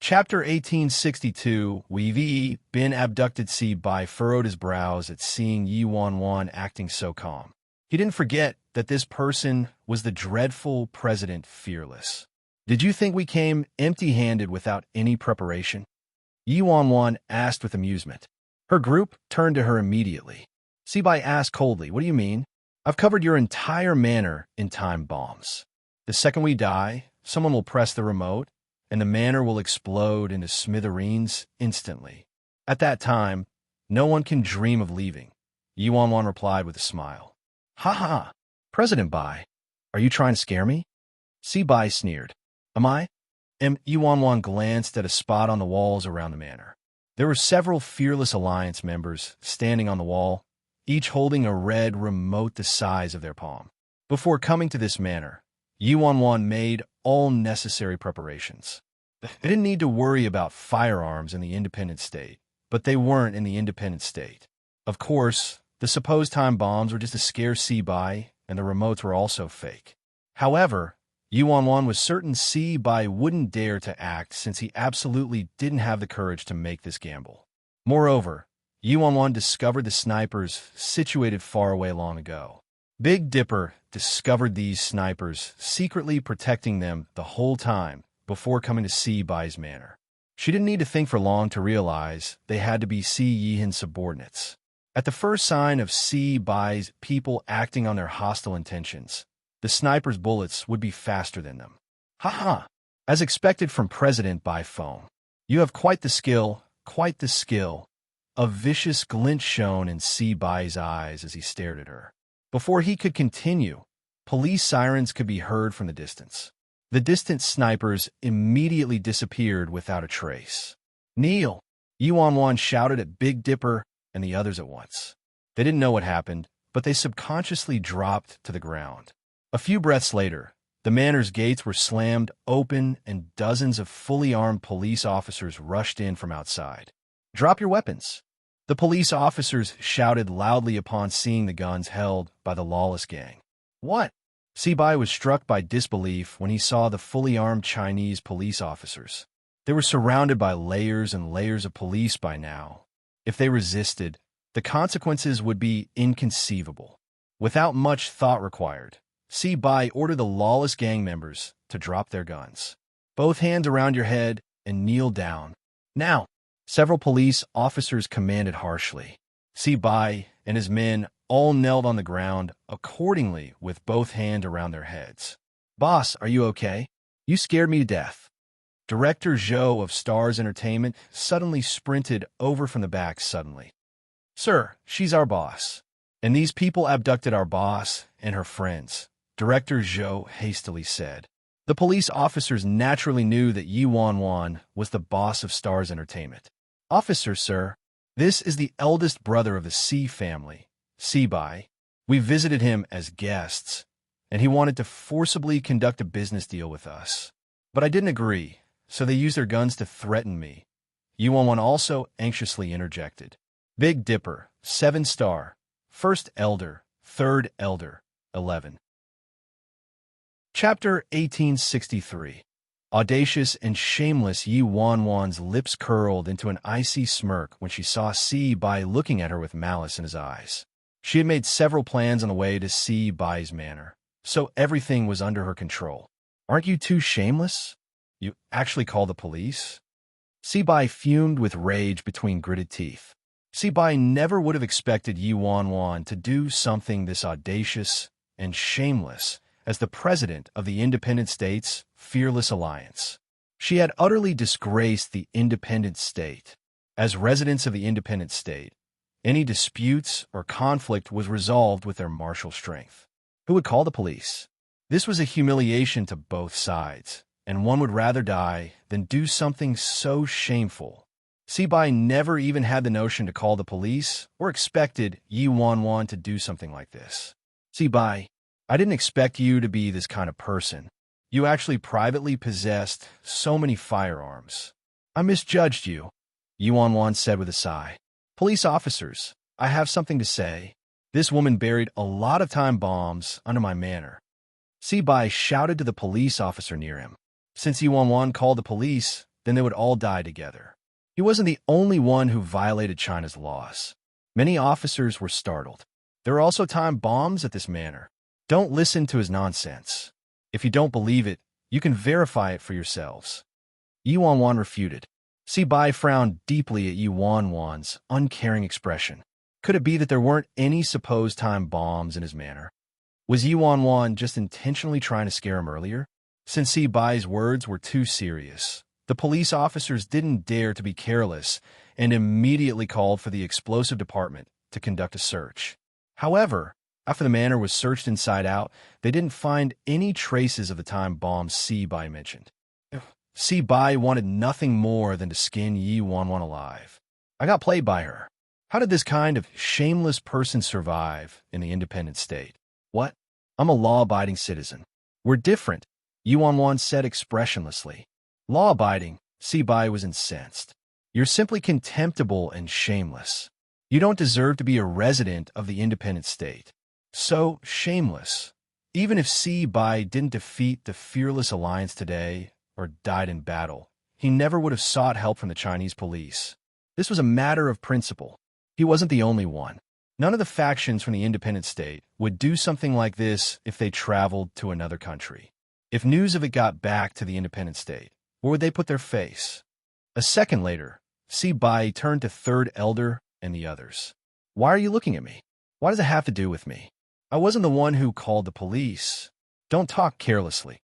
Chapter 1862. We've been abducted. Bai furrowed his brows at seeing Yi Wanwan acting so calm. He didn't forget that this person was the dreadful President Fearless. Did you think we came empty-handed without any preparation? Yi Wanwan asked with amusement. Her group turned to her immediately. Bai asked coldly, what do you mean? I've covered your entire manor in time bombs. The second we die, someone will press the remote, and the manor will explode into smithereens instantly. At that time, no one can dream of leaving. Yi Wanwan replied with a smile. Ha ha! President Bai, are you trying to scare me? Bai sneered. Am I? Yi Wanwan glanced at a spot on the walls around the manor. There were several Fearless Alliance members standing on the wall, each holding a red remote the size of their palm. Before coming to this manor, Yi Wanwan made all necessary preparations. They didn't need to worry about firearms in the independent state, but they weren't in the independent state. Of course, the supposed time bombs were just to scare Bai, and the remotes were also fake. However, Yi Wanwan was certain Bai wouldn't dare to act since he absolutely didn't have the courage to make this gamble. Moreover, Yi Wanwan discovered the snipers situated far away long ago. Big Dipper discovered these snipers secretly protecting them the whole time before coming to Bai's manor. She didn't need to think for long to realize they had to be Yihin's subordinates. At the first sign of Bai's people acting on their hostile intentions, the sniper's bullets would be faster than them. Ha ha! As expected from President Bai phone. You have quite the skill, quite the skill. A vicious glint shone in Bai's eyes as he stared at her. Before he could continue, police sirens could be heard from the distance. The distant snipers immediately disappeared without a trace. Kneel! Yi Wanwan shouted at Big Dipper and the others at once. They didn't know what happened, but they subconsciously dropped to the ground. A few breaths later, the manor's gates were slammed open and dozens of fully armed police officers rushed in from outside. Drop your weapons! The police officers shouted loudly upon seeing the guns held by the lawless gang. What? Bai was struck by disbelief when he saw the fully armed Chinese police officers. They were surrounded by layers and layers of police by now. If they resisted, the consequences would be inconceivable. Without much thought required, Bai ordered the lawless gang members to drop their guns. Both hands around your head and kneel down. Now! Several police officers commanded harshly. Bai and his men all knelt on the ground accordingly with both hands around their heads. Boss, are you okay? You scared me to death. Director Zhou of Stars Entertainment suddenly sprinted over from the back suddenly. Sir, she's our boss. And these people abducted our boss and her friends, Director Zhou hastily said. The police officers naturally knew that Yi Wanwan was the boss of Stars Entertainment. Officer, sir, this is the eldest brother of the C family, Bai. We visited him as guests, and he wanted to forcibly conduct a business deal with us. But I didn't agree, so they used their guns to threaten me. Yi Wanwan also anxiously interjected. Big Dipper, 7-star, First Elder, Third Elder, 11. Chapter 1863. Audacious and shameless Yi Wanwan's lips curled into an icy smirk when she saw Bai looking at her with malice in his eyes. She had made several plans on the way to Bai's manor, so everything was under her control. Aren't you too shameless? You actually called the police? Bai fumed with rage between gritted teeth. Bai never would have expected Yi Wanwan to do something this audacious and shameless as the president of the Independent States Fearless Alliance. She had utterly disgraced the independent state. As residents of the independent state, any disputes or conflict was resolved with their martial strength. Who would call the police? This was a humiliation to both sides, and one would rather die than do something so shameful. Bai never even had the notion to call the police or expected Yi Wanwan to do something like this. Bai, I didn't expect you to be this kind of person. You actually privately possessed so many firearms. I misjudged you, Yi Wanwan said with a sigh. Police officers, I have something to say. This woman buried a lot of time bombs under my manor. Bai shouted to the police officer near him. Since Yi Wanwan called the police, then they would all die together. He wasn't the only one who violated China's laws. Many officers were startled. There were also time bombs at this manor. Don't listen to his nonsense. If you don't believe it, you can verify it for yourselves. Yuan refuted. Bai frowned deeply at Yuan's uncaring expression. Could it be that there weren't any supposed time bombs in his manor? Was Yuan just intentionally trying to scare him earlier? Since Bai's words were too serious, the police officers didn't dare to be careless and immediately called for the explosive department to conduct a search. However, after the manor was searched inside out, they didn't find any traces of the time bombs Bai mentioned. Bai wanted nothing more than to skin Yuan alive. I got played by her. How did this kind of shameless person survive in the independent state? What? I'm a law-abiding citizen. We're different, Yuan said expressionlessly. Law-abiding, Bai was incensed. You're simply contemptible and shameless. You don't deserve to be a resident of the independent state. So shameless. Even if Bai didn't defeat the Fearless Alliance today or died in battle, he never would have sought help from the Chinese police. This was a matter of principle. He wasn't the only one. None of the factions from the independent state would do something like this if they traveled to another country. If news of it got back to the independent state, where would they put their face? A second later, Bai turned to Third Elder and the others. Why are you looking at me? What does it have to do with me? I wasn't the one who called the police. Don't talk carelessly.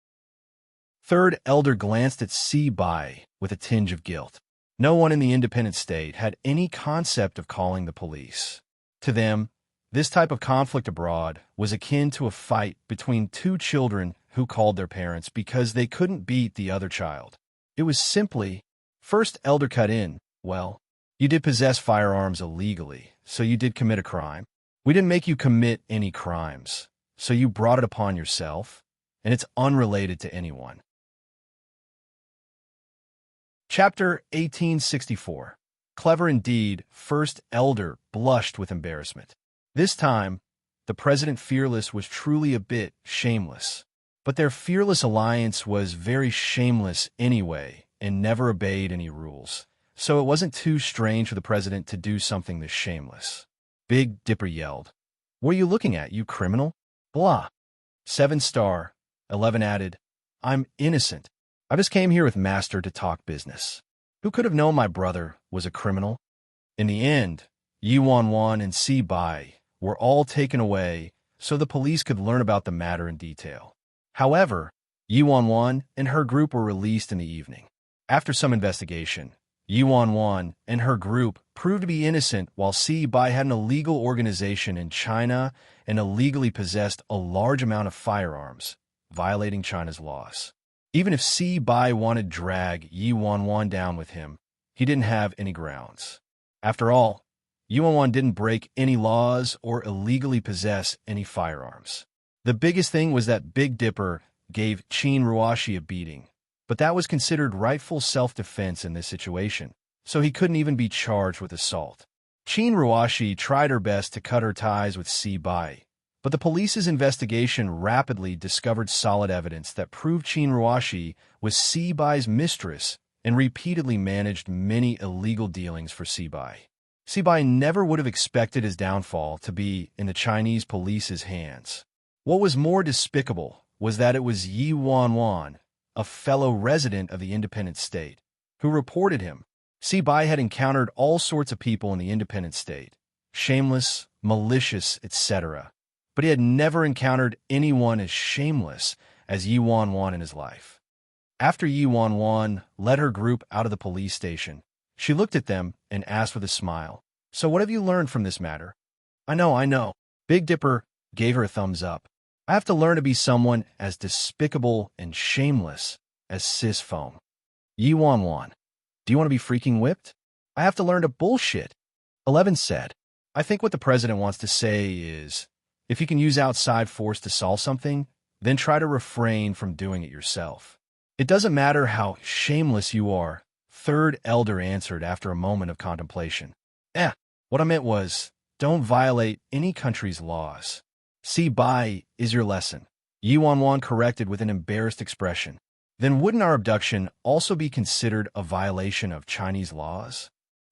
Third Elder glanced at Bai with a tinge of guilt. No one in the independent state had any concept of calling the police. To them, this type of conflict abroad was akin to a fight between two children who called their parents because they couldn't beat the other child. It was simply, First Elder cut in, well, you did possess firearms illegally, so you did commit a crime. We didn't make you commit any crimes, so you brought it upon yourself, and it's unrelated to anyone. Chapter 1864. Clever indeed, First Elder blushed with embarrassment. This time, the President Fearless was truly a bit shameless. But their Fearless Alliance was very shameless anyway and never obeyed any rules. So it wasn't too strange for the President to do something this shameless. Big Dipper yelled, "What are you looking at, you criminal?" Blah. 7-star. 11 added, "I'm innocent. I just came here with Master to talk business. Who could have known my brother was a criminal?" In the end, Yuan and Bai were all taken away so the police could learn about the matter in detail. However, Yuan and her group were released in the evening. After some investigation, Yuan and her group proved to be innocent while Bai had an illegal organization in China and illegally possessed a large amount of firearms, violating China's laws. Even if Bai wanted to drag Yuan down with him, he didn't have any grounds. After all, Yuan didn't break any laws or illegally possess any firearms. The biggest thing was that Big Dipper gave Qin Ruoshi a beating, but that was considered rightful self-defense in this situation, so he couldn't even be charged with assault. Qin Ruoshi tried her best to cut her ties with Bai, but the police's investigation rapidly discovered solid evidence that proved Qin Ruoshi was Bai's mistress and repeatedly managed many illegal dealings for Bai. Bai never would have expected his downfall to be in the Chinese police's hands. What was more despicable was that it was Yuan, a fellow resident of the independent state, who reported him. Bai had encountered all sorts of people in the independent state, shameless, malicious, etc., but he had never encountered anyone as shameless as Yuan in his life. After Yuan led her group out of the police station, she looked at them and asked with a smile, "So what have you learned from this matter?" I know. Big Dipper gave her a thumbs up. "I have to learn to be someone as despicable and shameless as Sis Foam." Yuan, do you want to be freaking whipped? I have to learn to bullshit. 11 said, "I think what the president wants to say is, if you can use outside force to solve something, then try to refrain from doing it yourself. It doesn't matter how shameless you are," Third Elder answered after a moment of contemplation. What I meant was, don't violate any country's laws. Bai is your lesson," Yuan corrected with an embarrassed expression. then wouldn't our abduction also be considered a violation of Chinese laws?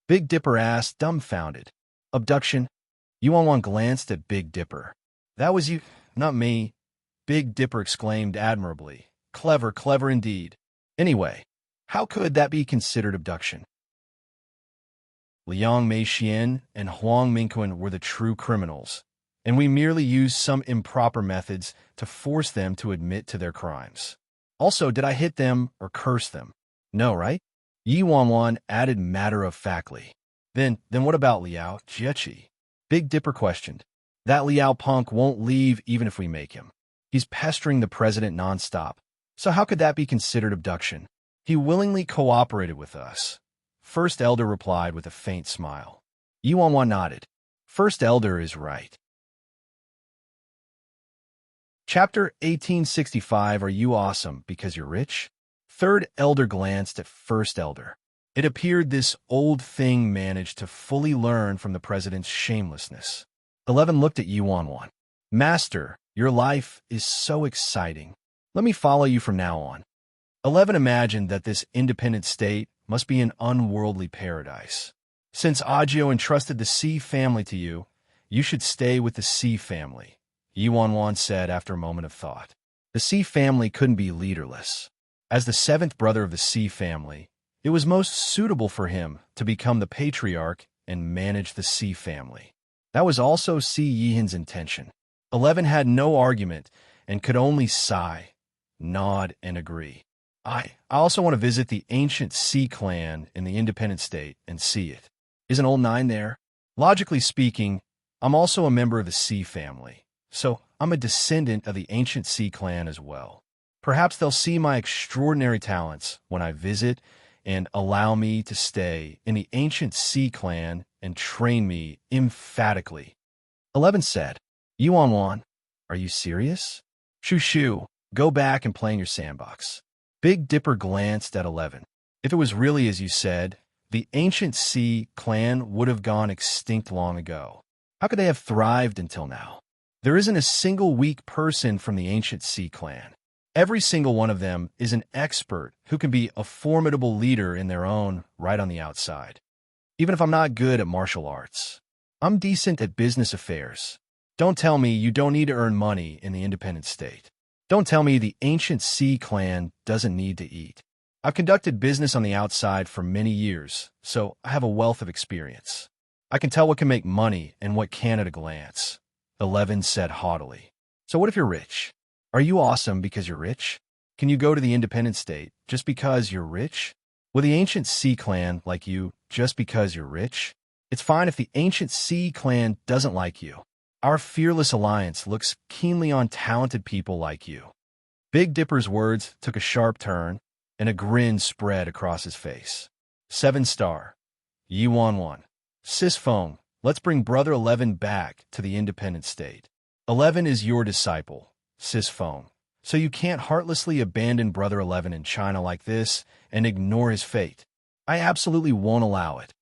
Big Dipper asked, dumbfounded. Abduction? Yuan glanced at Big Dipper. That was you, not me, Big Dipper exclaimed admirably. Clever, clever indeed. Anyway, how could that be considered abduction? Liang Meixian and Huang Mingquan were the true criminals, and we merely used some improper methods to force them to admit to their crimes. Also, did I hit them or curse them? No, right? Yi Wanwan added matter-of-factly. Then what about Liao Jiechi? Big Dipper questioned. That Liao punk won't leave even if we make him. He's pestering the president nonstop. So how could that be considered abduction? He willingly cooperated with us. First Elder replied with a faint smile. Yi Wanwan nodded. First Elder is right. Chapter 1865. Are you awesome because you're rich? Third Elder glanced at First Elder. It appeared this old thing managed to fully learn from the president's shamelessness. 11 looked at Yi Wanwan. Master, your life is so exciting. Let me follow you from now on. 11 imagined that this independent state must be an unworldly paradise. Since Agio entrusted the C family to you, you should stay with the C family, Yi Wanwan said after a moment of thought. The C family couldn't be leaderless. As the seventh brother of the C family, it was most suitable for him to become the patriarch and manage the C family. That was also C Yihan's intention. 11 had no argument and could only sigh, nod, and agree. I also want to visit the ancient C clan in the independent state and see it. Isn't old 9 there? Logically speaking, I'm also a member of the C family, so I'm a descendant of the ancient C clan as well. Perhaps they'll see my extraordinary talents when I visit and allow me to stay in the ancient C clan and train me emphatically. 11 said, Yi Wanwan, are you serious? Shoo, go back and play in your sandbox. Big Dipper glanced at 11. If it was really as you said, the ancient C clan would have gone extinct long ago. How could they have thrived until now? There isn't a single weak person from the ancient C clan. Every single one of them is an expert who can be a formidable leader in their own right on the outside. Even if I'm not good at martial arts, I'm decent at business affairs. Don't tell me you don't need to earn money in the independent state. Don't tell me the ancient C clan doesn't need to eat. I've conducted business on the outside for many years, so I have a wealth of experience. I can tell what can make money and what can at a glance, 11 said haughtily. So what if you're rich? Are you awesome because you're rich? Can you go to the independent state just because you're rich? Will the ancient C clan like you just because you're rich? It's fine if the ancient C clan doesn't like you. Our fearless alliance looks keenly on talented people like you. Big Dipper's words took a sharp turn, and a grin spread across his face. 7-star. Yi Wanwan. Sis Feng, let's bring Brother 11 back to the independent state. 11 is your disciple, Sis Feng, so you can't heartlessly abandon Brother 11 in China like this and ignore his fate. I absolutely won't allow it.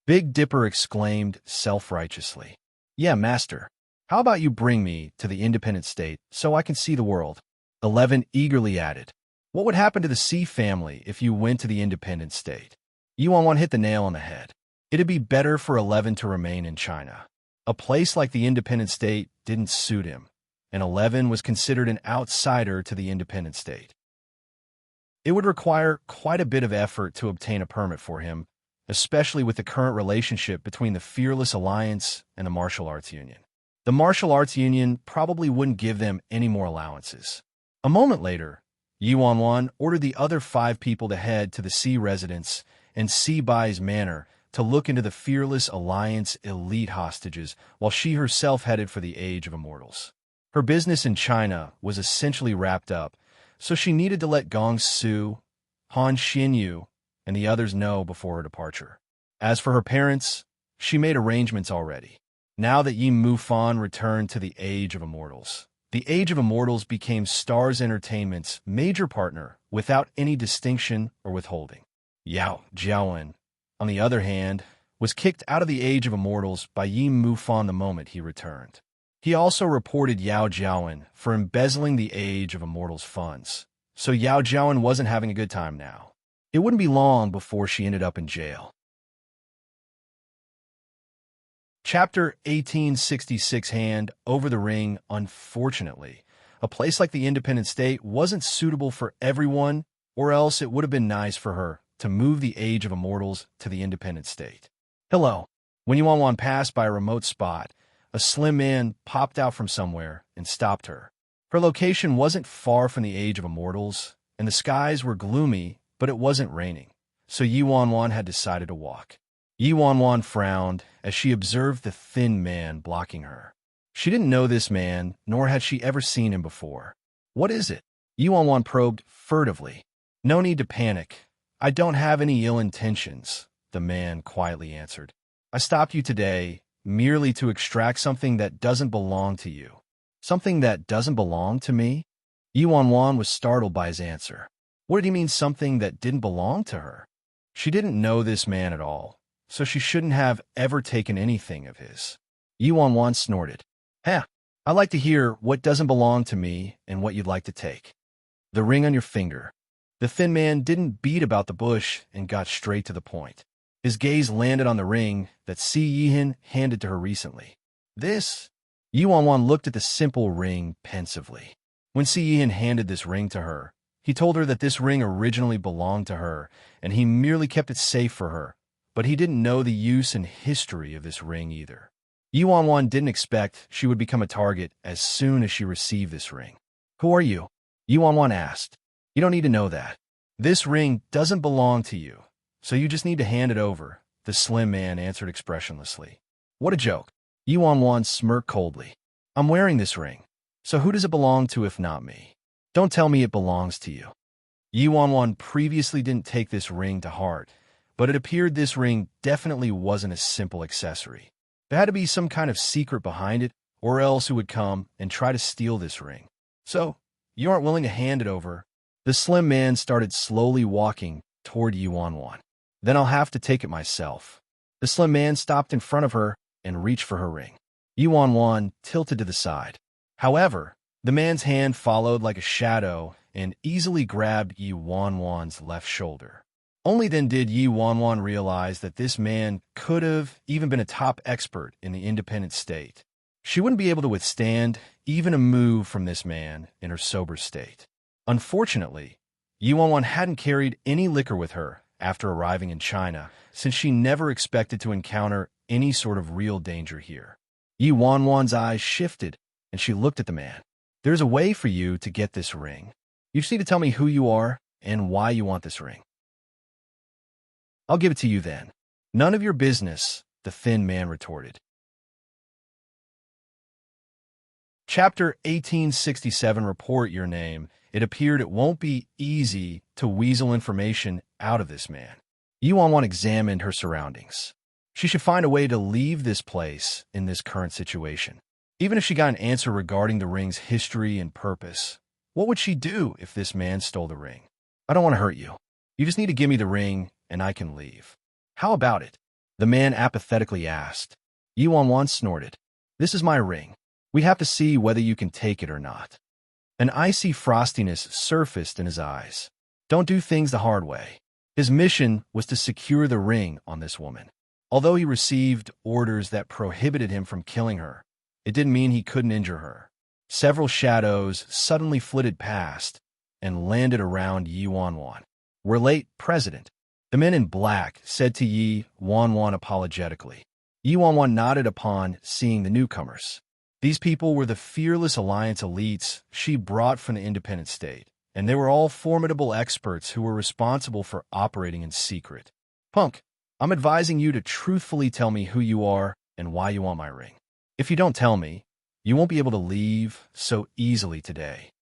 Big Dipper exclaimed self-righteously. Yeah, Master. How about you bring me to the independent state so I can see the world? 11 eagerly added. What would happen to the C family if you went to the independent state? Yi Wanwan hit the nail on the head. It'd be better for 11 to remain in China. A place like the independent state didn't suit him, and 11 was considered an outsider to the independent state. It would require quite a bit of effort to obtain a permit for him, especially with the current relationship between the Fearless Alliance and the Martial Arts Union. The Martial Arts Union probably wouldn't give them any more allowances. A moment later, Yi Wanwan ordered the other 5 people to head to the C residence and C Bai's manor to look into the Fearless Alliance elite hostages while she herself headed for the Age of Immortals. Her business in China was essentially wrapped up, so she needed to let Gong Su, Han Xinyu, and the others know before her departure. As for her parents, she made arrangements already. Now that Yi Mufan returned to the Age of Immortals, the Age of Immortals became Stars Entertainment's major partner without any distinction or withholding. Yao Jiawen, on the other hand, was kicked out of the Age of Immortals by Yi Mufan the moment he returned. He also reported Yao Jiawen for embezzling the Age of Immortals funds, so Yao Jiawen wasn't having a good time now. It wouldn't be long before she ended up in jail. Chapter 1866. Hand over the ring. Unfortunately, a place like the Independent State wasn't suitable for everyone, or else it would have been nice for her to move the Age of Immortals to the Independent State. Hello. When Yuan passed by a remote spot, a slim man popped out from somewhere and stopped her. Her location wasn't far from the Age of Immortals, and the skies were gloomy, but it wasn't raining, so Yuan had decided to walk. Yuan frowned as she observed the thin man blocking her. She didn't know this man, nor had she ever seen him before. What is it? Yuan probed furtively. No need to panic. I don't have any ill intentions, the man quietly answered. I stopped you today merely to extract something that doesn't belong to you. Something that doesn't belong to me? Yuan was startled by his answer. What did he mean, something that didn't belong to her? She didn't know this man at all, so she shouldn't have ever taken anything of his. Yuan snorted. I'd like to hear what doesn't belong to me and what you'd like to take. The ring on your finger. The thin man didn't beat about the bush and got straight to the point. His gaze landed on the ring that Si Yihan handed to her recently. This? Yuan looked at the simple ring pensively. When Si Yihan handed this ring to her, he told her that this ring originally belonged to her, and he merely kept it safe for her, but he didn't know the use and history of this ring either. Yuan didn't expect she would become a target as soon as she received this ring. Who are you? Yuan asked. You don't need to know that. This ring doesn't belong to you, so you just need to hand it over, the slim man answered expressionlessly. What a joke. Yuan smirked coldly. I'm wearing this ring, so who does it belong to if not me? Don't tell me it belongs to you. Yuan previously didn't take this ring to heart, but it appeared this ring definitely wasn't a simple accessory. There had to be some kind of secret behind it, or else who would come and try to steal this ring. So, you aren't willing to hand it over. The slim man started slowly walking toward Yuan. Then I'll have to take it myself. The slim man stopped in front of her and reached for her ring. Yuan tilted to the side. However, the man's hand followed like a shadow and easily grabbed Yuan's left shoulder. Only then did Yuan realize that this man could have even been a top expert in the Independent State. She wouldn't be able to withstand even a move from this man in her sober state. Unfortunately, Yuan hadn't carried any liquor with her after arriving in China, since she never expected to encounter any sort of real danger here. Yuan's eyes shifted, and she looked at the man. There's a way for you to get this ring. You just need to tell me who you are and why you want this ring. I'll give it to you then. None of your business, the thin man retorted. Chapter 1867. Report your name. It appeared it won't be easy to weasel information out of this man. Yuan examined her surroundings. She should find a way to leave this place in this current situation. Even if she got an answer regarding the ring's history and purpose, what would she do if this man stole the ring? I don't want to hurt you. You just need to give me the ring and I can leave. How about it? The man apathetically asked. Yuan snorted. This is my ring. We have to see whether you can take it or not. An icy frostiness surfaced in his eyes. Don't do things the hard way. His mission was to secure the ring on this woman. Although he received orders that prohibited him from killing her, it didn't mean he couldn't injure her. Several shadows suddenly flitted past and landed around Yuan. We're late, President. The men in black said to Yuan apologetically. Yuan nodded upon seeing the newcomers. These people were the Fearless Alliance elites she brought from the Independent State, and they were all formidable experts who were responsible for operating in secret. Punk, I'm advising you to truthfully tell me who you are and why you want my ring. If you don't tell me, you won't be able to leave so easily today.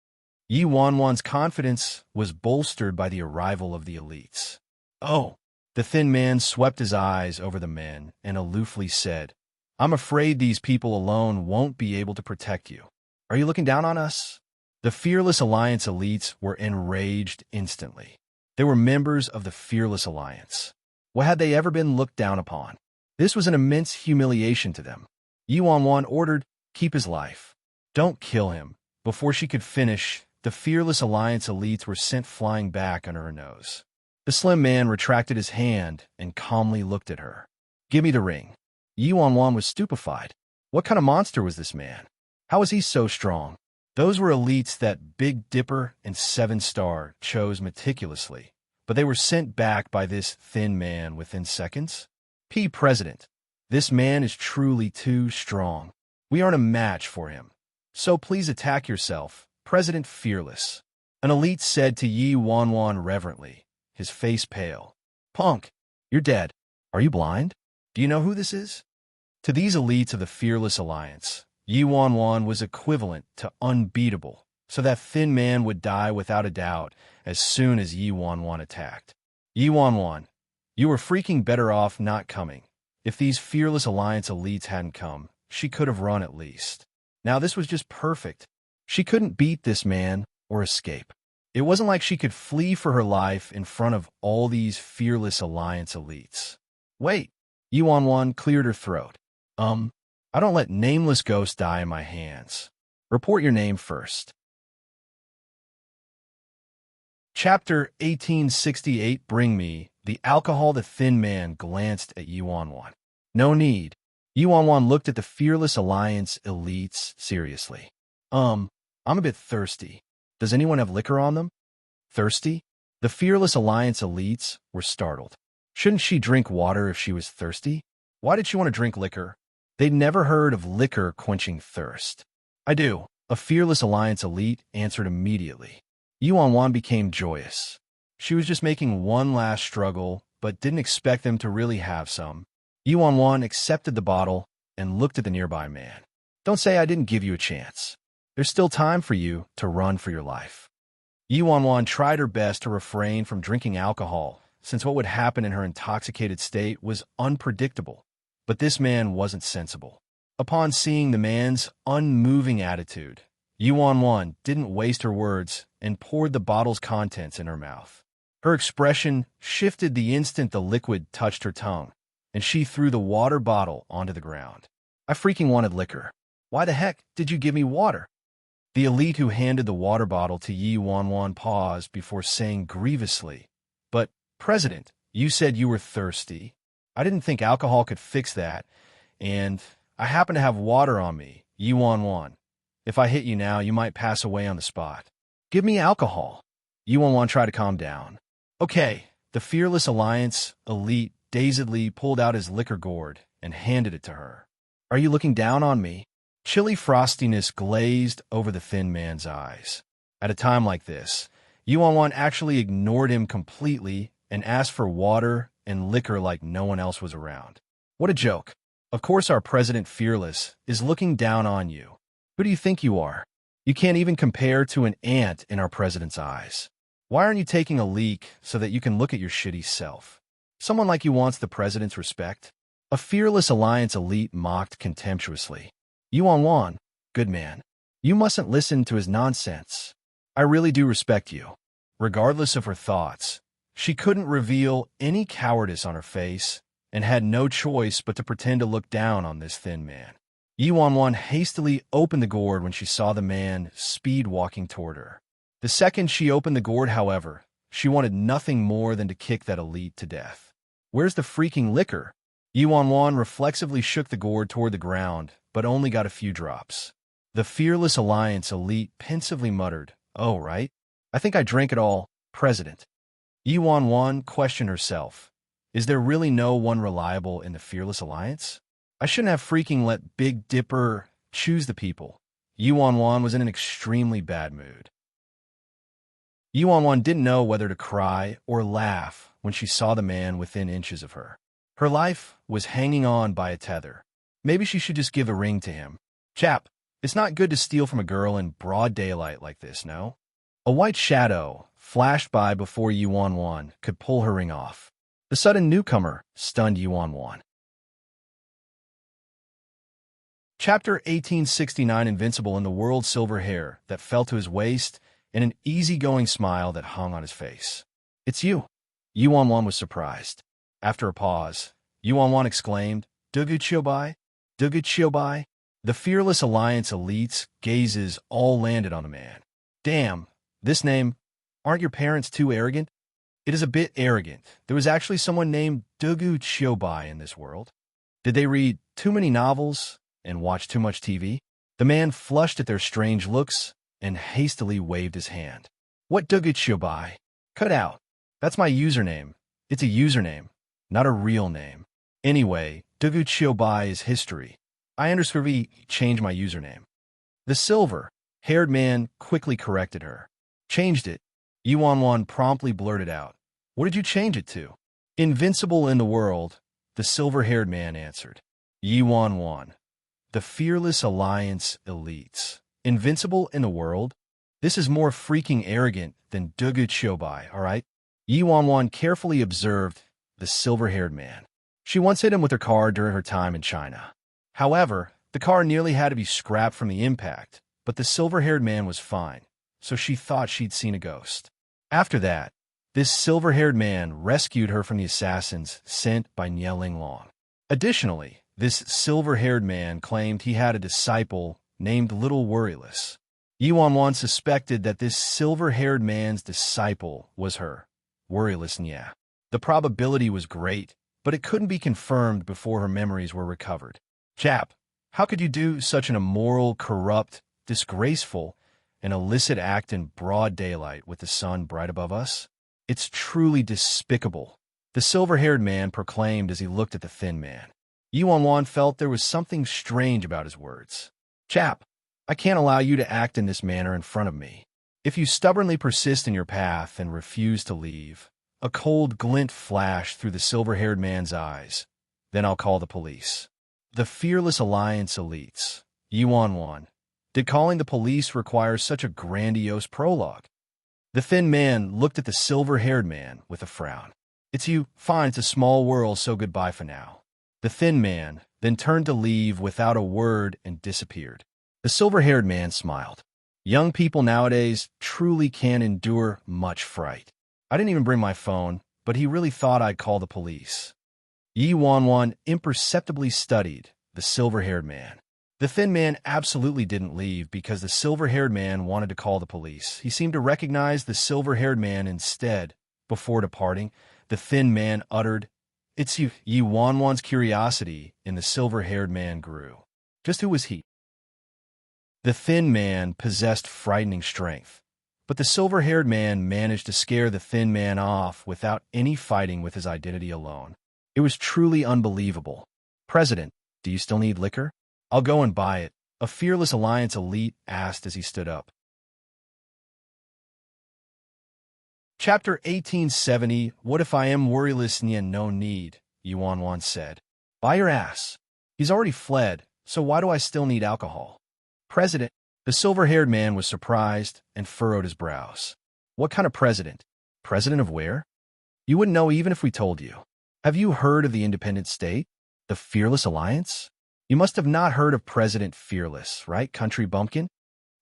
Yuan's confidence was bolstered by the arrival of the elites. Oh, the thin man swept his eyes over the men and aloofly said, I'm afraid these people alone won't be able to protect you. Are you looking down on us? The Fearless Alliance elites were enraged instantly. They were members of the Fearless Alliance. What had they ever been looked down upon? This was an immense humiliation to them. Yuan ordered, keep his life. Don't kill him. Before she could finish, the Fearless Alliance elites were sent flying back under her nose. The slim man retracted his hand and calmly looked at her. "Give me the ring." Yi Wanwan was stupefied. What kind of monster was this man? How was he so strong? Those were elites that Big Dipper and Seven Star chose meticulously, but they were sent back by this thin man within seconds. President, this man is truly too strong. We aren't a match for him. So please attack yourself, President Fearless. An elite said to Yi Wanwan reverently, his face pale. "Punk, you're dead. Are you blind? Do you know who this is?" To these elites of the Fearless Alliance, Yi Wanwan was equivalent to unbeatable, so that thin man would die without a doubt as soon as Yi Wanwan attacked. Yi Wanwan, you were freaking better off not coming. If these Fearless Alliance elites hadn't come, she could have run at least. Now this was just perfect. She couldn't beat this man or escape. It wasn't like she could flee for her life in front of all these Fearless Alliance elites. Wait, Yi Wanwan cleared her throat. I don't let nameless ghosts die in my hands. Report your name first. Chapter 1868. Bring me the alcohol. The thin man glanced at Yi Wanwan. No need. Yi Wanwan looked at the Fearless Alliance elites seriously. I'm a bit thirsty. Does anyone have liquor on them? Thirsty? The Fearless Alliance elites were startled. Shouldn't she drink water if she was thirsty? Why did she want to drink liquor? They'd never heard of liquor quenching thirst. I do. A Fearless Alliance elite answered immediately. Yi Wanwan became joyous. She was just making one last struggle, but didn't expect them to really have some. Yi Wanwan accepted the bottle and looked at the nearby man. Don't say I didn't give you a chance. There's still time for you to run for your life. Yi Wanwan tried her best to refrain from drinking alcohol, since what would happen in her intoxicated state was unpredictable. But this man wasn't sensible. Upon seeing the man's unmoving attitude, Yi Wanwan didn't waste her words and poured the bottle's contents in her mouth. Her expression shifted the instant the liquid touched her tongue, and she threw the water bottle onto the ground. I freaking wanted liquor. Why the heck did you give me water? The elite who handed the water bottle to Yi Wanwan paused before saying grievously, But, President, you said you were thirsty. I didn't think alcohol could fix that, and I happen to have water on me, Yi Wanwan. If I hit you now, you might pass away on the spot. Give me alcohol. Yi Wanwan tried to calm down. Okay, the Fearless Alliance elite dazedly pulled out his liquor gourd and handed it to her. Are you looking down on me? Chilly frostiness glazed over the thin man's eyes. At a time like this, Yi Wanwan actually ignored him completely and asked for water and liquor like no one else was around. What a joke. Of course our President Fearless is looking down on you. Who do you think you are? You can't even compare to an ant in our president's eyes. Why aren't you taking a leak so that you can look at your shitty self? Someone like you wants the president's respect? A Fearless Alliance elite mocked contemptuously. Yi Wanwan, good man. You mustn't listen to his nonsense. I really do respect you. Regardless of her thoughts, she couldn't reveal any cowardice on her face and had no choice but to pretend to look down on this thin man. Yi Wanwan hastily opened the gourd when she saw the man speed walking toward her. The second she opened the gourd, however, she wanted nothing more than to kick that elite to death. Where's the freaking liquor? Yi Wanwan reflexively shook the gourd toward the ground, but only got a few drops. The Fearless Alliance elite pensively muttered, Oh, right. I think I drank it all, President. Yi Wanwan questioned herself. Is there really no one reliable in the Fearless Alliance? I shouldn't have freaking let Big Dipper choose the people. Yi Wanwan was in an extremely bad mood. Yi Wanwan didn't know whether to cry or laugh when she saw the man within inches of her. Her life was hanging on by a tether. Maybe she should just give a ring to him. Chap, it's not good to steal from a girl in broad daylight like this, no? A white shadow flashed by before Yi Wanwan could pull her ring off. The sudden newcomer stunned Yi Wanwan. Chapter 1869. Invincible in the world, silver hair that fell to his waist and an easygoing smile that hung on his face. It's you. Yi Wanwan was surprised. After a pause, Yi Wanwan exclaimed, Dugu Chiobai? Dugu Chiobai? The Fearless Alliance elite's gazes all landed on the man. Damn, this name, aren't your parents too arrogant? It is a bit arrogant. There was actually someone named Dugu Chiobai in this world. Did they read too many novels and watch too much TV? The man flushed at their strange looks and hastily waved his hand. What Dugu Chiobai? Cut out. That's my username. It's a username, not a real name. Anyway, Dugu Chiobai is history. I underscore V changed my username. The silver-haired man quickly corrected her. Changed it. Yuan promptly blurted out. What did you change it to? Invincible in the world, the silver-haired man answered. Yuan. The Fearless Alliance Elites. Invincible in the world? This is more freaking arrogant than Dugu Chiobai, all right? Yuan carefully observed the silver-haired man. She once hit him with her car during her time in China. However, the car nearly had to be scrapped from the impact, but the silver-haired man was fine, so she thought she'd seen a ghost. After that, this silver-haired man rescued her from the assassins sent by Nieling Long. Additionally, this silver-haired man claimed he had a disciple named Little Worryless. Yuan suspected that this silver-haired man's disciple was her, Worryless Nya. The probability was great, but it couldn't be confirmed before her memories were recovered. Chap, how could you do such an immoral, corrupt, disgraceful, and illicit act in broad daylight with the sun bright above us? It's truly despicable, the silver-haired man proclaimed as he looked at the thin man. Yuan felt there was something strange about his words. Chap, I can't allow you to act in this manner in front of me. If you stubbornly persist in your path and refuse to leave, a cold glint flashed through the silver-haired man's eyes. Then I'll call the police. The Fearless Alliance Elites. Yuan. Did calling the police require such a grandiose prologue? The thin man looked at the silver-haired man with a frown. It's you. Fine, it's a small world, so goodbye for now. The thin man then turned to leave without a word and disappeared. The silver-haired man smiled. Young people nowadays truly can endure much fright. I didn't even bring my phone, but he really thought I'd call the police. Yuan imperceptibly studied the silver-haired man. The thin man absolutely didn't leave because the silver-haired man wanted to call the police. He seemed to recognize the silver-haired man instead. Before departing, the thin man uttered, "It's you." Yuan's curiosity in the silver-haired man grew. Just who was he? The thin man possessed frightening strength, but the silver-haired man managed to scare the thin man off without any fighting with his identity alone. It was truly unbelievable. President, do you still need liquor? I'll go and buy it, a Fearless Alliance elite asked as he stood up. Chapter 1870, What if I am worryless and no need, Yuan said. Buy your ass. He's already fled, so why do I still need alcohol? President, the silver-haired man was surprised and furrowed his brows. What kind of president? President of where? You wouldn't know even if we told you. Have you heard of the independent state? The Fearless Alliance? You must have not heard of President Fearless, right, country bumpkin?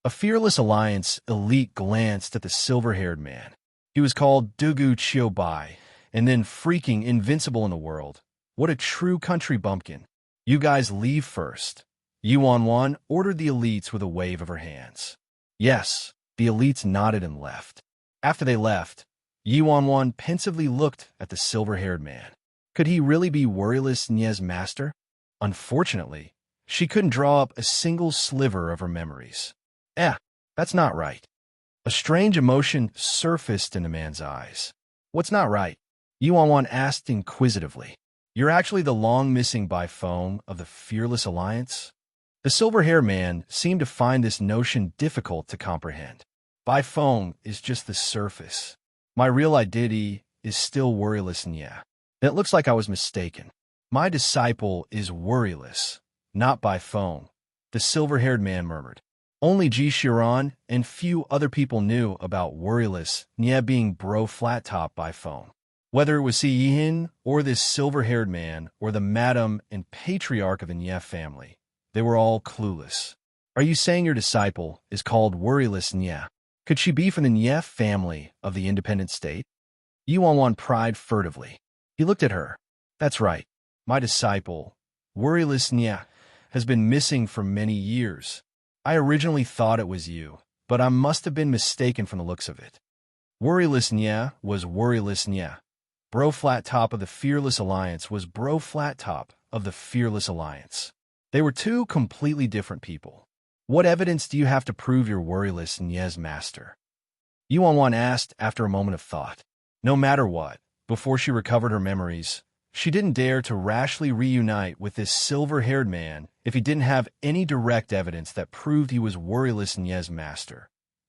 A Fearless Alliance elite glanced at the silver-haired man. He was called Dugu Chiobai, and then freaking invincible in the world. What a true country bumpkin. You guys leave first. Yuan ordered the elites with a wave of her hands. Yes, the elites nodded and left. After they left, Yuan pensively looked at the silver-haired man. Could he really be Worryless Nye's master? Unfortunately, she couldn't draw up a single sliver of her memories. That's not right. A strange emotion surfaced in the man's eyes. What's not right? Yuan asked inquisitively. You're actually the long-missing by phone of the Fearless Alliance? The silver-haired man seemed to find this notion difficult to comprehend. By phone is just the surface. My real identity is still Worryless Nye. It looks like I was mistaken. My disciple is Worryless, not by phone, the silver-haired man murmured. Only Ji Shiran and few other people knew about Worryless Nye being bro flat-top by phone. Whether it was Si Yihin or this silver-haired man or the madam and patriarch of the Nye family, they were all clueless. Are you saying your disciple is called Worryless Nye? Could she be from the Nye family of the independent state? Yuan pried furtively. He looked at her. That's right. My disciple, Worryless Nye, has been missing for many years. I originally thought it was you, but I must have been mistaken from the looks of it. Worryless Nya was worryless Nya. Bro Flat Top of the Fearless Alliance was Bro Flat Top of the Fearless Alliance. They were two completely different people. What evidence do you have to prove you're worryless Nya's master? Yuan asked after a moment of thought. No matter what, before she recovered her memories, she didn't dare to rashly reunite with this silver-haired man if he didn't have any direct evidence that proved he was worryless Nya's master,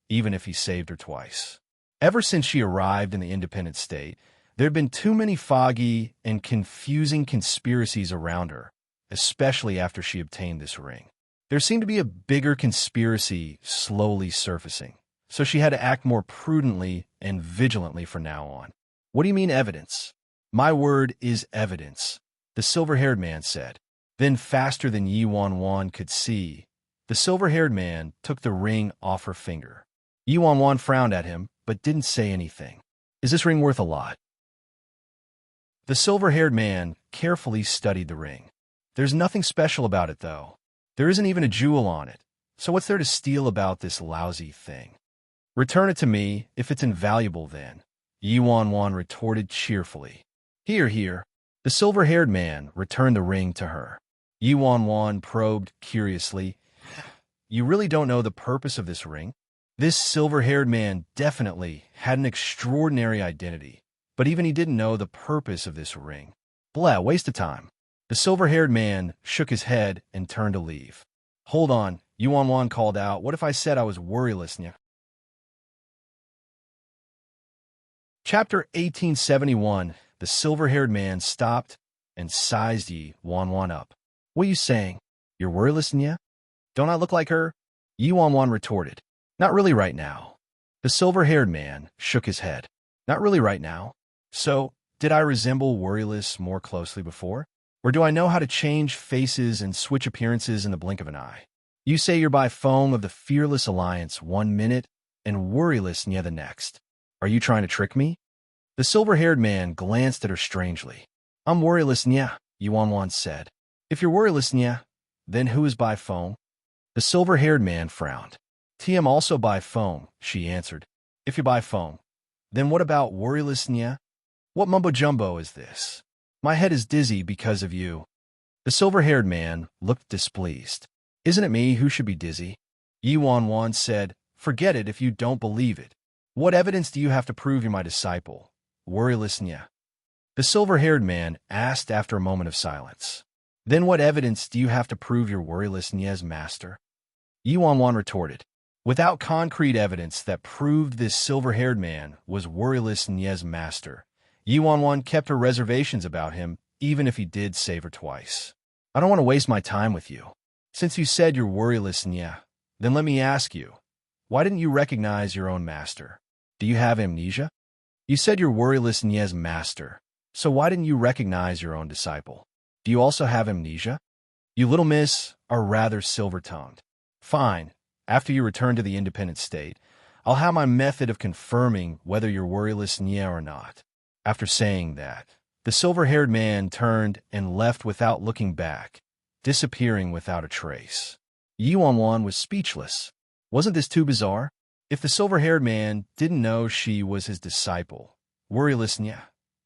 even if he saved her twice. Ever since she arrived in the independent state, there had been too many foggy and confusing conspiracies around her, especially after she obtained this ring. There seemed to be a bigger conspiracy slowly surfacing, so she had to act more prudently and vigilantly from now on. What do you mean evidence? My word is evidence, the silver-haired man said. Then, faster than Yuan could see, the silver-haired man took the ring off her finger. Yuan frowned at him, but didn't say anything. Is this ring worth a lot? The silver-haired man carefully studied the ring. There's nothing special about it, though. There isn't even a jewel on it, so what's there to steal about this lousy thing? Return it to me if it's invaluable then, Yuan retorted cheerfully. Here. The silver-haired man returned the ring to her. Yuan probed curiously. You really don't know the purpose of this ring? This silver-haired man definitely had an extraordinary identity, but even he didn't know the purpose of this ring. Blah, waste of time. The silver-haired man shook his head and turned to leave. Hold on, Yuan called out. What if I said I was worryless? Chapter 1871. The silver-haired man stopped and sized Yuan up. What are you saying? You're worryless, Nya? Don't I look like her? Yuan retorted. Not really right now. The silver-haired man shook his head. Not really right now. So, did I resemble worryless more closely before? Or do I know how to change faces and switch appearances in the blink of an eye? You say you're by foam of the Fearless Alliance 1 minute and worryless Nya the next. Are you trying to trick me? The silver-haired man glanced at her strangely. I'm worryless Nya, Yuan said. If you're worryless Nya, then who is by foam? The silver-haired man frowned. TM also by foam, she answered. If you're by foam, then what about worryless Nya? What mumbo-jumbo is this? My head is dizzy because of you. The silver-haired man looked displeased. Isn't it me who should be dizzy? Yuan said, forget it if you don't believe it. What evidence do you have to prove you're my disciple? Worryless Nya. The silver-haired man asked after a moment of silence. Then what evidence do you have to prove you're worryless Nya's master? Yuan retorted. Without concrete evidence that proved this silver-haired man was worryless Nya's master, Yuan kept her reservations about him, even if he did save her twice. I don't want to waste my time with you. Since you said you're worryless Nya, then let me ask you, why didn't you recognize your own master? Do you have amnesia? You said you're worryless Nya's master, so why didn't you recognize your own disciple? Do you also have amnesia? You little miss are rather silver-tongued. Fine, after you return to the independent state, I'll have my method of confirming whether you're worryless Nya or not. After saying that, the silver-haired man turned and left without looking back, disappearing without a trace. Yuan was speechless. Wasn't this too bizarre? If the silver-haired man didn't know she was his disciple, worryless Nya,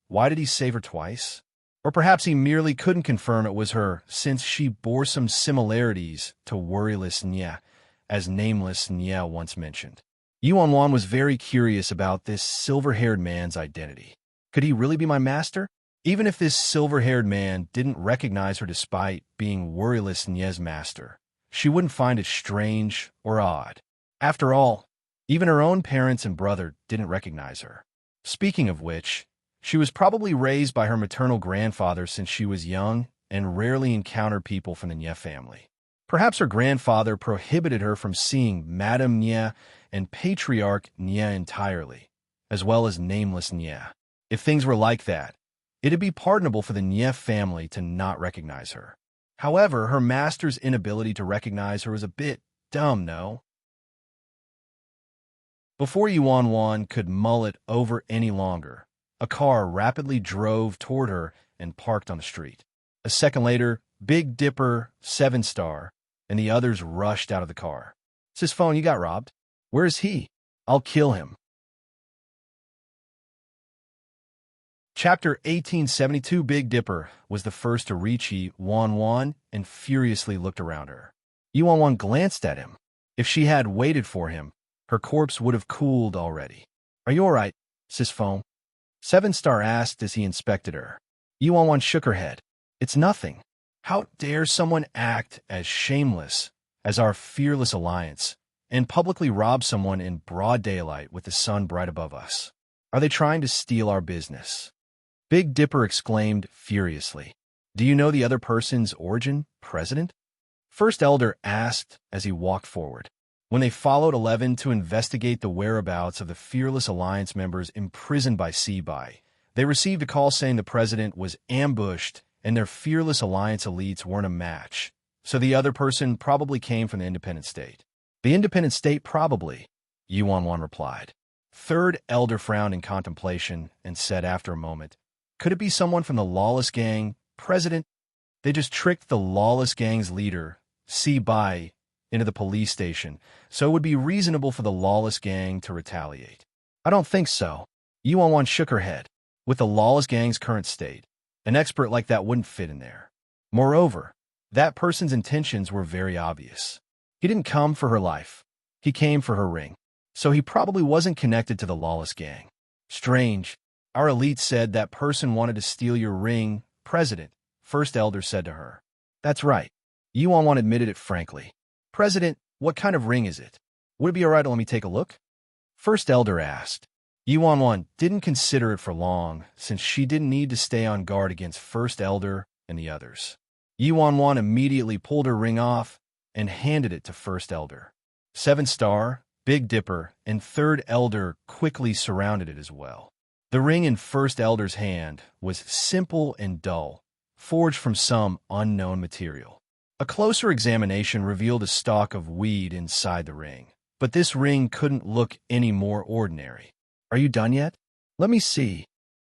why did he save her twice? Or perhaps he merely couldn't confirm it was her, since she bore some similarities to worryless Nya, as nameless Nya once mentioned. Yuan was very curious about this silver-haired man's identity. Could he really be my master? Even if this silver-haired man didn't recognize her despite being worryless Nya's master, she wouldn't find it strange or odd. After all, even her own parents and brother didn't recognize her. Speaking of which, she was probably raised by her maternal grandfather since she was young and rarely encountered people from the Nya family. Perhaps her grandfather prohibited her from seeing Madame Nya and Patriarch Nya entirely, as well as nameless Nya. If things were like that, it'd be pardonable for the Nya family to not recognize her. However, her master's inability to recognize her was a bit dumb, no? Before Yuan could mull it over any longer, a car rapidly drove toward her and parked on the street. A second later, Big Dipper, 7-Star, and the others rushed out of the car. "Is his phone, you got robbed?" Where is he? I'll kill him. Chapter 1872. Big Dipper was the first to reach Yi-Wan-Wan and furiously looked around her. Yi-Wan-Wan glanced at him. If she had waited for him, her corpse would have cooled already. Are you all right, Sis Foam? Seven Star asked as he inspected her. Yi-Wan-Wan shook her head. It's nothing. How dare someone act as shameless as our fearless alliance and publicly rob someone in broad daylight with the sun bright above us? Are they trying to steal our business? Big Dipper exclaimed furiously. Do you know the other person's origin, President? First Elder asked as he walked forward. When they followed 11 to investigate the whereabouts of the Fearless Alliance members imprisoned by Seaby, they received a call saying the President was ambushed and their Fearless Alliance elites weren't a match, so the other person probably came from the Independent State. The Independent State probably, Yuan-Wan replied. Third Elder frowned in contemplation and said after a moment, could it be someone from the Lawless Gang, President? They just tricked the Lawless Gang's leader, Seaby, into the police station, so it would be reasonable for the Lawless Gang to retaliate. I don't think so. Yuan-Wan shook her head. With the Lawless Gang's current state, an expert like that wouldn't fit in there. Moreover, that person's intentions were very obvious. He didn't come for her life. He came for her ring. So he probably wasn't connected to the Lawless Gang. Strange. Our elite said that person wanted to steal your ring, President, First Elder said to her. That's right. Yuan-Wan admitted it frankly. President, what kind of ring is it? Would it be all right to let me take a look? First Elder asked. Yuan-Wan didn't consider it for long, since she didn't need to stay on guard against First Elder and the others. Yuan-Wan immediately pulled her ring off and handed it to First Elder. Seven Star, Big Dipper, and Third Elder quickly surrounded it as well. The ring in First Elder's hand was simple and dull, forged from some unknown material. A closer examination revealed a stalk of weed inside the ring, but this ring couldn't look any more ordinary. Are you done yet? Let me see.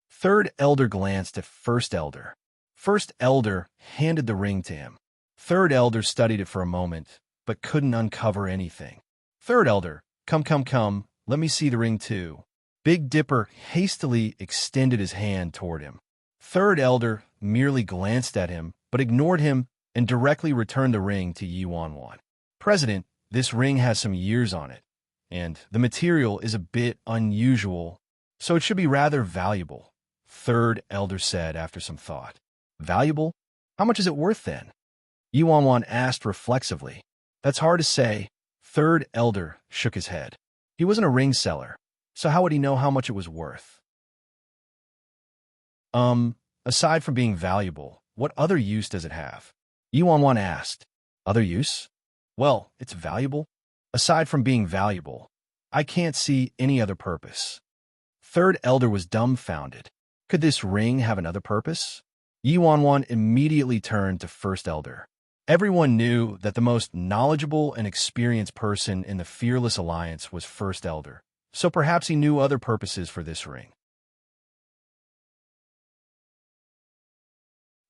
Third Elder glanced at First Elder. First Elder handed the ring to him. Third Elder studied it for a moment, but couldn't uncover anything. Third Elder, come, let me see the ring too. Big Dipper hastily extended his hand toward him. Third Elder merely glanced at him, but ignored him and directly returned the ring to Yuan-Wan. President, this ring has some years on it, and the material is a bit unusual, so it should be rather valuable, Third Elder said after some thought. Valuable? How much is it worth then? Yuan-Wan asked reflexively. That's hard to say. Third Elder shook his head. He wasn't a ring seller, so how would he know how much it was worth? Aside from being valuable, what other use does it have? Yuan-Wan asked. Other use? Well, it's valuable. Aside from being valuable, I can't see any other purpose. Third Elder was dumbfounded. Could this ring have another purpose? Yuan-Wan immediately turned to First Elder. Everyone knew that the most knowledgeable and experienced person in the Fearless Alliance was First Elder, so perhaps he knew other purposes for this ring.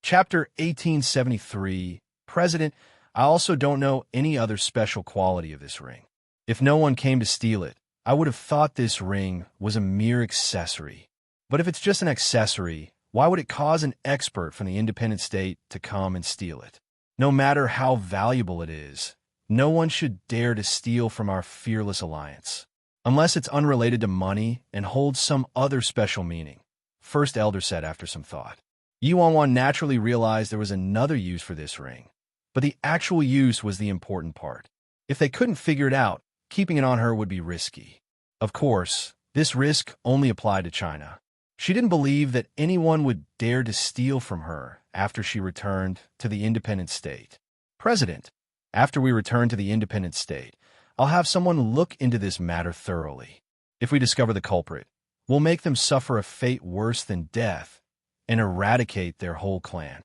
Chapter 1873. President, I also don't know any other special quality of this ring. If no one came to steal it, I would have thought this ring was a mere accessory. But if it's just an accessory, why would it cause an expert from the Independent State to come and steal it? No matter how valuable it is, no one should dare to steal from our Fearless Alliance, unless it's unrelated to money and holds some other special meaning, First Elder said after some thought. Yuan-Wan naturally realized there was another use for this ring, but the actual use was the important part. If they couldn't figure it out, keeping it on her would be risky. Of course, this risk only applied to China. She didn't believe that anyone would dare to steal from her after she returned to the Independent State. President, after we return to the Independent State, I'll have someone look into this matter thoroughly. If we discover the culprit, we'll make them suffer a fate worse than death and eradicate their whole clan.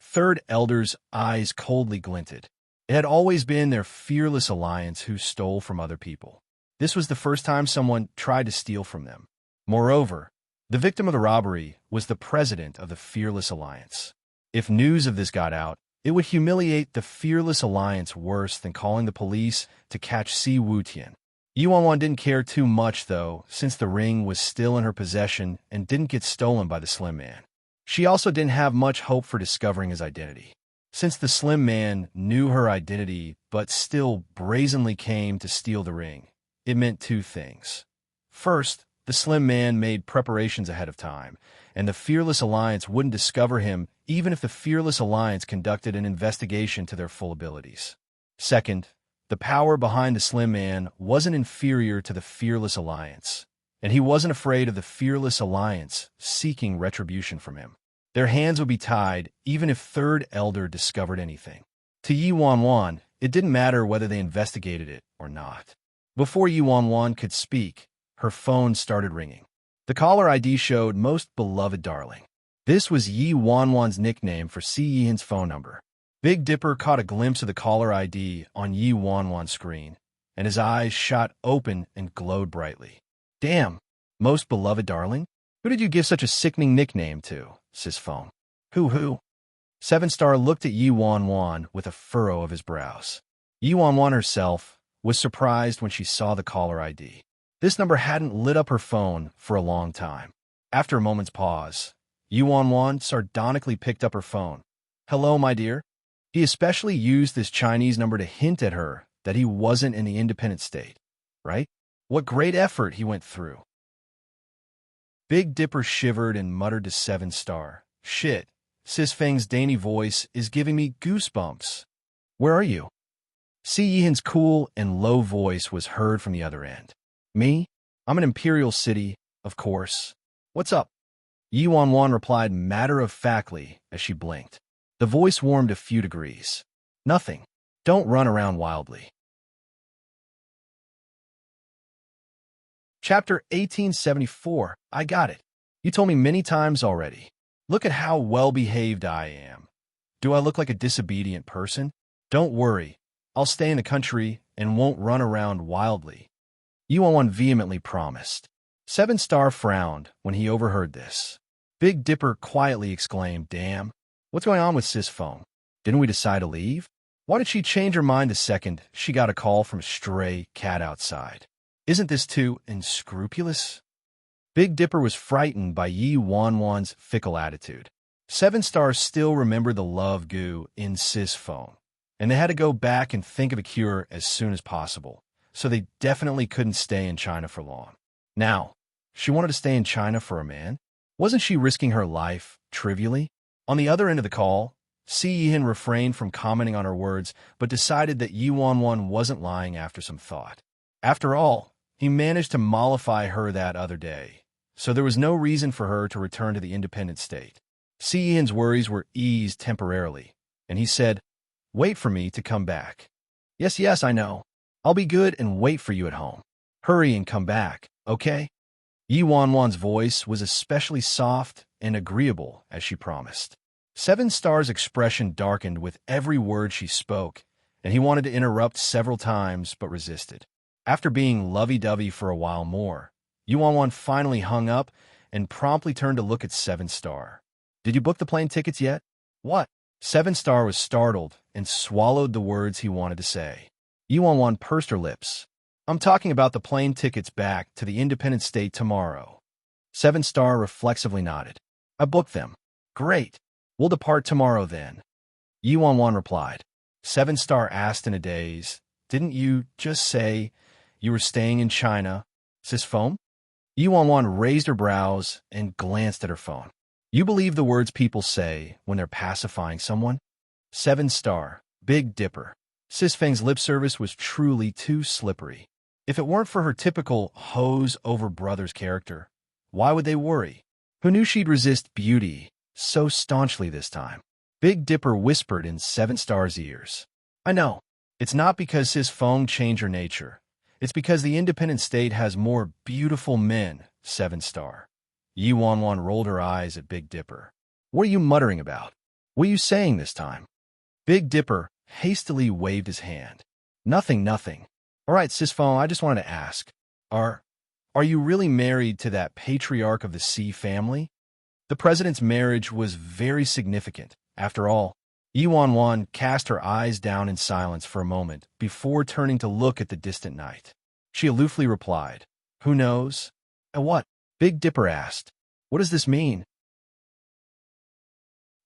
Third Elder's eyes coldly glinted. It had always been their Fearless Alliance who stole from other people. This was the first time someone tried to steal from them. Moreover, the victim of the robbery was the president of the Fearless Alliance. If news of this got out, it would humiliate the Fearless Alliance worse than calling the police to catch Si Wutian. Yi Wanwan didn't care too much, though, since the ring was still in her possession and didn't get stolen by the Slim Man. She also didn't have much hope for discovering his identity. Since the Slim Man knew her identity but still brazenly came to steal the ring, it meant two things. First, the Slim Man made preparations ahead of time, and the Fearless Alliance wouldn't discover him even if the Fearless Alliance conducted an investigation to their full abilities. Second, the power behind the Slim Man wasn't inferior to the Fearless Alliance, and he wasn't afraid of the Fearless Alliance seeking retribution from him. Their hands would be tied even if Third Elder discovered anything. To Yi Wanwan, it didn't matter whether they investigated it or not. Before Yi Wanwan could speak, her phone started ringing. The caller ID showed Most Beloved Darling. This was Yi Wanwan's nickname for Si Yihan's phone number. Big Dipper caught a glimpse of the caller ID on Yi Wanwan's screen, and his eyes shot open and glowed brightly. Damn, Most Beloved Darling? Who did you give such a sickening nickname to? Sis phone. Who? Seven Star looked at Yi Wanwan with a furrow of his brows. Yi Wanwan herself was surprised when she saw the caller ID. This number hadn't lit up her phone for a long time. After a moment's pause, Yi Wanwan sardonically picked up her phone. Hello, my dear. He especially used this Chinese number to hint at her that he wasn't in the independent state, right? What great effort he went through. Big Dipper shivered and muttered to Seven Star. Shit, Sis Feng's dainty voice is giving me goosebumps. Where are you? Si Yihan's cool and low voice was heard from the other end. Me? I'm in Imperial City, of course. What's up? Yi Wanwan replied matter-of-factly as she blinked. The voice warmed a few degrees. Nothing. Don't run around wildly. Chapter 1874. I got it. You told me many times already. Look at how well-behaved I am. Do I look like a disobedient person? Don't worry. I'll stay in the country and won't run around wildly. Yi Wanwan vehemently promised. Seven Star frowned when he overheard this. Big Dipper quietly exclaimed, Damn, what's going on with Sis Phone? Didn't we decide to leave? Why did she change her mind the second she got a call from a stray cat outside? Isn't this too unscrupulous? Big Dipper was frightened by Yi Wanwan's fickle attitude. Seven Star still remembered the love goo in Sis Phone, and they had to go back and think of a cure as soon as possible, so they definitely couldn't stay in China for long. Now, she wanted to stay in China for a man? Wasn't she risking her life, trivially? On the other end of the call, Si Yihan refrained from commenting on her words, but decided that Yi Wanwan wasn't lying after some thought. After all, he managed to mollify her that other day, so there was no reason for her to return to the independent state. Si Yihan's worries were eased temporarily, and he said, Wait for me to come back. Yes, I know. I'll be good and wait for you at home. Hurry and come back, okay? Yi Wanwan's voice was especially soft and agreeable as she promised. Seven Star's expression darkened with every word she spoke, and he wanted to interrupt several times but resisted. After being lovey-dovey for a while more, Yi Wanwan finally hung up and promptly turned to look at Seven Star. Did you book the plane tickets yet? What? Seven Star was startled and swallowed the words he wanted to say. Yi Wanwan pursed her lips. I'm talking about the plane tickets back to the independent state tomorrow. Seven Star reflexively nodded. I booked them. Great. We'll depart tomorrow then. Yi Wanwan replied. Seven Star asked in a daze, Didn't you just say you were staying in China, Sis Foam? Yi Wanwan raised her brows and glanced at her phone. You believe the words people say when they're pacifying someone? Seven Star, Big Dipper. Sis Feng's lip service was truly too slippery. If it weren't for her typical hose-over-brothers character, why would they worry? Who knew she'd resist beauty so staunchly this time? Big Dipper whispered in Seven Star's ears. I know. It's not because Sis Feng changed her nature. It's because the independent state has more beautiful men, Seven Star. Yi Wanwan rolled her eyes at Big Dipper. What are you muttering about? What are you saying this time? Big Dipper hastily waved his hand. Nothing. All right, Sis Feng, I just wanted to ask. Are you really married to that patriarch of the Sea family? The president's marriage was very significant. After all, Yi Wanwan cast her eyes down in silence for a moment before turning to look at the distant night. She aloofly replied, "Who knows?" "And what?" Big Dipper asked. "What does this mean?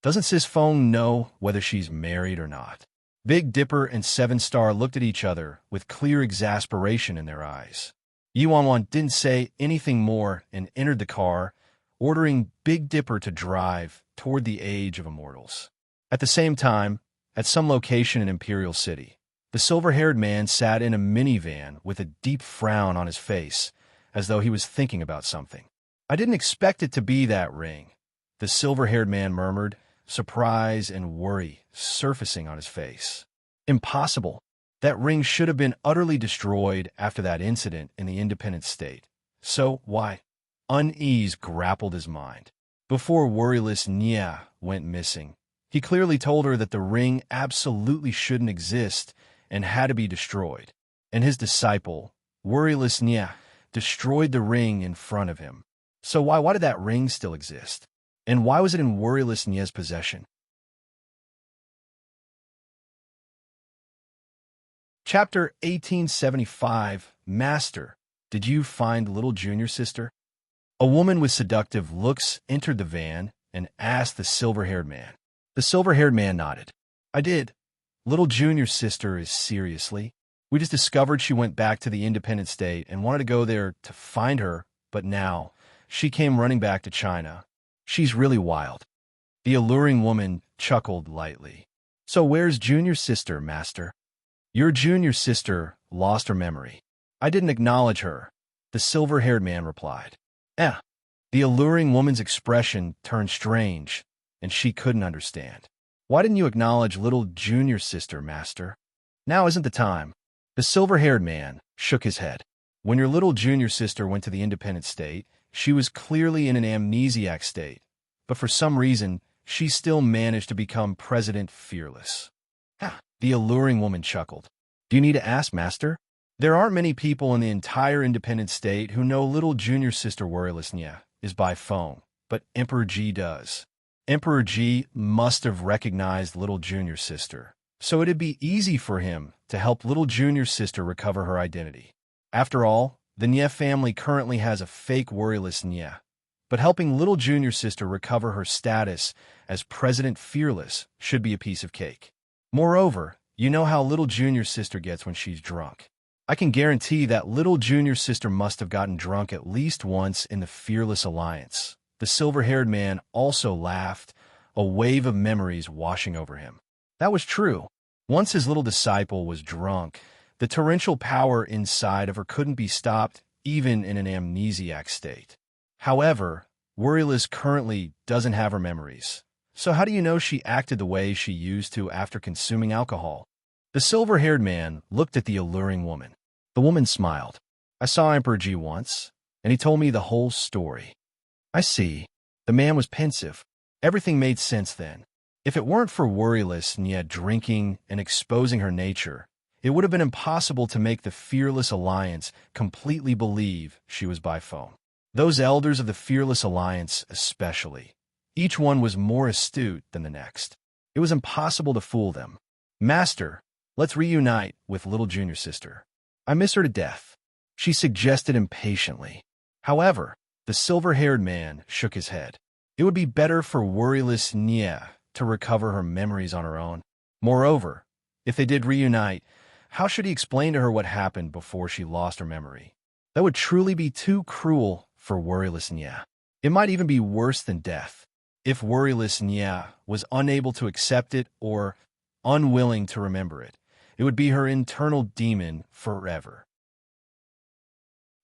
Doesn't Sis Phone know whether she's married or not?" Big Dipper and Seven Star looked at each other with clear exasperation in their eyes. Yuan didn't say anything more and entered the car, ordering Big Dipper to drive toward the age of immortals. At the same time, at some location in Imperial City, the silver-haired man sat in a minivan with a deep frown on his face, as though he was thinking about something. "I didn't expect it to be that ring," the silver-haired man murmured, surprise and worry surfacing on his face. "Impossible. That ring should have been utterly destroyed after that incident in the Independent State. So why?" Unease grappled his mind. Before worryless Nya went missing, he clearly told her that the ring absolutely shouldn't exist and had to be destroyed. And his disciple, worryless Nya, destroyed the ring in front of him. So why did that ring still exist? And why was it in worryless Nya's possession? Chapter 1875, Master, did you find little junior sister? A woman with seductive looks entered the van and asked the silver-haired man. The silver-haired man nodded. "I did. Little junior sister is seriously. We just discovered she went back to the Independent State and wanted to go there to find her, but now she came running back to China. She's really wild." The alluring woman chuckled lightly. "So where's junior sister, Master?" "Your junior sister lost her memory. I didn't acknowledge her," the silver-haired man replied. The alluring woman's expression turned strange, and she couldn't understand. "Why didn't you acknowledge little junior sister, Master?" "Now isn't the time." The silver-haired man shook his head. "When your little junior sister went to the Independent State, she was clearly in an amnesiac state, but for some reason, she still managed to become President Fearless." The alluring woman chuckled. "Do you need to ask, Master?" "There aren't many people in the entire Independent State who know little junior sister Worryless Nya is by phone, but Emperor G does. Emperor G must have recognized little junior sister, so it'd be easy for him to help little junior sister recover her identity. After all, the Nya family currently has a fake Worryless Nya, but helping little junior sister recover her status as President Fearless should be a piece of cake. Moreover, you know how little junior sister gets when she's drunk. I can guarantee that little junior sister must have gotten drunk at least once in the Fearless Alliance." The silver-haired man also laughed, a wave of memories washing over him. That was true. Once his little disciple was drunk, the torrential power inside of her couldn't be stopped even in an amnesiac state. However, Worryless currently doesn't have her memories. So how do you know she acted the way she used to after consuming alcohol? The silver-haired man looked at the alluring woman. The woman smiled. "I saw Emperor G once, and he told me the whole story." "I see." The man was pensive. Everything made sense then. If it weren't for Worryless Nya drinking and exposing her nature, it would have been impossible to make the Fearless Alliance completely believe she was by phone. Those elders of the Fearless Alliance especially. Each one was more astute than the next. It was impossible to fool them. "Master, let's reunite with little junior sister. I miss her to death," she suggested impatiently. However, the silver-haired man shook his head. It would be better for Worryless Nya to recover her memories on her own. Moreover, if they did reunite, how should he explain to her what happened before she lost her memory? That would truly be too cruel for Worryless Nya. It might even be worse than death. If Worryless Nya was unable to accept it or unwilling to remember it, it would be her internal demon forever.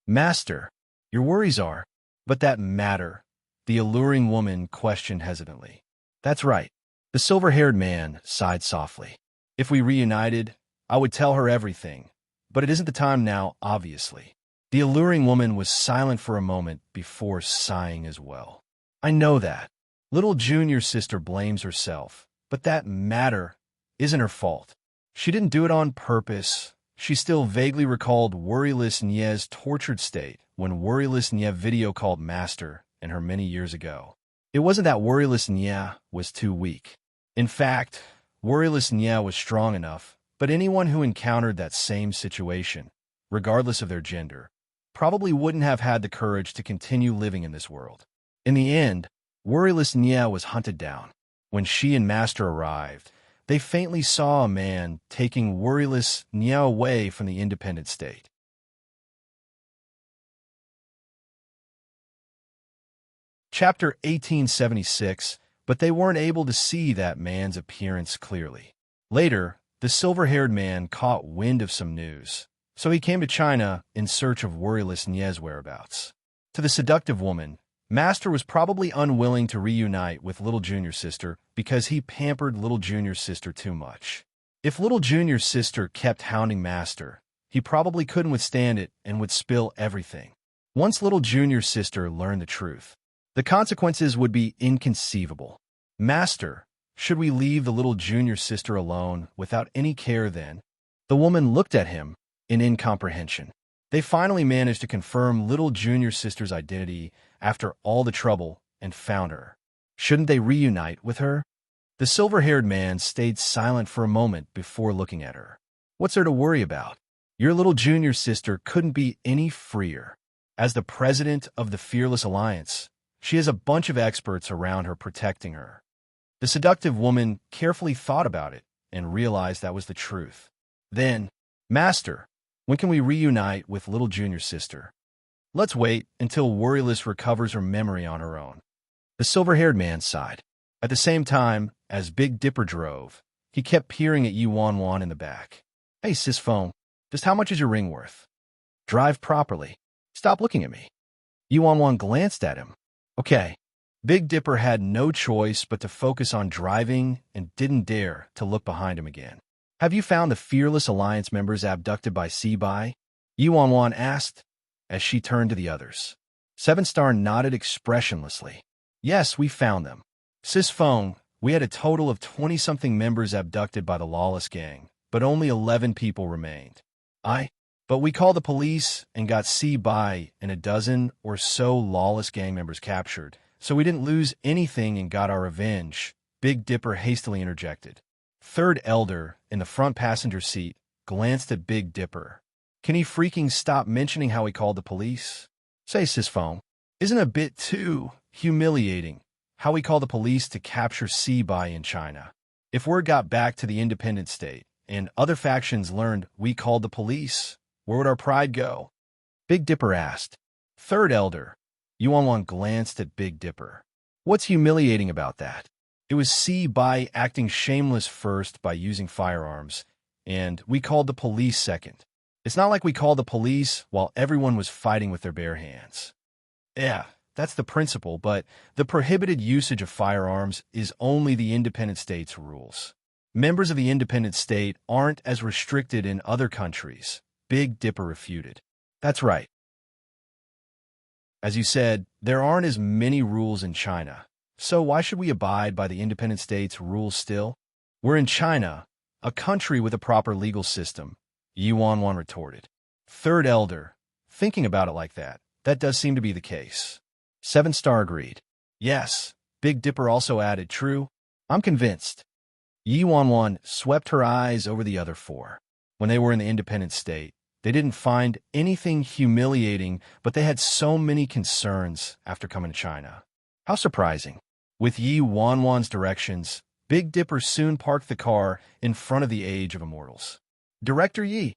"Master, your worries are, but that matter?" the alluring woman questioned hesitantly. "That's right." The silver-haired man sighed softly. "If we reunited, I would tell her everything, but it isn't the time now, obviously." The alluring woman was silent for a moment before sighing as well. "I know that. Little junior sister blames herself, but that matter isn't her fault. She didn't do it on purpose." She still vaguely recalled Worryless Nya's tortured state when Worryless Nya video called Master and her many years ago. It wasn't that Worryless Nya was too weak. In fact, Worryless Nya was strong enough, but anyone who encountered that same situation regardless of their gender, probably wouldn't have had the courage to continue living in this world. In the end, worryless Nia was hunted down. When she and Master arrived, they faintly saw a man taking worryless Nia away from the independent state. Chapter 1876, but they weren't able to see that man's appearance clearly. Later, the silver-haired man caught wind of some news, so he came to China in search of worryless Nia's whereabouts. To the seductive woman, Master was probably unwilling to reunite with Little Junior's sister because he pampered Little Junior's sister too much. If Little Junior's sister kept hounding Master, he probably couldn't withstand it and would spill everything. Once Little Junior's sister learned the truth, the consequences would be inconceivable. Master, should we leave the Little Junior's sister alone without any care then? The woman looked at him in incomprehension. They finally managed to confirm Little Junior's sister's identity after all the trouble and found her. Shouldn't they reunite with her? The silver-haired man stayed silent for a moment before looking at her. What's there to worry about? Your Little Junior's sister couldn't be any freer. As the president of the Fearless Alliance, she has a bunch of experts around her protecting her. The seductive woman carefully thought about it and realized that was the truth. Then, Master, when can we reunite with Little Junior's sister? Let's wait until Worryless recovers her memory on her own. The silver-haired man sighed. At the same time, as Big Dipper drove, he kept peering at Yuan in the back. Hey, sis phone, just how much is your ring worth? Drive properly. Stop looking at me. Yuan glanced at him. Okay. Big Dipper had no choice but to focus on driving and didn't dare to look behind him again. Have you found the Fearless Alliance members abducted by Seabai? Yuan asked as she turned to the others. Seven Star nodded expressionlessly. Yes, we found them. Sis phone, we had a total of 20-something members abducted by the lawless gang, but only 11 people remained. But we called the police and got Seabai and a dozen or so lawless gang members captured, so we didn't lose anything and got our revenge, Big Dipper hastily interjected. Third Elder, in the front passenger seat, glanced at Big Dipper. Can he freaking stop mentioning how he called the police? Say, sis phone, isn't it a bit too humiliating how we called the police to capture Seabai in China? If word got back to the independent state and other factions learned we called the police, where would our pride go? Big Dipper asked. Third Elder. Yuan glanced at Big Dipper. What's humiliating about that? It was Seabai acting shameless first by using firearms, and we called the police second. It's not like we called the police while everyone was fighting with their bare hands. Yeah, that's the principle, but the prohibited usage of firearms is only the independent state's rules. Members of the independent state aren't as restricted in other countries, Big Dipper refuted. That's right. As you said, there aren't as many rules in China, so why should we abide by the independent state's rules still? We're in China, a country with a proper legal system, Yuan retorted. Third Elder, thinking about it like that does seem to be the case. Seven Star agreed. Yes, Big Dipper also added, true, I'm convinced. Yuan swept her eyes over the other four. When they were in the independent state, they didn't find anything humiliating, but they had so many concerns after coming to China. How surprising. With Yuan's directions, Big Dipper soon parked the car in front of the Age of Immortals. Director Yi.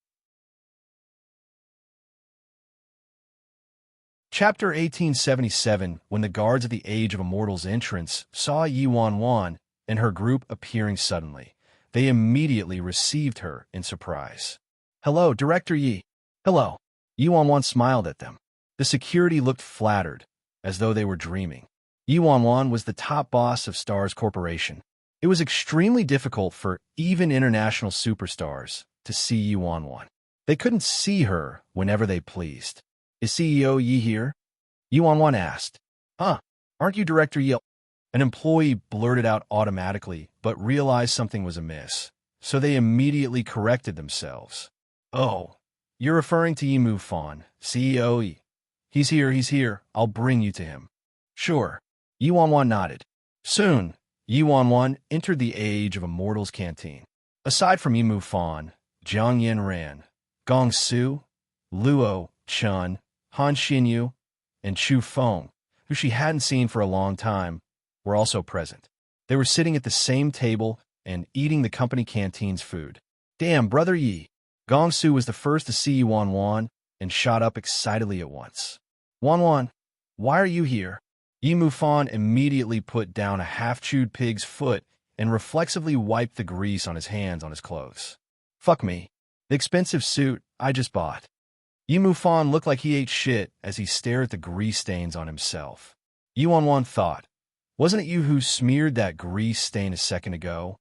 Chapter 1877, when the guards of the Age of Immortals entrance saw Yuan and her group appearing suddenly, they immediately received her in surprise. Hello, Director Yi. Hello. Yuan smiled at them. The security looked flattered, as though they were dreaming. Yuan was the top boss of Stars Corporation. It was extremely difficult for even international superstars to see Yuan. They couldn't see her whenever they pleased. Is CEO Yi here? Yuan asked. Aren't you Director Yi? An employee blurted out automatically, but realized something was amiss, so they immediately corrected themselves. Oh, you're referring to Yi Fan, CEO Yi. He's here, I'll bring you to him. Sure. Yuan nodded. Soon, Yuan entered the Age of Immortals canteen. Aside from Yi Fan, Jiang Yen Ran, Gong Su, Luo, Chun, Han Xinyu, and Chu Feng, who she hadn't seen for a long time, were also present. They were sitting at the same table and eating the company canteen's food. Damn, Brother Yi. Gong Su was the first to see Yuan Wan and shot up excitedly at once. Wan Wan, why are you here? Yi Mufan immediately put down a half-chewed pig's foot and reflexively wiped the grease on his hands on his clothes. Fuck me. The expensive suit I just bought. Yi Mufan looked like he ate shit as he stared at the grease stains on himself. Yuan Wan thought, wasn't it you who smeared that grease stain a second ago?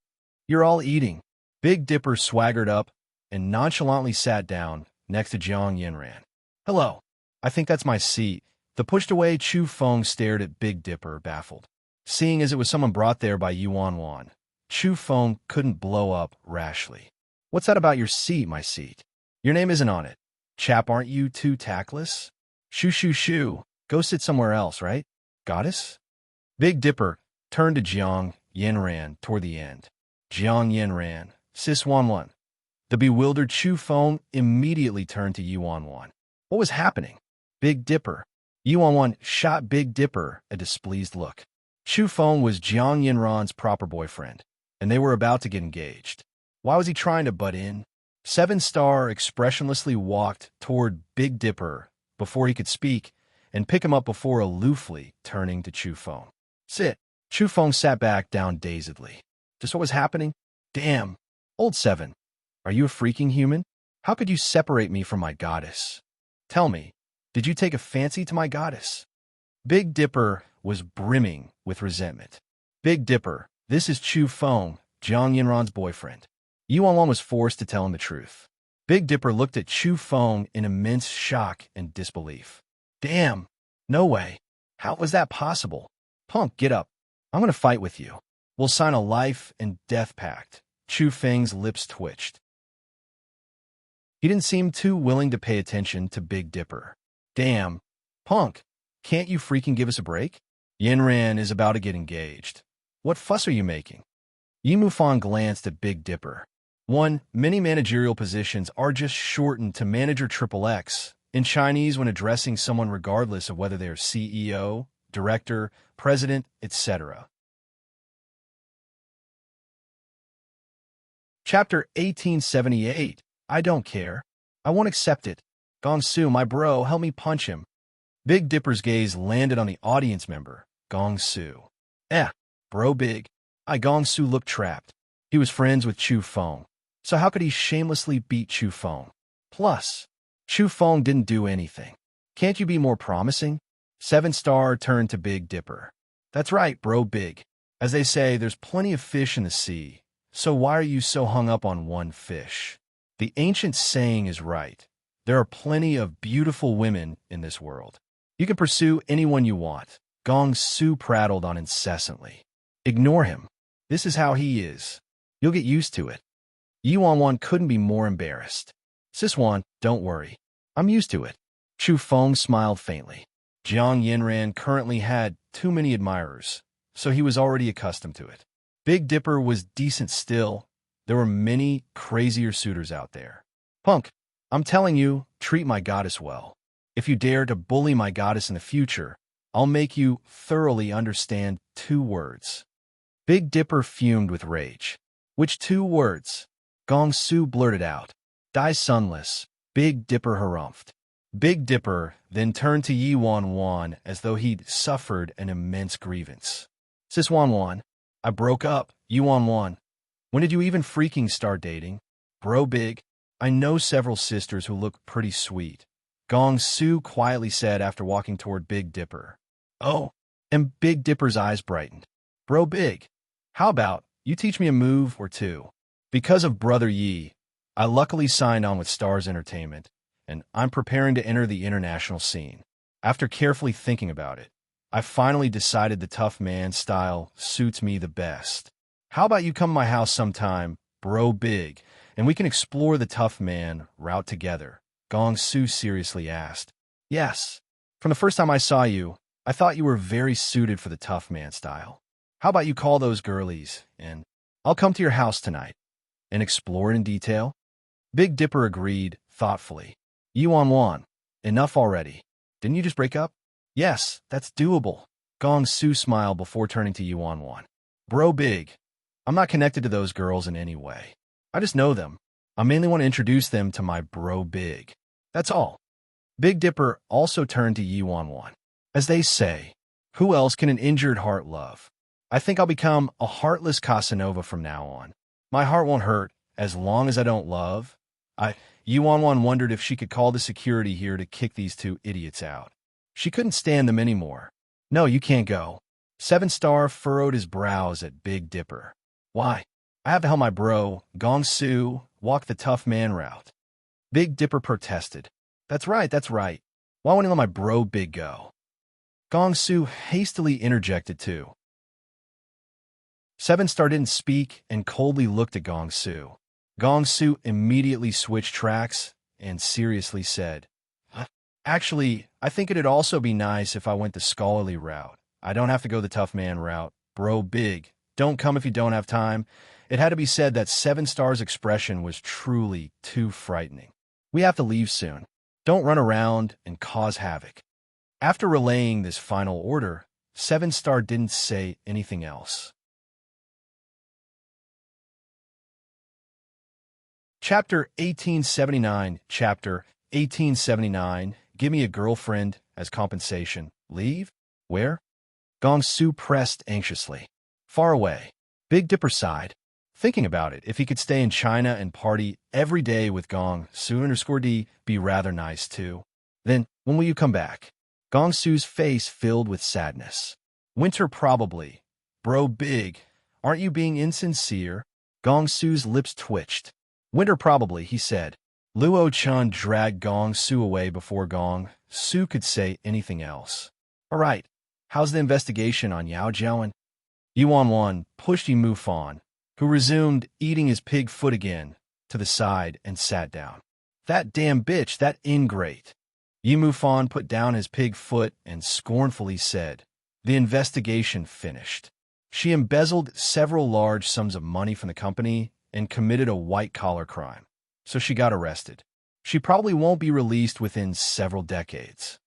You're all eating. Big Dipper swaggered up and nonchalantly sat down next to Jiang Yinran. Hello. I think that's my seat. The pushed-away Chu Feng stared at Big Dipper, baffled. Seeing as it was someone brought there by Yuan Wan, Chu Feng couldn't blow up rashly. What's that about your seat, my seat? Your name isn't on it. Chap, aren't you too tactless? Shoo, shoo, shoo. Go sit somewhere else, right? Goddess? Big Dipper turned to Jiang Yinran toward the end. Jiang Yinran, Sis Wan Wan. The bewildered Chu Feng immediately turned to Yuan Wan. What was happening? Big Dipper. Yuan Wan shot Big Dipper a displeased look. Chu Feng was Jiang Yinran's proper boyfriend, and they were about to get engaged. Why was he trying to butt in? Seven Star expressionlessly walked toward Big Dipper before he could speak and pick him up before aloofly turning to Chu Feng. Sit. Chu Feng sat back down dazedly. Just what was happening? Damn. Old Seven. Are you a freaking human? How could you separate me from my goddess? Tell me, did you take a fancy to my goddess? Big Dipper was brimming with resentment. Big Dipper, this is Chu Feng, Jiang Yinran's boyfriend. Yuan Wan was forced to tell him the truth. Big Dipper looked at Chu Feng in immense shock and disbelief. Damn, no way. How was that possible? Punk, get up. I'm going to fight with you. We'll sign a life and death pact. Chu Feng's lips twitched. He didn't seem too willing to pay attention to Big Dipper. Damn, Punk, can't you freaking give us a break? Yinran is about to get engaged. What fuss are you making? Yi Mufan glanced at Big Dipper. Many managerial positions are just shortened to Manager XXX in Chinese when addressing someone regardless of whether they're CEO, Director, President, etc. Chapter 1878. I don't care. I won't accept it. Gong Su, my bro, help me punch him. Big Dipper's gaze landed on the audience member, Gong Su. Bro Big. Gong Su looked trapped. He was friends with Chu Feng, so how could he shamelessly beat Chu Feng? Plus, Chu Feng didn't do anything. Can't you be more promising? Seven Star turned to Big Dipper. That's right, Bro Big. As they say, there's plenty of fish in the sea, so why are you so hung up on one fish? The ancient saying is right. There are plenty of beautiful women in this world. You can pursue anyone you want. Gong Su prattled on incessantly. Ignore him. This is how he is. You'll get used to it. Yuan Wan couldn't be more embarrassed. Sis Wan, don't worry. I'm used to it. Chu Feng smiled faintly. Jiang Yinran currently had too many admirers, so he was already accustomed to it. Big Dipper was decent still. There were many crazier suitors out there. Punk, I'm telling you, treat my goddess well. If you dare to bully my goddess in the future, I'll make you thoroughly understand 2 words. Big Dipper fumed with rage. Which 2 words? Gong Su blurted out. Die sunless. Big Dipper harumphed. Big Dipper then turned to Yuan Wan as though he'd suffered an immense grievance. Sis Wan Wan, I broke up. Yuan Wan. When did you even freaking start dating? Bro Big, I know several sisters who look pretty sweet. Gong Su quietly said after walking toward Big Dipper. Oh, and Big Dipper's eyes brightened. Bro Big, how about you teach me a move or 2? Because of Brother Yi, I luckily signed on with Stars Entertainment, and I'm preparing to enter the international scene. After carefully thinking about it, I finally decided the tough man style suits me the best. How about you come to my house sometime, Bro Big, and we can explore the tough man route together? Gong Su seriously asked. Yes. From the first time I saw you, I thought you were very suited for the tough man style. How about you call those girlies, and I'll come to your house tonight and explore it in detail? Big Dipper agreed, thoughtfully. Yuan Wan, enough already. Didn't you just break up? Yes, that's doable. Gong Su smiled before turning to Yuan Wan. Bro big. I'm not connected to those girls in any way. I just know them. I mainly want to introduce them to my bro big. That's all. Big Dipper also turned to Yuan Wan. As they say, who else can an injured heart love? I think I'll become a heartless Casanova from now on. My heart won't hurt as long as I don't love. Yuan Wan wondered if she could call the security here to kick these two idiots out. She couldn't stand them anymore. No, you can't go. 7-Star furrowed his brows at Big Dipper. Why? I have to help my bro, Gong Su, walk the tough man route. Big Dipper protested. That's right. Why won't he let my bro Big go? Gong Su hastily interjected too. 7-Star didn't speak and coldly looked at Gong Su. Gong Su immediately switched tracks and seriously said, Actually, I think it'd also be nice if I went the scholarly route. I don't have to go the tough man route. Bro Big, don't come if you don't have time. It had to be said that 7-Star's expression was truly too frightening. We have to leave soon. Don't run around and cause havoc. After relaying this final order, 7-Star didn't say anything else. Chapter 1879. Chapter 1879. Give me a girlfriend as compensation. Leave? Where? Gong Su pressed anxiously. Far away. Big Dipper sighed. Thinking about it, if he could stay in China and party every day with Gong Su_D be rather nice too. Then, when will you come back? Gong Su's face filled with sadness. Winter probably. Bro Big, aren't you being insincere? Gong Su's lips twitched. Winter probably, he said. Luo Chun dragged Gong Su away before Gong Su could say anything else. All right, how's the investigation on Yao Jiawen? Yuan Wan pushed Yimu Fan, who resumed eating his pig foot again, to the side and sat down. That damn bitch, that ingrate. Yimu Fan put down his pig foot and scornfully said, the investigation finished. She embezzled several large sums of money from the company and committed a white-collar crime, so she got arrested. She probably won't be released within several decades.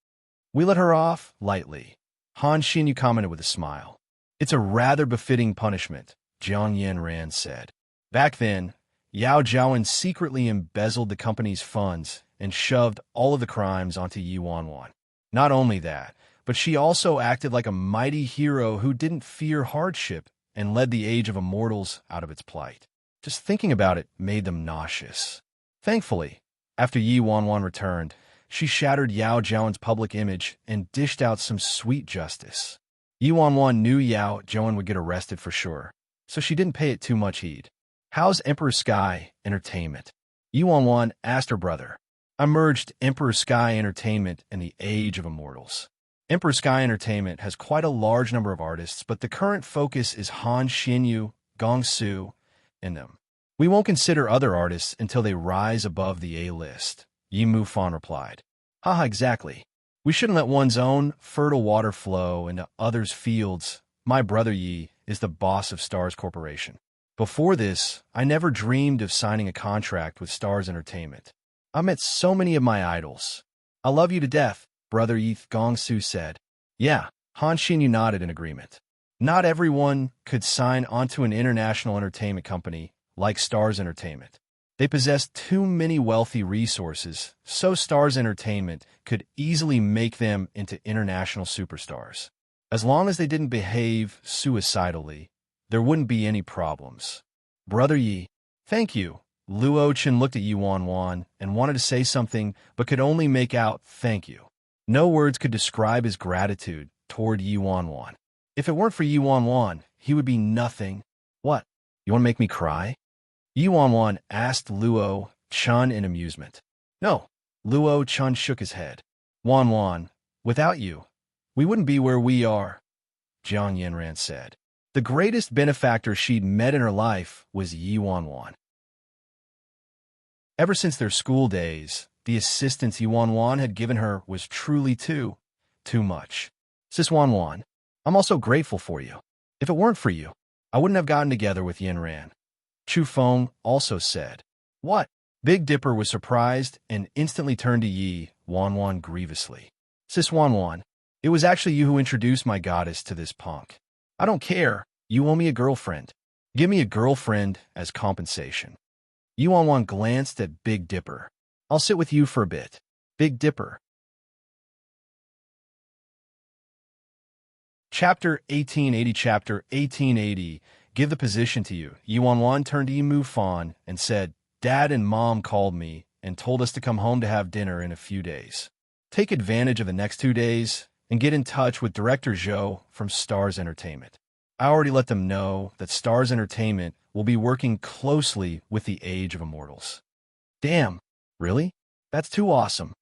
We let her off lightly. Han Xinyu commented with a smile. It's a rather befitting punishment, Jiang Yanran said. Back then, Yao Jiawen secretly embezzled the company's funds and shoved all of the crimes onto Yuan Wan. Not only that, but she also acted like a mighty hero who didn't fear hardship and led the Age of Immortals out of its plight. Just thinking about it made them nauseous. Thankfully, after Yuan Wan returned, she shattered Yao Jiawen's public image and dished out some sweet justice. Yuan Wan knew Yao Jiawen would get arrested for sure, so she didn't pay it too much heed. How's Emperor Sky Entertainment? Yuan Wan asked her brother. I merged Emperor Sky Entertainment and the Age of Immortals. Emperor Sky Entertainment has quite a large number of artists, but the current focus is Han Xinyu, Gong Su, and them. We won't consider other artists until they rise above the A-list, Yimu Fan replied. Haha, exactly. We shouldn't let one's own fertile water flow into others' fields. My brother Yi is the boss of Stars Corporation. Before this, I never dreamed of signing a contract with Stars Entertainment. I met so many of my idols. I love you to death, Brother Yi, Gong Su said. Yeah, Han Xinyu nodded in agreement. Not everyone could sign onto an international entertainment company like Stars Entertainment. They possessed too many wealthy resources, so Stars Entertainment could easily make them into international superstars. As long as they didn't behave suicidally, there wouldn't be any problems. Brother Yi, thank you. Luo Chen looked at Yuan Wan and wanted to say something, but could only make out thank you. No words could describe his gratitude toward Yuan Wan. If it weren't for Yuan Wan, he would be nothing. What? You want to make me cry? Yuan Wan asked Luo Chun in amusement. No. Luo Chun shook his head. Wan Wan, without you, we wouldn't be where we are, Jiang Yanran said. The greatest benefactor she'd met in her life was Yuan Wan. Ever since their school days, the assistance Yuan Wan had given her was truly too much. Sis Wan Wan, I'm also grateful for you. If it weren't for you, I wouldn't have gotten together with Yanran. Chu Feng also said. What? Big Dipper was surprised and instantly turned to Yi Wan Wan grievously. Sis Wan Wan, it was actually you who introduced my goddess to this punk. I don't care. You owe me a girlfriend. Give me a girlfriend as compensation. Yi Wan Wan glanced at Big Dipper. I'll sit with you for a bit. Big Dipper. Chapter 1880. Chapter 1880. Give the position to you. Yi Wan Wan turned to Yi Mu Fan and said, Dad and Mom called me and told us to come home to have dinner in a few days. Take advantage of the next 2 days and get in touch with Director Zhou from Stars Entertainment. I already let them know that Stars Entertainment will be working closely with the Age of Immortals. Damn, really? That's too awesome.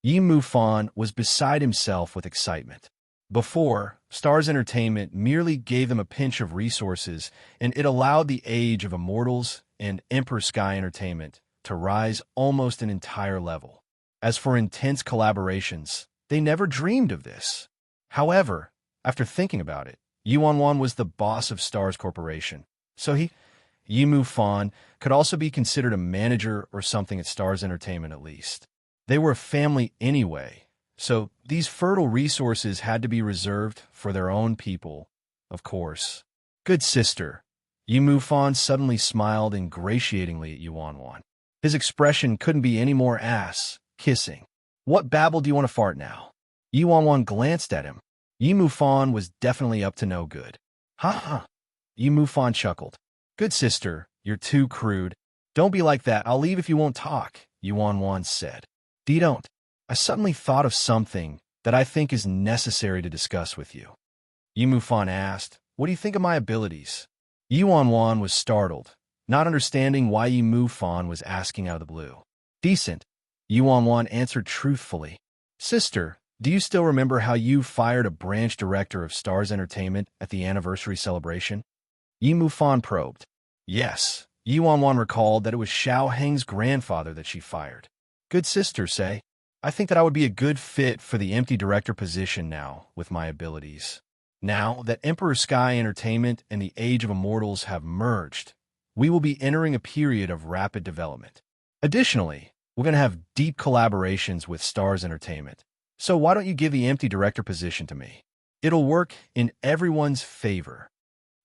Yi Mu Fan was beside himself with excitement. Before, Stars Entertainment merely gave them a pinch of resources, and it allowed the Age of Immortals and Emperor Sky Entertainment to rise almost an entire level. As for intense collaborations, they never dreamed of this. However, after thinking about it, Yi Wan Wan was the boss of Stars Corporation, so Yi Mu Fan, could also be considered a manager or something at Stars Entertainment at least. They were a family anyway, so these fertile resources had to be reserved for their own people, of course. Good sister. Yi Mu Fan suddenly smiled ingratiatingly at Yi Wan Wan. His expression couldn't be any more ass-kissing. What babble do you want to fart now? Yi Wan Wan glanced at him. Yi Mu Fan was definitely up to no good. Ha ha. Yi Mu Fan chuckled. Good sister, you're too crude. Don't be like that. I'll leave if you won't talk, Yi Wan Wan said. Don't. I suddenly thought of something that I think is necessary to discuss with you. Yi Mu Fan asked, What do you think of my abilities? Yi Wan Wan was startled, not understanding why Yi Mu Fan was asking out of the blue. Decent, Yi Wan Wan answered truthfully. Sister, do you still remember how you fired a branch director of Stars Entertainment at the anniversary celebration? Yi Mu Fan probed. Yes, Yi Wan Wan recalled that it was Xiao Heng's grandfather that she fired. Good sister, say. I think that I would be a good fit for the empty director position now with my abilities. Now that Emperor Sky Entertainment and the Age of Immortals have merged, we will be entering a period of rapid development. Additionally, we're going to have deep collaborations with Stars Entertainment. So why don't you give the empty director position to me? It'll work in everyone's favor.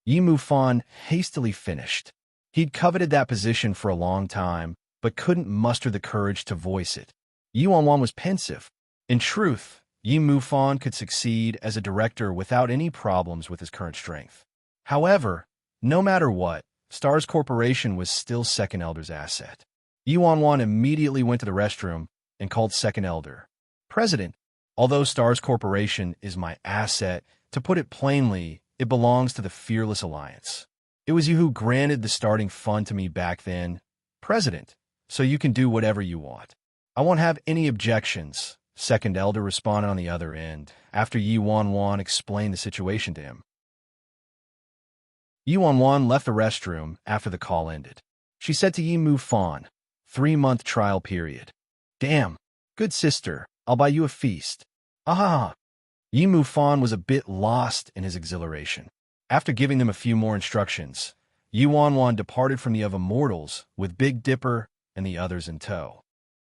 Yi Mu Fan hastily finished. He'd coveted that position for a long time, but couldn't muster the courage to voice it. Yi Wan Wan was pensive. In truth, Yi Mu Fan could succeed as a director without any problems with his current strength. However, no matter what, Stars Corporation was still Second Elder's asset. Yi Wan Wan immediately went to the restroom and called Second Elder. President, although Stars Corporation is my asset, to put it plainly, it belongs to the Fearless Alliance. It was you who granted the starting fund to me back then, President, so you can do whatever you want. I won't have any objections, Second Elder responded on the other end, after Yi Wan Wan explained the situation to him. Yi Wan Wan left the restroom after the call ended. She said to Yi Mu Fan, 3-month trial period. Damn, good sister, I'll buy you a feast. Ah! Yi Mu Fan was a bit lost in his exhilaration. After giving them a few more instructions, Yi Wan Wan departed from the of Immortals with Big Dipper and the others in tow.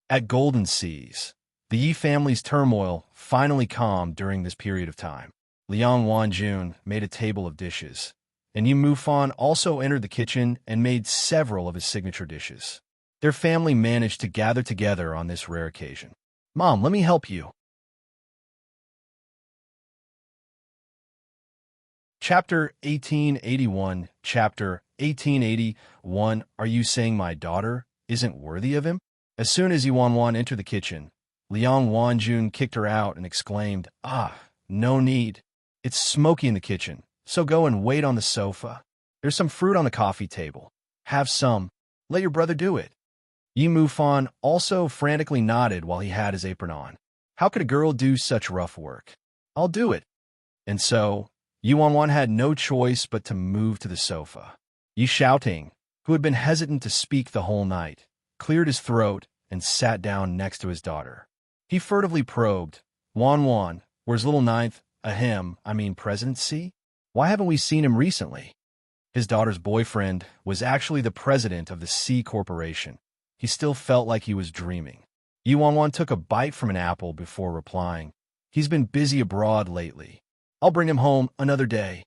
At Golden Seas, the Yi family's turmoil finally calmed during this period of time. Liang Wanjun made a table of dishes, and Yi Mu Fan also entered the kitchen and made several of his signature dishes. Their family managed to gather together on this rare occasion. Mom, let me help you. Chapter 1881. Chapter 1881. Are you saying my daughter isn't worthy of him? As soon as Yi Wan Wan entered the kitchen, Liang Wanjun kicked her out and exclaimed, no need. It's smoky in the kitchen, so go and wait on the sofa. There's some fruit on the coffee table. Have some. Let your brother do it. Yi Mu Fan also frantically nodded while he had his apron on. How could a girl do such rough work? I'll do it. And so, Yi Wan Wan had no choice but to move to the sofa. Yi Xiaoting, who had been hesitant to speak the whole night, cleared his throat and sat down next to his daughter. He furtively probed, Wan Wan, where's little ninth, President C? Why haven't we seen him recently? His daughter's boyfriend was actually the president of the C Corporation, he still felt like he was dreaming. Yi Wanwan took a bite from an apple before replying. He's been busy abroad lately. I'll bring him home another day.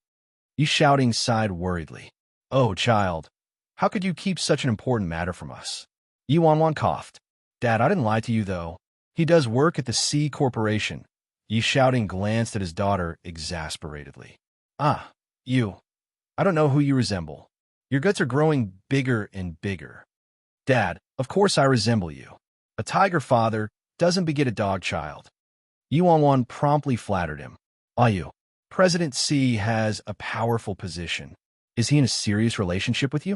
Yi Shouting sighed worriedly. Oh, child, how could you keep such an important matter from us? Yi Wanwan coughed. Dad, I didn't lie to you, though. He does work at the C Corporation. Yi Shouting glanced at his daughter exasperatedly. Ah, you. I don't know who you resemble. Your guts are growing bigger and bigger. Dad, of course I resemble you. A tiger father doesn't beget a dog child. Yi Wanwan promptly flattered him. Are you? President C has a powerful position. Is he in a serious relationship with you?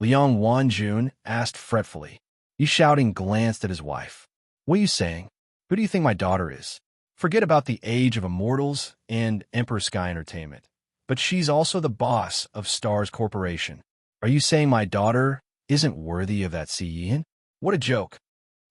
Liang Wanjun asked fretfully. Yi Shouting glanced at his wife. What are you saying? Who do you think my daughter is? Forget about the Age of Immortals and Emperor Sky Entertainment. But she's also the boss of Stars Corporation. Are you saying my daughter isn't worthy of that Yin? What a joke.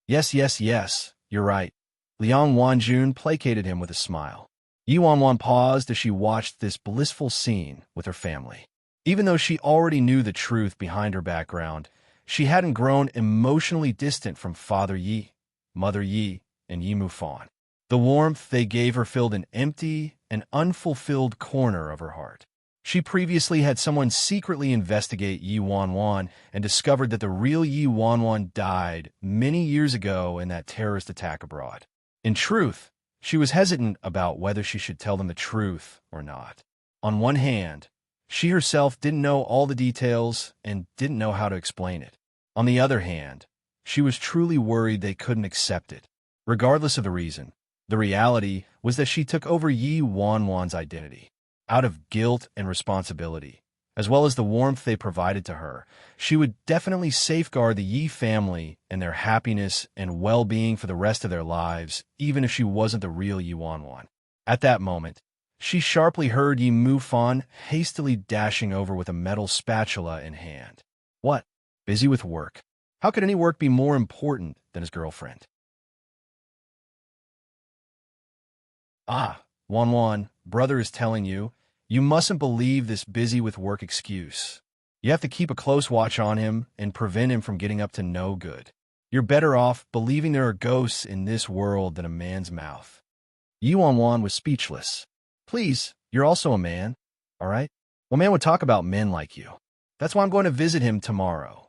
Yes, you're right. Liang Wanjun placated him with a smile. Yi Wanwan paused as she watched this blissful scene with her family. Even though she already knew the truth behind her background, she hadn't grown emotionally distant from Father Yi, Mother Yi, and Yi Mufan. The warmth they gave her filled an empty and unfulfilled corner of her heart. She previously had someone secretly investigate Yi Wanwan and discovered that the real Yi Wanwan died many years ago in that terrorist attack abroad. In truth, she was hesitant about whether she should tell them the truth or not. On one hand, she herself didn't know all the details and didn't know how to explain it. On the other hand, she was truly worried they couldn't accept it. Regardless of the reason, the reality was that she took over Yi Wanwan's identity. Out of guilt and responsibility, as well as the warmth they provided to her, she would definitely safeguard the Yi family and their happiness and well-being for the rest of their lives, even if she wasn't the real Yi Wanwan. At that moment, she sharply heard Yi Mufan hastily dashing over with a metal spatula in hand. What? Busy with work. How could any work be more important than his girlfriend? Ah, Wanwan, brother is telling you, you mustn't believe this busy with work excuse. You have to keep a close watch on him and prevent him from getting up to no good. You're better off believing there are ghosts in this world than a man's mouth. Yi Wanwan was speechless. Please, you're also a man, all right? Well, man would talk about men like you. That's why I'm going to visit him tomorrow.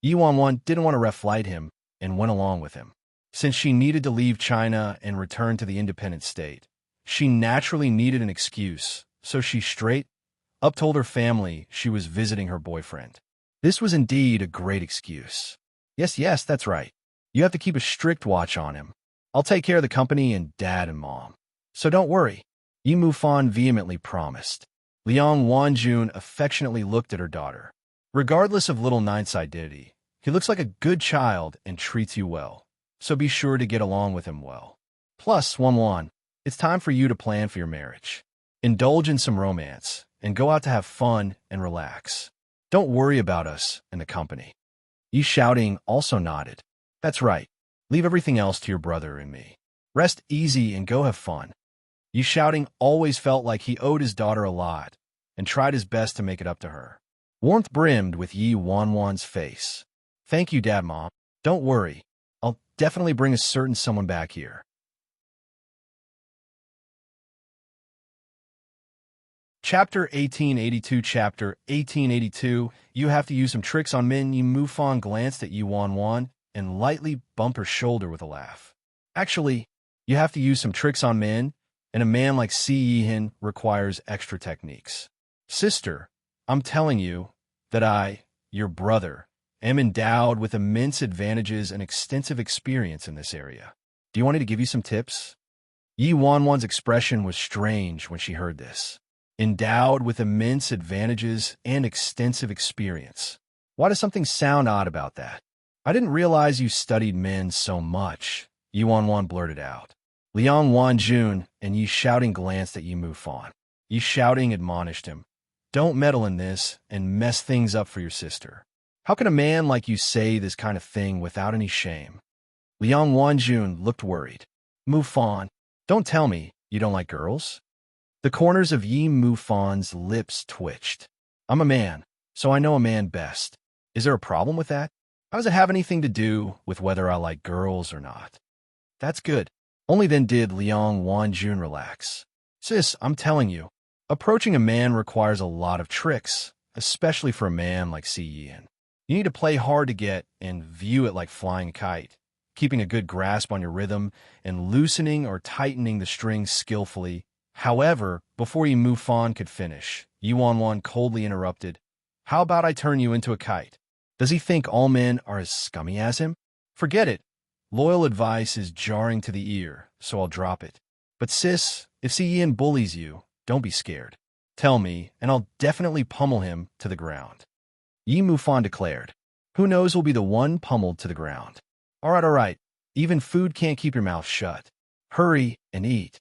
Yi Wanwan didn't want to reflight him and went along with him. Since she needed to leave China and return to the independent state, she naturally needed an excuse, so she straight up told her family she was visiting her boyfriend. This was indeed a great excuse. Yes, that's right. You have to keep a strict watch on him. I'll take care of the company and Dad and Mom. So don't worry, Yi Mufan vehemently promised. Liang Wanjun affectionately looked at her daughter. Regardless of little Ninth's identity, he looks like a good child and treats you well, so be sure to get along with him well. Plus, Wanwan, it's time for you to plan for your marriage. Indulge in some romance, and go out to have fun and relax. Don't worry about us and the company. Yi Shouting also nodded. That's right. Leave everything else to your brother and me. Rest easy and go have fun. Yi Shouting always felt like he owed his daughter a lot, and tried his best to make it up to her. Warmth brimmed with Yi Wanwan's face. Thank you, Dad, Mom. Don't worry. I'll definitely bring a certain someone back here. Chapter 1882. Chapter 1882. You have to use some tricks on men. Yi Mufan glanced at Yi Wanwan and lightly bumped her shoulder with a laugh. Actually, you have to use some tricks on men, and a man like Si Yihin requires extra techniques. Sister, I'm telling you that I, your brother, am endowed with immense advantages and extensive experience in this area. Do you want me to give you some tips? Yi Wanwan's expression was strange when she heard this. Endowed with immense advantages and extensive experience. Why does something sound odd about that? I didn't realize you studied men so much, Yi Wanwan blurted out. Liang Wanjun and Yi Shouting glanced at Yi Mufan. Yi Shouting admonished him. Don't meddle in this and mess things up for your sister. How can a man like you say this kind of thing without any shame? Liang Wanjun looked worried. Mufan, don't tell me you don't like girls? The corners of Yi Mufan's lips twitched. I'm a man, so I know a man best. Is there a problem with that? How does it have anything to do with whether I like girls or not? That's good. Only then did Liang Wanjun relax. Sis, I'm telling you, approaching a man requires a lot of tricks, especially for a man like Si Yin. You need to play hard to get and view it like flying a kite, keeping a good grasp on your rhythm and loosening or tightening the strings skillfully. However, before Yi Mufan could finish, Yuan coldly interrupted, "How about I turn you into a kite? Does he think all men are as scummy as him? Forget it. Loyal advice is jarring to the ear, so I'll drop it. But sis, if Si Yin bullies you, don't be scared. Tell me, and I'll definitely pummel him to the ground." Yi Mufan declared, "Who knows who'll be the one pummeled to the ground? All right. Even food can't keep your mouth shut. Hurry and eat."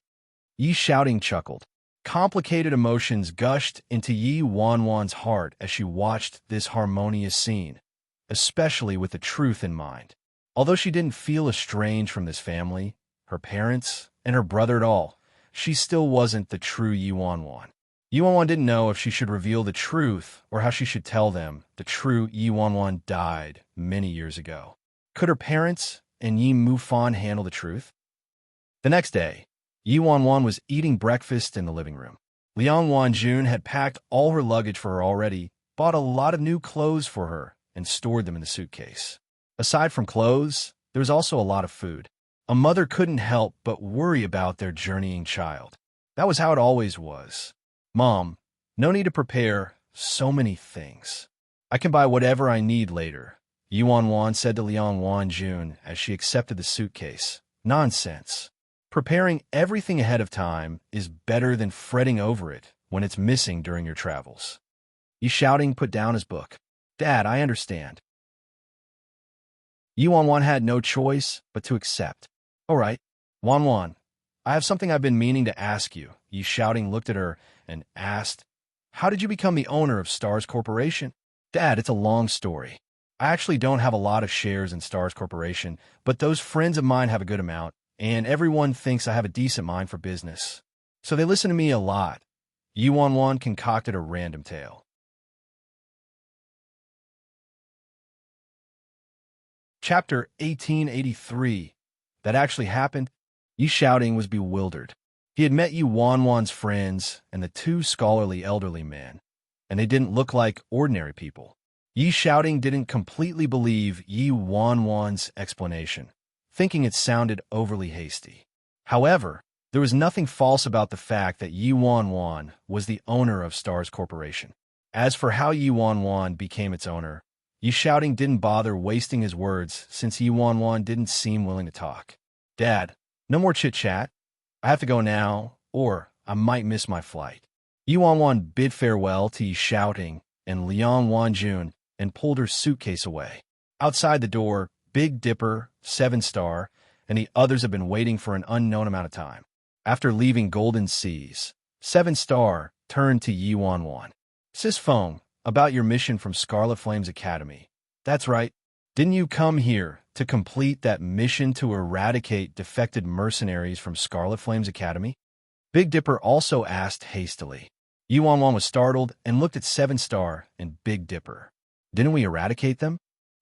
Yi Shouting chuckled. Complicated emotions gushed into Yi Wanwan's heart as she watched this harmonious scene, especially with the truth in mind. Although she didn't feel estranged from this family, her parents, and her brother at all, she still wasn't the true Yi Wanwan. Yi Wanwan didn't know if she should reveal the truth or how she should tell them the true Yi Wanwan died many years ago. Could her parents and Yi Mufan handle the truth? The next day, Yi Wanwan was eating breakfast in the living room. Liang Wanjun had packed all her luggage for her already, bought a lot of new clothes for her, and stored them in the suitcase. Aside from clothes, there was also a lot of food. A mother couldn't help but worry about their journeying child. That was how it always was. "Mom, no need to prepare so many things. I can buy whatever I need later," Yuan Wan said to Liang Wanjun as she accepted the suitcase. "Nonsense. Preparing everything ahead of time is better than fretting over it when it's missing during your travels." Yi Shouting put down his book. "Dad, I understand." Yi Wanwan had no choice but to accept. "All right, Wanwan, I have something I've been meaning to ask you." Yi Shouting looked at her and asked, "How did you become the owner of Stars Corporation?" "Dad, it's a long story. I actually don't have a lot of shares in Stars Corporation, but those friends of mine have a good amount, and everyone thinks I have a decent mind for business. So they listen to me a lot." Yi Wanwan concocted a random tale. Chapter 1883. That actually happened? Yi Shouting was bewildered. He had met Yi Wanwan's friends and the two scholarly elderly men, and they didn't look like ordinary people. Yi Shouting didn't completely believe Yi Wanwan's explanation, thinking it sounded overly hasty. However, there was nothing false about the fact that Yi Wanwan was the owner of Stars Corporation. As for how Yi Wanwan became its owner, Yi Shouting didn't bother wasting his words since Yi Wanwan didn't seem willing to talk. "Dad, no more chit-chat. I have to go now, or I might miss my flight." Yi Wanwan bid farewell to Yi Shouting and Liang Wanjun and pulled her suitcase away. Outside the door, Big Dipper, 7-Star, and the others had been waiting for an unknown amount of time. After leaving Golden Seas, 7-Star turned to Yi Wanwan. "Sis Feng, about your mission from Scarlet Flames Academy. That's right. Didn't you come here to complete that mission to eradicate defected mercenaries from Scarlet Flames Academy?" Big Dipper also asked hastily. Yi Wanwan was startled and looked at 7-Star and Big Dipper. "Didn't we eradicate them?"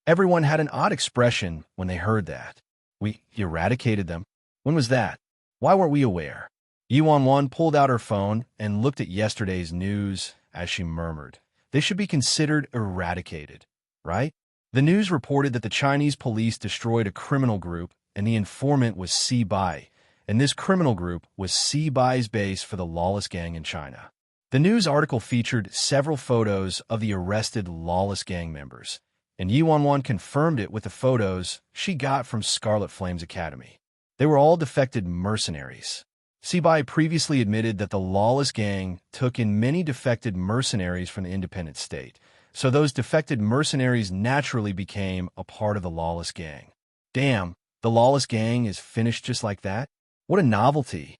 Everyone had an odd expression when they heard that. "We eradicated them? When was that? Why weren't we aware?" Yi Wanwan pulled out her phone and looked at yesterday's news as she murmured, "They should be considered eradicated, right?" The news reported that the Chinese police destroyed a criminal group and the informant was Si Bai, and this criminal group was Si Bai's base for the lawless gang in China. The news article featured several photos of the arrested lawless gang members, and Yi Wanwan confirmed it with the photos she got from Scarlet Flames Academy. They were all defected mercenaries. Si Bai previously admitted that the lawless gang took in many defected mercenaries from the independent state, so those defected mercenaries naturally became a part of the lawless gang. Damn, the lawless gang is finished just like that? What a novelty.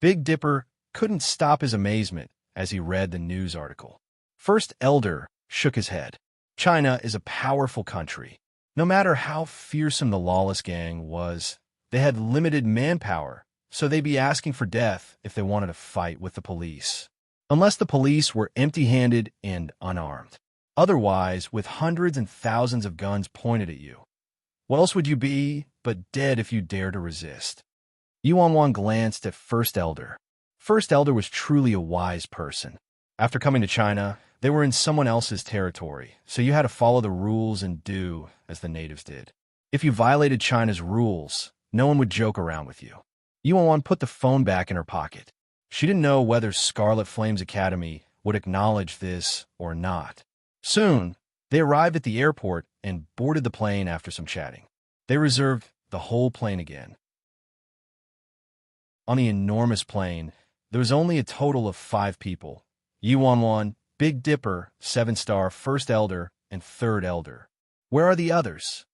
Big Dipper couldn't stop his amazement as he read the news article. First Elder shook his head. China is a powerful country. No matter how fearsome the lawless gang was, they had limited manpower, so they'd be asking for death if they wanted to fight with the police. Unless the police were empty-handed and unarmed. Otherwise, with hundreds and thousands of guns pointed at you. What else would you be but dead if you dare to resist? Yuan glanced at First Elder. First Elder was truly a wise person. After coming to China, they were in someone else's territory, so you had to follow the rules and do as the natives did. If you violated China's rules, no one would joke around with you. Yuan put the phone back in her pocket. She didn't know whether Scarlet Flames Academy would acknowledge this or not. Soon, they arrived at the airport and boarded the plane after some chatting. They reserved the whole plane again. On the enormous plane, there was only a total of 5 people. Yuan, Big Dipper, 7-Star, First Elder, and Third Elder. Where are the others?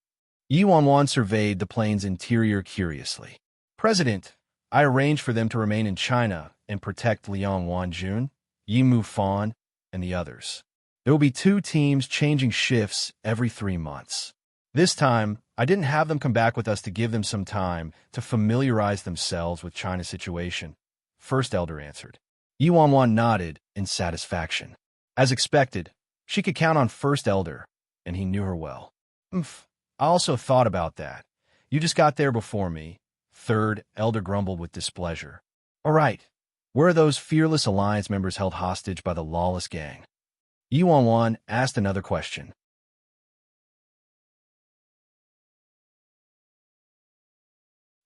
Yuan surveyed the plane's interior curiously. President, I arranged for them to remain in China and protect Liang Wanjun, Yimu Fan, and the others. There will be 2 teams changing shifts every 3 months. This time, I didn't have them come back with us to give them some time to familiarize themselves with China's situation, First Elder answered. Yuan nodded in satisfaction. As expected, she could count on First Elder, and he knew her well. I also thought about that. You just got there before me, Third Elder grumbled with displeasure. All right, where are those fearless alliance members held hostage by the lawless gang? Yuan asked another question.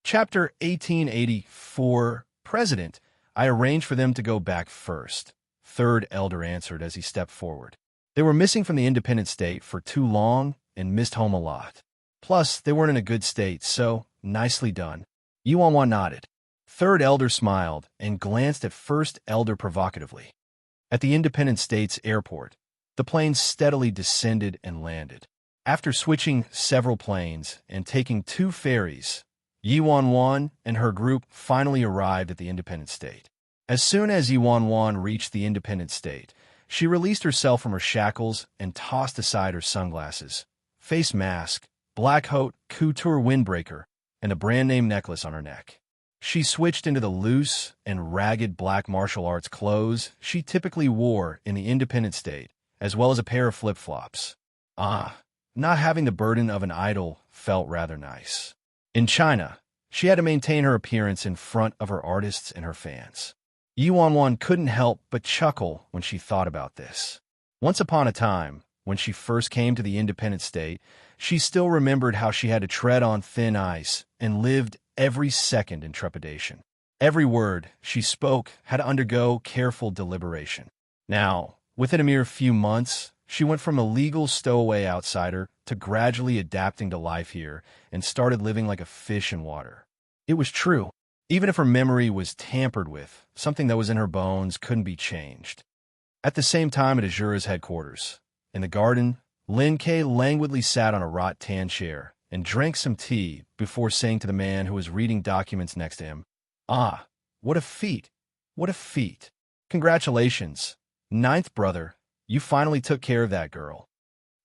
Chapter 1884, President, I arranged for them to go back first, Third Elder answered as he stepped forward. They were missing from the independent state for too long and missed home a lot. Plus, they weren't in a good state, so nicely done. Yuan nodded. Third Elder smiled and glanced at First Elder provocatively. At the independent state's airport, the plane steadily descended and landed. After switching several planes and taking 2 ferries, Yuan and her group finally arrived at the independent state. As soon as Yuan reached the independent state, she released herself from her shackles and tossed aside her sunglasses, face mask, black haute couture windbreaker, and a brand-name necklace on her neck. She switched into the loose and ragged black martial arts clothes she typically wore in the independent state, as well as a pair of flip-flops. Not having the burden of an idol felt rather nice. In China, she had to maintain her appearance in front of her artists and her fans. Yuan couldn't help but chuckle when she thought about this. Once upon a time, when she first came to the independent state, she still remembered how she had to tread on thin ice and lived every second in trepidation. Every word she spoke had to undergo careful deliberation. Now, within a mere few months, she went from a legal stowaway outsider to gradually adapting to life here and started living like a fish in water. It was true. Even if her memory was tampered with, something that was in her bones couldn't be changed. At the same time at Azura's headquarters, in the garden, Lin Kei languidly sat on a rattan chair and drank some tea before saying to the man who was reading documents next to him, what a feat! What a feat! Congratulations, 9th brother. You finally took care of that girl.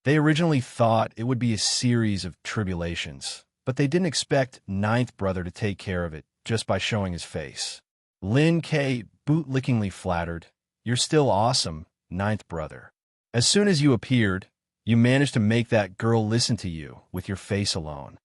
They originally thought it would be a series of tribulations, but they didn't expect 9th brother to take care of it just by showing his face. Lin Kei bootlickingly flattered, You're still awesome, 9th brother. As soon as you appeared, you managed to make that girl listen to you with your face alone.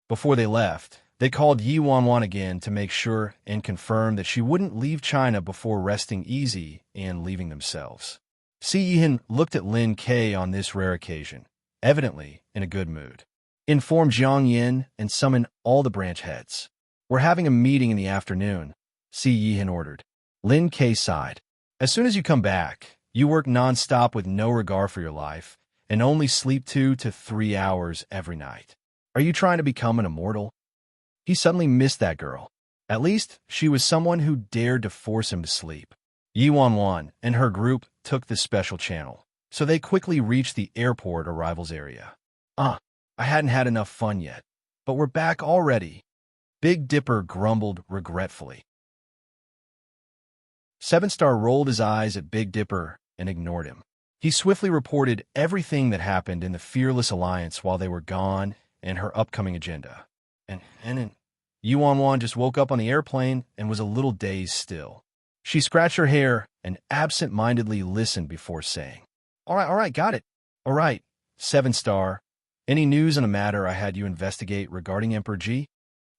Before they left, they called Yuan again to make sure and confirm that she wouldn't leave China before resting easy and leaving themselves. Si Yihan looked at Lin Kei on this rare occasion, evidently in a good mood. Inform Jiang Yin and summon all the branch heads. We're having a meeting in the afternoon, Si Yihan ordered. Lin Kei sighed. As soon as you come back, you work non-stop with no regard for your life and only sleep 2 to 3 hours every night. Are you trying to become an immortal? He suddenly missed that girl. At least, she was someone who dared to force him to sleep. Yuan and her group took the special channel, so they quickly reached the airport arrivals area. I hadn't had enough fun yet, but we're back already. Big Dipper grumbled regretfully. 7-Star rolled his eyes at Big Dipper and ignored him. He swiftly reported everything that happened in the Fearless Alliance while they were gone and her upcoming agenda. And Yuan just woke up on the airplane and was a little dazed still. She scratched her hair and absent-mindedly listened before saying, All right, got it. All right, 7-star. Any news on a matter I had you investigate regarding Emperor G?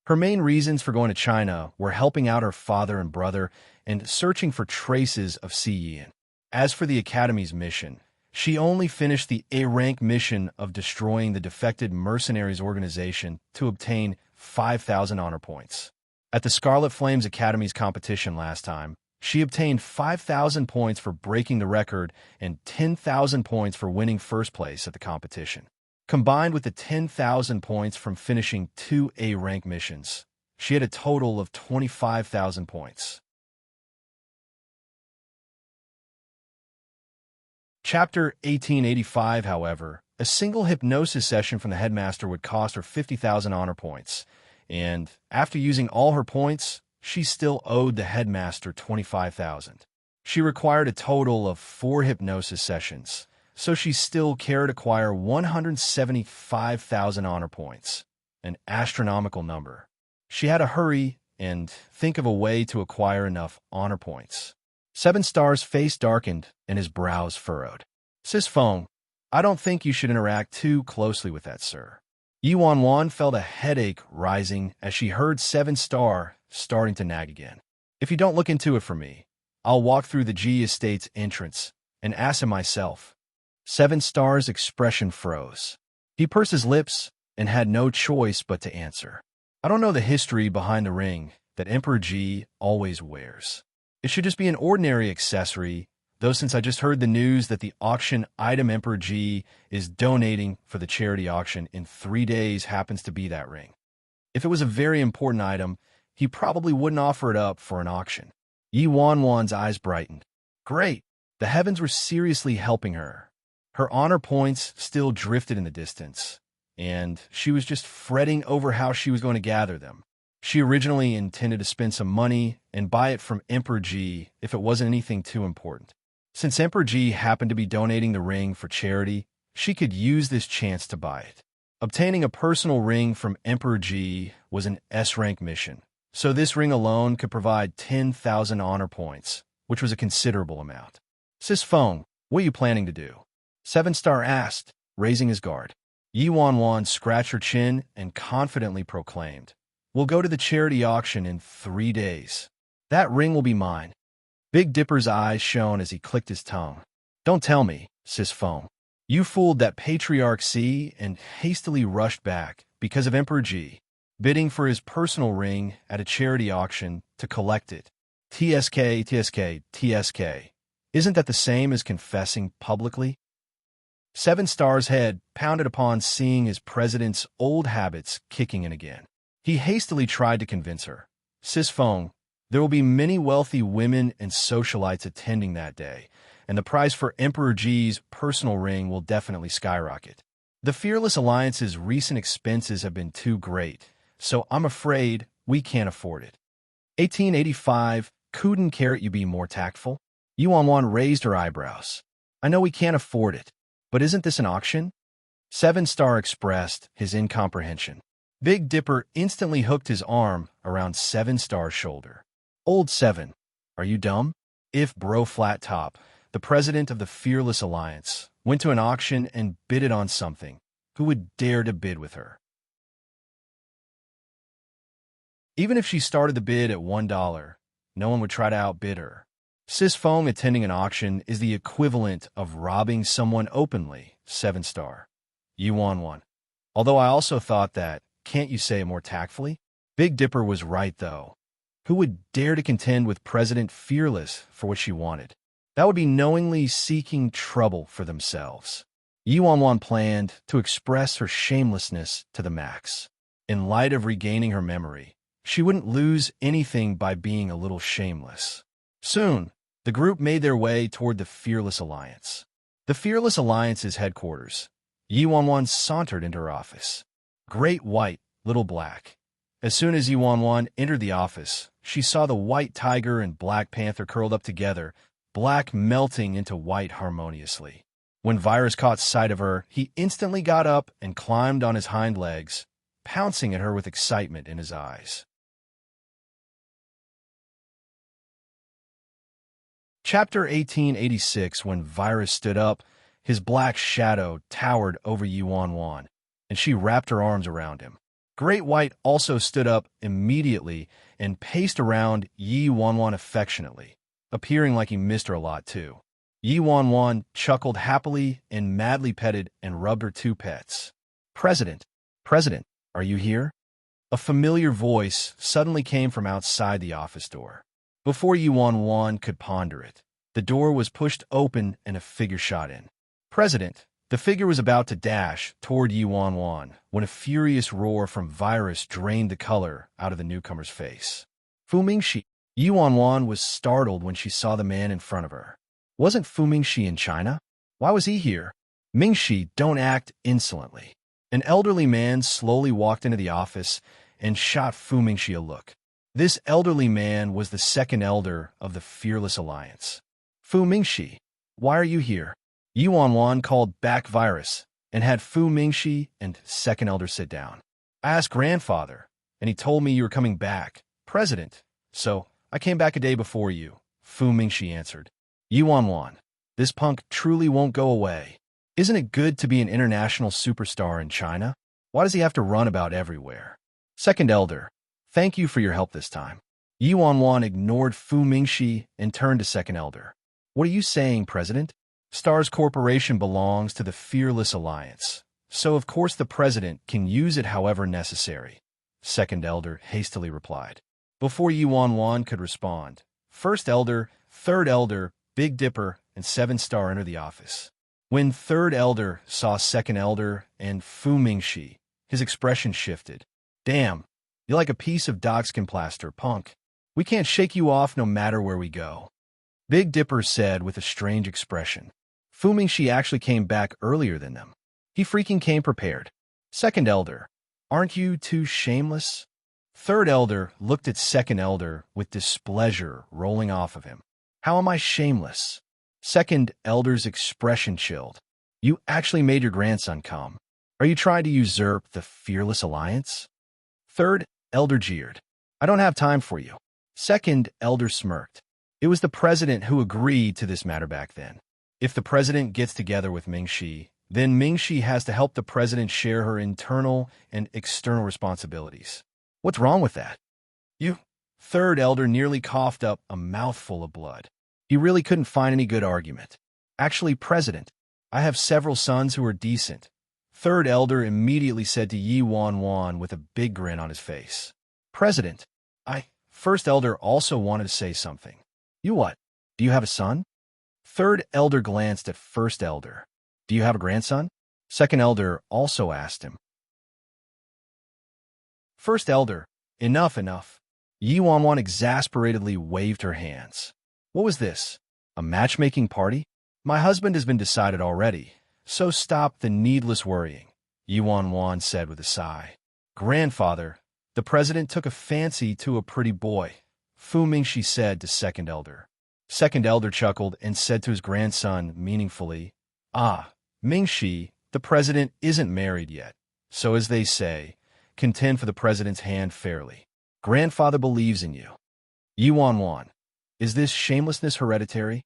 Her main reasons for going to China were helping out her father and brother and searching for traces of Si Yian. As for the Academy's mission, she only finished the A-rank mission of destroying the defected mercenaries organization to obtain 5,000 honor points. At the Scarlet Flames Academy's competition last time, she obtained 5,000 points for breaking the record and 10,000 points for winning first place at the competition. Combined with the 10,000 points from finishing 2 A-rank missions, she had a total of 25,000 points. Chapter 1885, however, a single hypnosis session from the headmaster would cost her 50,000 honor points, and after using all her points, she still owed the headmaster 25,000. She required a total of 4 hypnosis sessions, so she still cared to acquire 175,000 honor points, an astronomical number. She had to hurry and think of a way to acquire enough honor points. 7-star's face darkened and his brows furrowed. Sis Feng, I don't think you should interact too closely with that, sir. Yi Wanwan felt a headache rising as she heard 7-star starting to nag again. If you don't look into it for me, I'll walk through the G Estate's entrance and ask him myself. 7-star's expression froze. He pursed his lips and had no choice but to answer. I don't know the history behind the ring that Emperor G always wears. It should just be an ordinary accessory, though since I just heard the news that the auction item Emperor G is donating for the charity auction in 3 days happens to be that ring. If it was a very important item, he probably wouldn't offer it up for an auction. Yi Wanwan's eyes brightened. Great! The heavens were seriously helping her. Her honor points still drifted in the distance, and she was just fretting over how she was going to gather them. She originally intended to spend some money and buy it from Emperor G if it wasn't anything too important. Since Emperor G happened to be donating the ring for charity, she could use this chance to buy it. Obtaining a personal ring from Emperor G was an S-rank mission, so this ring alone could provide 10,000 honor points, which was a considerable amount. Sis Feng, what are you planning to do? 7-star asked, raising his guard. Yi Wanwan scratched her chin and confidently proclaimed, We'll go to the charity auction in 3 days. That ring will be mine. Big Dipper's eyes shone as he clicked his tongue. Don't tell me, Sis Feng. You fooled that Patriarch C and hastily rushed back because of Emperor G, bidding for his personal ring at a charity auction to collect it. TSK. Isn't that the same as confessing publicly? 7-star's head pounded upon seeing his president's old habits kicking in again. He hastily tried to convince her. Sis Feng, there will be many wealthy women and socialites attending that day, and the price for Emperor G's personal ring will definitely skyrocket. The Fearless Alliance's recent expenses have been too great, so I'm afraid we can't afford it. 1885, couldn't carrot you be more tactful? Yi Wanwan raised her eyebrows. I know we can't afford it, but isn't this an auction? 7-star expressed his incomprehension. Big Dipper instantly hooked his arm around 7-star's shoulder. Old 7, are you dumb? If Bro Flat Top, the president of the Fearless Alliance, went to an auction and bidded on something, who would dare to bid with her? Even if she started the bid at $1, no one would try to outbid her. Sis Feng attending an auction is the equivalent of robbing someone openly, 7-star. Yi Wanwan. Although I also thought that, can't you say it more tactfully? Big Dipper was right, though. Who would dare to contend with President Fearless for what she wanted? That would be knowingly seeking trouble for themselves. Yi Wanwan planned to express her shamelessness to the max. In light of regaining her memory, she wouldn't lose anything by being a little shameless. Soon, the group made their way toward the Fearless Alliance. The Fearless Alliance's headquarters. Yi Wanwan sauntered into her office. Great white, little black. As soon as Yi Wanwan entered the office, she saw the white tiger and black panther curled up together, black melting into white harmoniously. When Virus caught sight of her, he instantly got up and climbed on his hind legs, pouncing at her with excitement in his eyes. Chapter 1886. When Virus stood up, His black shadow towered over Yi Wan, and she wrapped her arms around him. Great White also stood up immediately and paced around Yi Wan affectionately, appearing like he missed her a lot too. Yi Wan chuckled happily and madly petted and rubbed her two pets. President, are you here? A familiar voice suddenly came from outside the office door. Before Yi Wan could ponder it, the door was pushed open and a figure shot in. President, the figure was about to dash toward Yi Wan when a furious roar from Virus drained the color out of the newcomer's face. Fu Mingxi. Yi Wan was startled when she saw the man in front of her. Wasn't Fu Mingxi in China? Why was he here? Mingxi, don't act insolently. An elderly man slowly walked into the office and shot Fu Mingxi a look. This elderly man was the second elder of the Fearless Alliance. Fu Mingxi, why are you here? Yi Wan called back Virus and had Fu Mingxi and second elder sit down. I asked grandfather, and he told me you were coming back, President, so I came back a day before you, Fu Mingxi answered. Yi Wan, this punk truly won't go away. Isn't it good to be an international superstar in China? Why does he have to run about everywhere? Second elder, thank you for your help this time. Yi Wan ignored Fu Mingxi and turned to second elder. What are you saying, President? Stars Corporation belongs to the Fearless Alliance, so of course the president can use it however necessary, second elder hastily replied. Before Yi Wan could respond, first elder, third elder, Big Dipper, and seven star entered the office. When third elder saw second elder and Fu Mingxi, his expression shifted. Damn, you're like a piece of dogskin plaster, punk. We can't shake you off no matter where we go. Big Dipper said with a strange expression. Fu Mingxi actually came back earlier than them. He freaking came prepared. Second elder, aren't you too shameless? Third elder looked at second elder with displeasure rolling off of him. How am I shameless? Second elder's expression chilled. You actually made your grandson come. Are you trying to usurp the Fearless Alliance? Third elder jeered. I don't have time for you. Second elder smirked. It was the president who agreed to this matter back then. If the president gets together with Mingxi, then Mingxi has to help the president share her internal and external responsibilities. What's wrong with that? You. Third elder nearly coughed up a mouthful of blood. He really couldn't find any good argument. Actually, President, I have several sons who are decent. Third elder immediately said to Yi Wan with a big grin on his face. President, First elder also wanted to say something. You what? Do you have a son? Third elder glanced at first elder. Do you have a grandson? Second elder also asked him. First elder, enough. Yi Wan exasperatedly waved her hands. What was this? A matchmaking party? My husband has been decided already, so stop the needless worrying, Yi Wan said with a sigh. Grandfather, the president took a fancy to a pretty boy, Fu Mingxi said to second elder. Second elder chuckled and said to his grandson meaningfully, Mingxi, the president isn't married yet, so as they say, contend for the president's hand fairly. Grandfather believes in you. Yi Wan, is this shamelessness hereditary?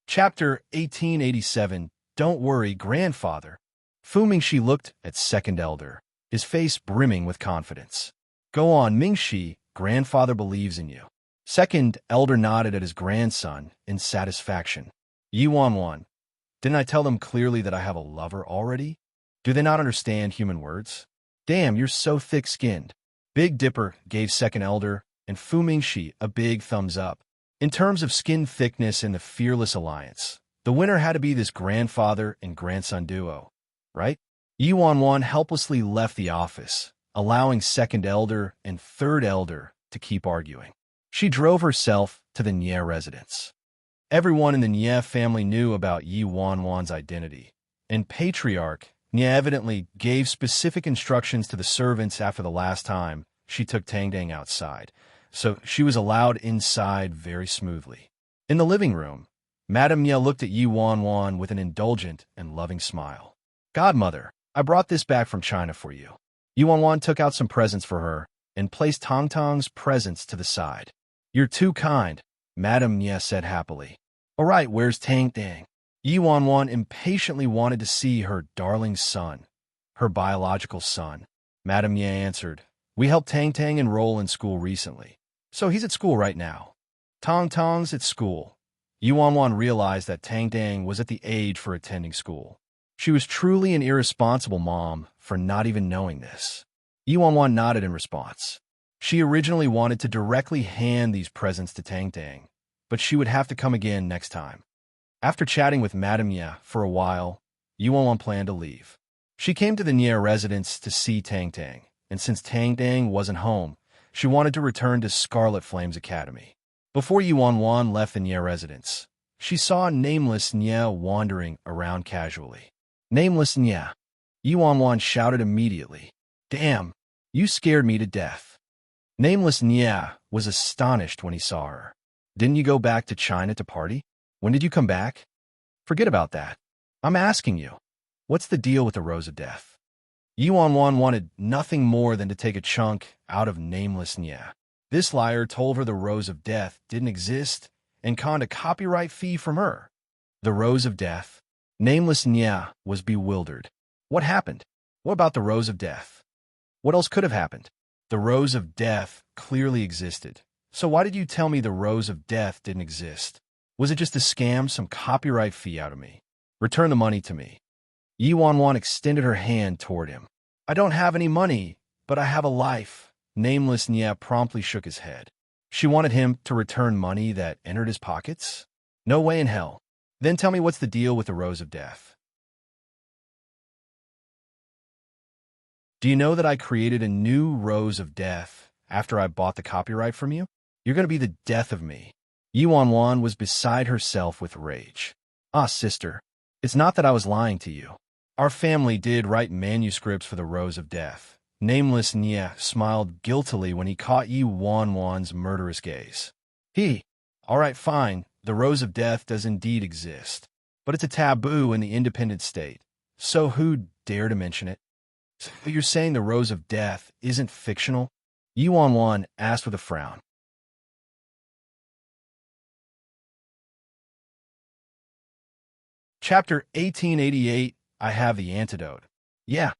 Chapter 1887. Don't worry, grandfather. Fu Mingxi looked at second elder, his face brimming with confidence. Go on, Mingxi, grandfather believes in you. Second elder nodded at his grandson in satisfaction. Yi Wan, didn't I tell them clearly that I have a lover already? Do they not understand human words? Damn, you're so thick-skinned. Big Dipper gave second elder and Fu Mingxi a big thumbs up. In terms of skin thickness in the Fearless Alliance, the winner had to be this grandfather and grandson duo, right? Yi Wan helplessly left the office, allowing second elder and third elder to keep arguing. She drove herself to the Nie residence. Everyone in the Nie family knew about Yi Wan's identity, and Patriarch Nie evidently gave specific instructions to the servants after the last time she took Tang Dang outside, so she was allowed inside very smoothly. In the living room, Madame Nie looked at Yi Wan with an indulgent and loving smile. Godmother, I brought this back from China for you. Yi Wan took out some presents for her and placed Tong Tong's presents to the side. You're too kind. Madame Nye said happily. All right, where's Tang Tang? Yi Wanwan impatiently wanted to see her darling son, her biological son. Madame Nye answered, we helped Tang Tang enroll in school recently, so he's at school right now. Tong Tong's at school. Yi Wanwan realized that Tang Tang was at the age for attending school. She was truly an irresponsible mom for not even knowing this. Yi Wanwan nodded in response. She originally wanted to directly hand these presents to Tang Tang, but she would have to come again next time. After chatting with Madame Nye for a while, Yi Wanwan planned to leave. She came to the Nye residence to see Tang Tang, and since Tang Tang wasn't home, she wanted to return to Scarlet Flames Academy. Before Yi Wanwan left the Nye residence, she saw nameless Nye wandering around casually. Nameless Nye. Yi Wanwan shouted immediately. Damn, you scared me to death. Nameless Nye was astonished when he saw her. Didn't you go back to China to party? When did you come back? Forget about that. I'm asking you, what's the deal with the Rose of Death? Yi Wanwan wanted nothing more than to take a chunk out of Nameless Nye. This liar told her the Rose of Death didn't exist and conned a copyright fee from her. The Rose of Death? Nameless Nye was bewildered. What happened? What about the Rose of Death? What else could have happened? The Rose of Death clearly existed. So why did you tell me the Rose of Death didn't exist? Was it just to scam some copyright fee out of me? Return the money to me. Yi Wanwan extended her hand toward him. I don't have any money, but I have a life. Nameless Nye promptly shook his head. She wanted him to return money that entered his pockets? No way in hell. Then tell me what's the deal with the Rose of Death. Do you know that I created a new Rose of Death after I bought the copyright from you? You're going to be the death of me. Yi Wanwan was beside herself with rage. Ah, sister, it's not that I was lying to you. Our family did write manuscripts for the Rose of Death. Nameless Nye smiled guiltily when he caught Yi Wanwan's murderous gaze. All right, fine, the Rose of Death does indeed exist, but it's a taboo in the independent state, so who'd dare to mention it? So you're saying the Rose of Death isn't fictional? Yi Wanwan asked with a frown. Chapter 1888, I have the antidote. Yeah.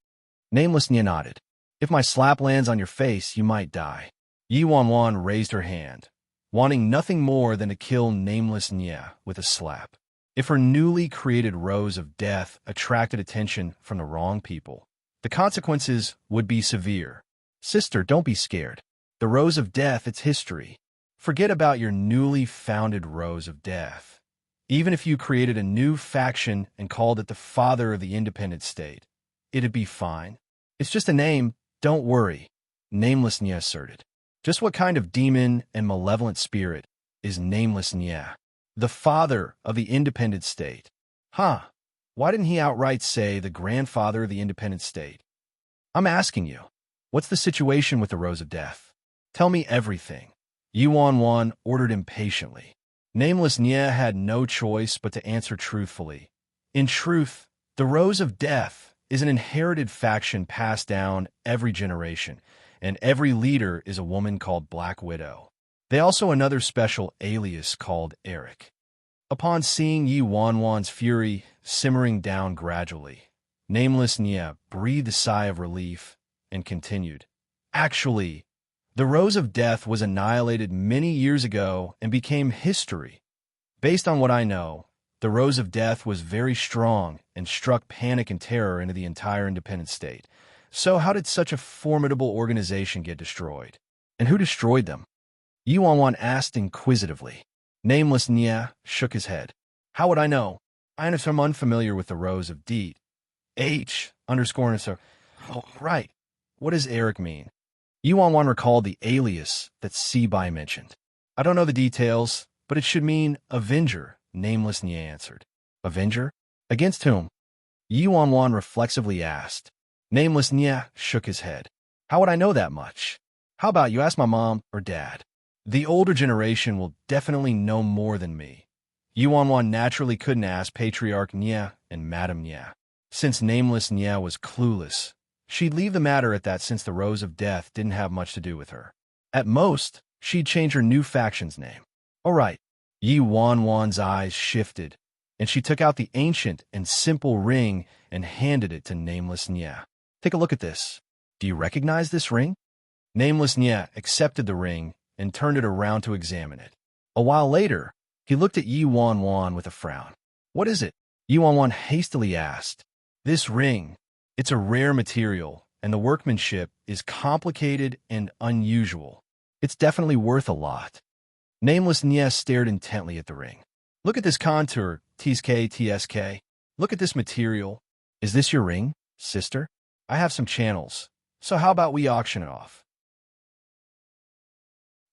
Nameless Nye nodded. If my slap lands on your face, you might die. Yi Wanwan raised her hand, wanting nothing more than to kill Nameless Nye with a slap. If her newly created Rose of Death attracted attention from the wrong people, the consequences would be severe. Sister, don't be scared. The Rose of Death, it's history. Forget about your newly founded Rose of Death. Even if you created a new faction and called it the Father of the Independent State, it'd be fine. It's just a name, don't worry, Nameless Nye asserted. Just what kind of demon and malevolent spirit is Nameless Nye? The Father of the Independent State. Why didn't he outright say the grandfather of the Independent State? I'm asking you, what's the situation with the Rose of Death? Tell me everything. Yi Wanwan ordered impatiently. Nameless Nye had no choice but to answer truthfully. In truth, the Rose of Death is an inherited faction passed down every generation, and every leader is a woman called Black Widow. They also another special alias called Eric. Upon seeing Yi Wanwan's fury simmering down gradually, Nameless Nye breathed a sigh of relief and continued. Actually, the Rose of Death was annihilated many years ago and became history. Based on what I know, the Rose of Death was very strong and struck panic and terror into the entire independent state. So how did such a formidable organization get destroyed? And who destroyed them? Yi Wanwan asked inquisitively. Nameless Nye shook his head. How would I know? I am unfamiliar with the Rose of Deet. Oh, right. What does Eric mean? Yi Wanwan recalled the alias that Sebai mentioned. I don't know the details, but it should mean Avenger, Nameless Nye answered. Avenger? Against whom? Yi Wanwan reflexively asked. Nameless Nye shook his head. How would I know that much? How about you ask my mom or dad? The older generation will definitely know more than me. Yi Wanwan naturally couldn't ask Patriarch Nye and Madame Nye. Since Nameless Nye was clueless, she'd leave the matter at that since the Rose of Death didn't have much to do with her. At most, she'd change her new faction's name. All right. Yi Wanwan's eyes shifted, and she took out the ancient and simple ring and handed it to Nameless Nya. Take a look at this. Do you recognize this ring? Nameless Nya accepted the ring and turned it around to examine it. A while later, he looked at Yi Wanwan with a frown. What is it? Yi Wanwan hastily asked. This ring. It's a rare material, and the workmanship is complicated and unusual. It's definitely worth a lot. Nameless Nya stared intently at the ring. Look at this contour, TSK. Look at this material. Is this your ring, sister? I have some channels, so how about we auction it off?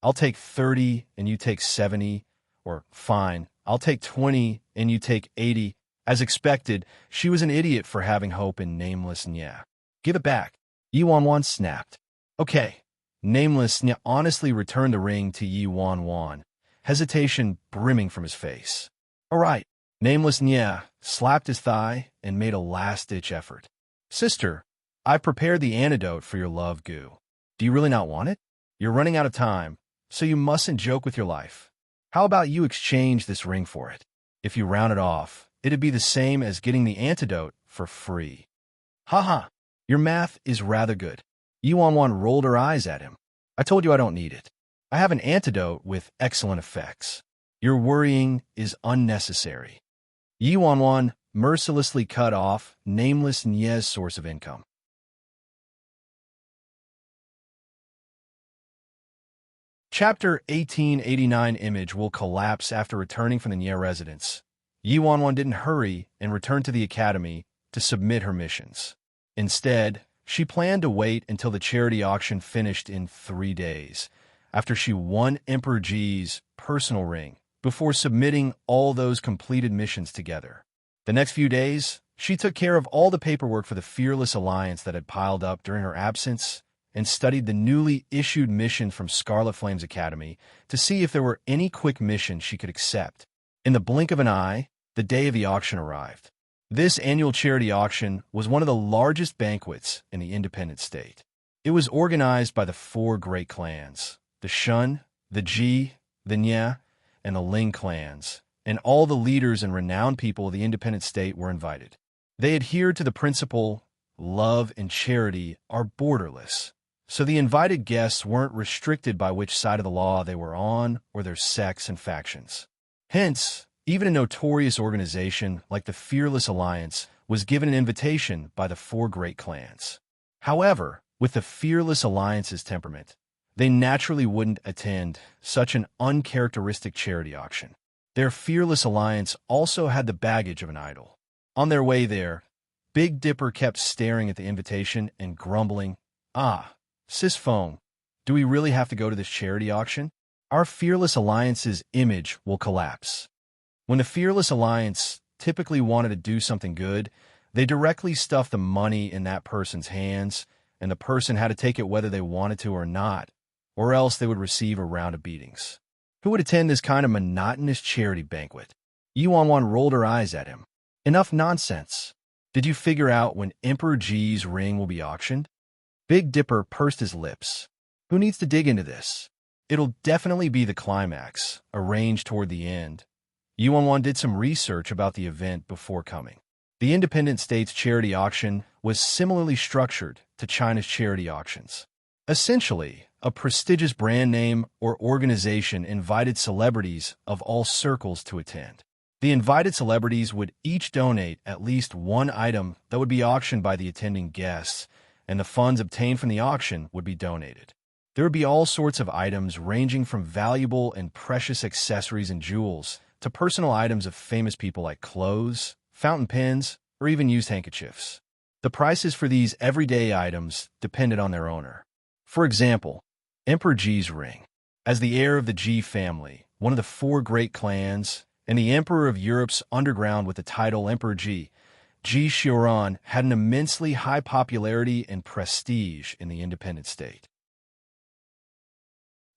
I'll take 30 and you take 70, or fine, I'll take 20 and you take 80. As expected, she was an idiot for having hope in Nameless Nya. Give it back. Yi Wanwan snapped. Okay. Nameless Nya honestly returned the ring to Yi Wanwan, hesitation brimming from his face. All right. Nameless Nya slapped his thigh and made a last-ditch effort. Sister, I prepared the antidote for your love goo. Do you really not want it? You're running out of time, so you mustn't joke with your life. How about you exchange this ring for it? If you round it off, it'd be the same as getting the antidote for free. Haha, your math is rather good. Yi Wanwan rolled her eyes at him. I told you I don't need it. I have an antidote with excellent effects. Your worrying is unnecessary. Yi Wanwan mercilessly cut off Nameless Nya's source of income. Chapter 1889 Image will collapse after returning from the Nya residence. Yi Wanwan didn't hurry and return to the academy to submit her missions. Instead, she planned to wait until the charity auction finished in 3 days, after she won Emperor Ji's personal ring, before submitting all those completed missions together. The next few days, she took care of all the paperwork for the Fearless Alliance that had piled up during her absence and studied the newly issued mission from Scarlet Flame's Academy to see if there were any quick missions she could accept. In the blink of an eye, the day of the auction arrived. This annual charity auction was one of the largest banquets in the independent state. It was organized by the 4 great clans, the Shun, the Ji, the Nya, and the Ling clans, and all the leaders and renowned people of the independent state were invited. They adhered to the principle, love and charity are borderless, so the invited guests weren't restricted by which side of the law they were on or their sects and factions. Hence, even a notorious organization like the Fearless Alliance was given an invitation by the 4 great clans. However, with the Fearless Alliance's temperament, they naturally wouldn't attend such an uncharacteristic charity auction. Their Fearless Alliance also had the baggage of an idol. On their way there, Big Dipper kept staring at the invitation and grumbling, Sis Foam, do we really have to go to this charity auction? Our Fearless Alliance's image will collapse. When the Fearless Alliance typically wanted to do something good, they directly stuffed the money in that person's hands, and the person had to take it whether they wanted to or not, or else they would receive a round of beatings. Who would attend this kind of monotonous charity banquet? Yi Wanwan rolled her eyes at him. Enough nonsense. Did you figure out when Emperor Ji's ring will be auctioned? Big Dipper pursed his lips. Who needs to dig into this? It'll definitely be the climax, arranged toward the end. Yi Wanwan did some research about the event before coming. The Independent States charity auction was similarly structured to China's charity auctions. Essentially, a prestigious brand name or organization invited celebrities of all circles to attend. The invited celebrities would each donate at least one item that would be auctioned by the attending guests, and the funds obtained from the auction would be donated. There would be all sorts of items ranging from valuable and precious accessories and jewels to personal items of famous people like clothes, fountain pens, or even used handkerchiefs. The prices for these everyday items depended on their owner. For example, Emperor Ji's ring. As the heir of the Ji family, one of the 4 great clans, and the Emperor of Europe's underground with the title Emperor Ji, Ji Xiuran had an immensely high popularity and prestige in the independent state.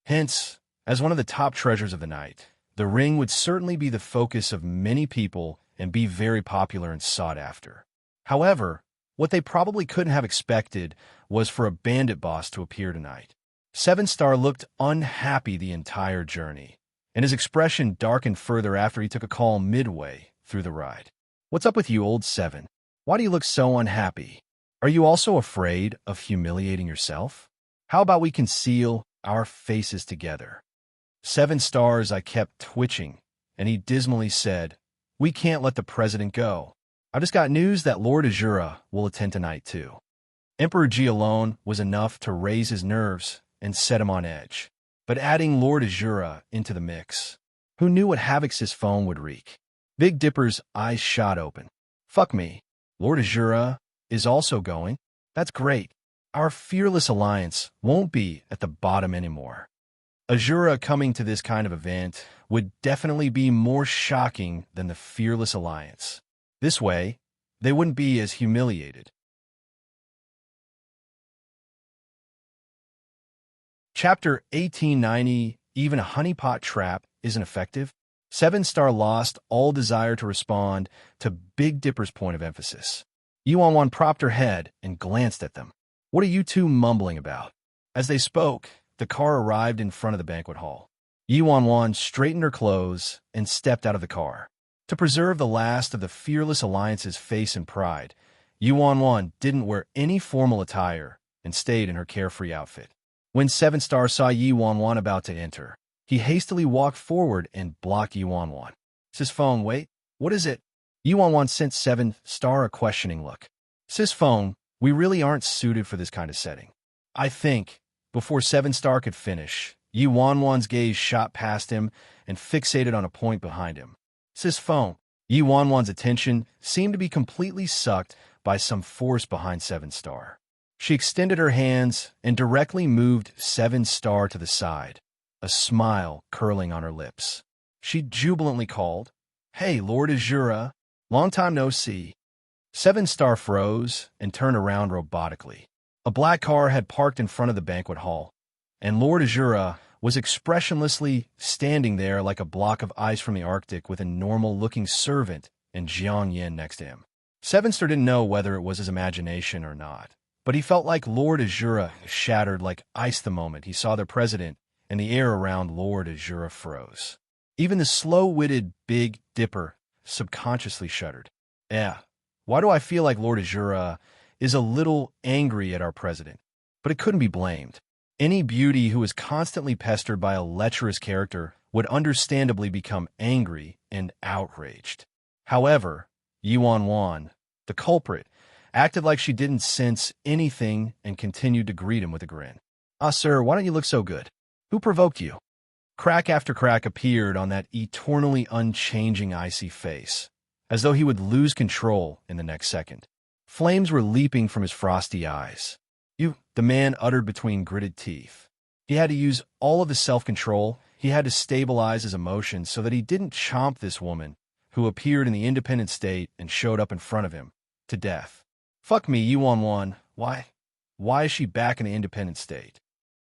Hence, as one of the top treasures of the night, the ring would certainly be the focus of many people and be very popular and sought after. However, what they probably couldn't have expected was for a bandit boss to appear tonight. 7 Star looked unhappy the entire journey, and his expression darkened further after he took a call midway through the ride. "What's up with you, old Seven? Why do you look so unhappy? Are you also afraid of humiliating yourself? How about we conceal our faces together?" 7 stars. I kept twitching, and he dismally said, "We can't let the president go. I just got news that Lord Azura will attend tonight, too." Emperor G alone was enough to raise his nerves and set him on edge. But adding Lord Azura into the mix, who knew what havoc his phone would wreak? Big Dipper's eyes shot open. "Fuck me. Lord Azura is also going? That's great. Our fearless alliance won't be at the bottom anymore." Azura coming to this kind of event would definitely be more shocking than the fearless alliance. This way, they wouldn't be as humiliated. Chapter 1890, Even a honeypot trap isn't effective. 7-star lost all desire to respond to Big Dipper's point of emphasis. Yuan propped her head and glanced at them. "What are you two mumbling about?" As they spoke, the car arrived in front of the banquet hall. Yuan straightened her clothes and stepped out of the car. To preserve the last of the Fearless Alliance's face and pride, Yuan didn't wear any formal attire and stayed in her carefree outfit. When 7-star saw Yuan about to enter, he hastily walked forward and blocked Yuan. "Sis Phone, wait, what is it?" Yuan sent 7-star a questioning look. "Sis Phone, we really aren't suited for this kind of setting. I think." Before 7-star could finish, Yuan's gaze shot past him and fixated on a point behind him. "Sis Phone." Yuan's attention seemed to be completely sucked by some force behind 7-star. She extended her hands and directly moved 7-star to the side, a smile curling on her lips. She jubilantly called, "Hey, Lord Azura, long time no see." 7-star froze and turned around robotically. A black car had parked in front of the banquet hall, and Lord Azura was expressionlessly standing there like a block of ice from the Arctic with a normal-looking servant and Jiang Yin next to him. 7-star didn't know whether it was his imagination or not, but he felt like Lord Azura shattered like ice the moment he saw their president, and the air around Lord Azura froze. Even the slow-witted Big Dipper subconsciously shuddered. "Yeah, why do I feel like Lord Azura is a little angry at our president?" But it couldn't be blamed. Any beauty who is constantly pestered by a lecherous character would understandably become angry and outraged. However, Yuan, the culprit, acted like she didn't sense anything and continued to greet him with a grin. "Ah, sir, why don't you look so good? Who provoked you?" Crack after crack appeared on that eternally unchanging icy face, as though he would lose control in the next second. Flames were leaping from his frosty eyes. "You," the man uttered between gritted teeth. He had to use all of his self-control. He had to stabilize his emotions so that he didn't chomp this woman, who appeared in the independent state and showed up in front of him, to death. "Fuck me, Yuan. Why is she back in the independent state?"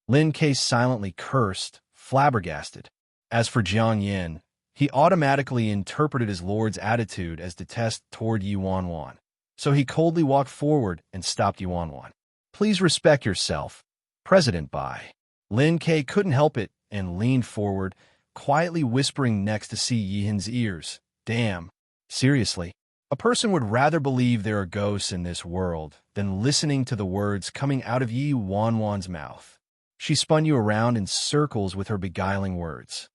Lin K silently cursed, flabbergasted. As for Jiang Yin, he automatically interpreted his lord's attitude as detest toward Yuan. So he coldly walked forward and stopped Yuan. "Please respect yourself, President Bai." Lin K couldn't help it and leaned forward, quietly whispering next to Si Yihin's ears. "Damn. Seriously. A person would rather believe there are ghosts in this world than listening to the words coming out of Yuan's mouth. She spun you around in circles with her beguiling words.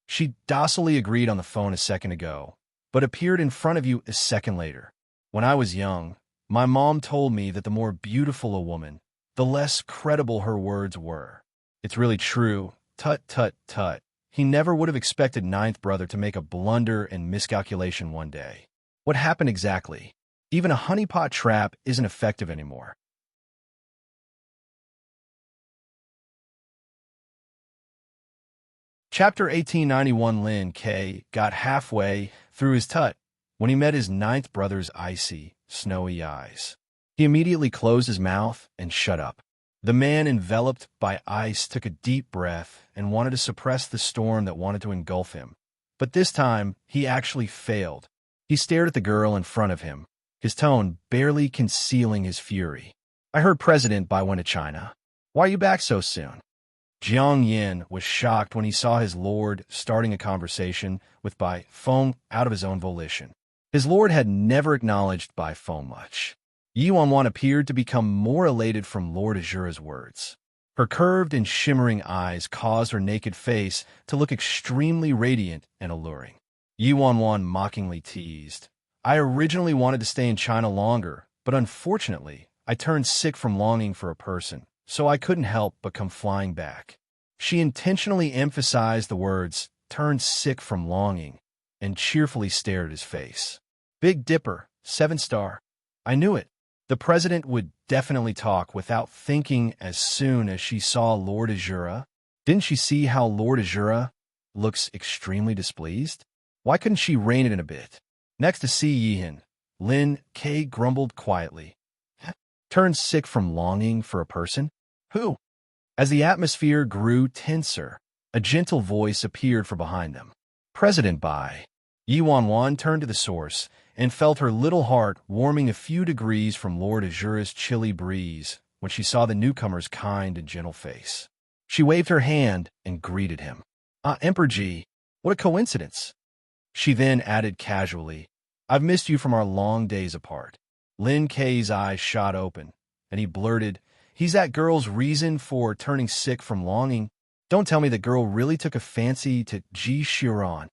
She docilely agreed on the phone a second ago, but appeared in front of you a second later. When I was young, my mom told me that the more beautiful a woman, the less credible her words were. It's really true. Tut, tut, tut. He never would have expected ninth brother to make a blunder and miscalculation one day. What happened exactly? Even a honeypot trap isn't effective anymore. Chapter 1891. Lin K got halfway through his tut when he met his ninth brother's icy, snowy eyes. He immediately closed his mouth and shut up. The man enveloped by ice took a deep breath and wanted to suppress the storm that wanted to engulf him. But this time, he actually failed. He stared at the girl in front of him, his tone barely concealing his fury. "I heard President Bai went to China. Why are you back so soon?" Jiang Yin was shocked when he saw his lord starting a conversation with Bai Feng out of his own volition. His lord had never acknowledged Bai Feng much. Yi Wanwan appeared to become more elated from Lord Azura's words. Her curved and shimmering eyes caused her naked face to look extremely radiant and alluring. Yi Wanwan mockingly teased, "I originally wanted to stay in China longer, but unfortunately, I turned sick from longing for a person, so I couldn't help but come flying back." She intentionally emphasized the words, "turned sick from longing," and cheerfully stared at his face. Big Dipper, 7-star. I knew it. The president would definitely talk without thinking as soon as she saw Lord Azura. Didn't she see how Lord Azura looks extremely displeased? Why couldn't she rein it in a bit? Next to see Yihan, Lin K grumbled quietly. Turned sick from longing for a person? Who? As the atmosphere grew tenser, a gentle voice appeared from behind them. President Bai. Yi Wanwan turned to the source and felt her little heart warming a few degrees from Lord Azura's chilly breeze when she saw the newcomer's kind and gentle face. She waved her hand and greeted him. Emperor Ji, what a coincidence. She then added casually, I've missed you from our long days apart. Lin K's eyes shot open, and he blurted, He's that girl's reason for turning sick from longing. Don't tell me the girl really took a fancy to Ji Shiran.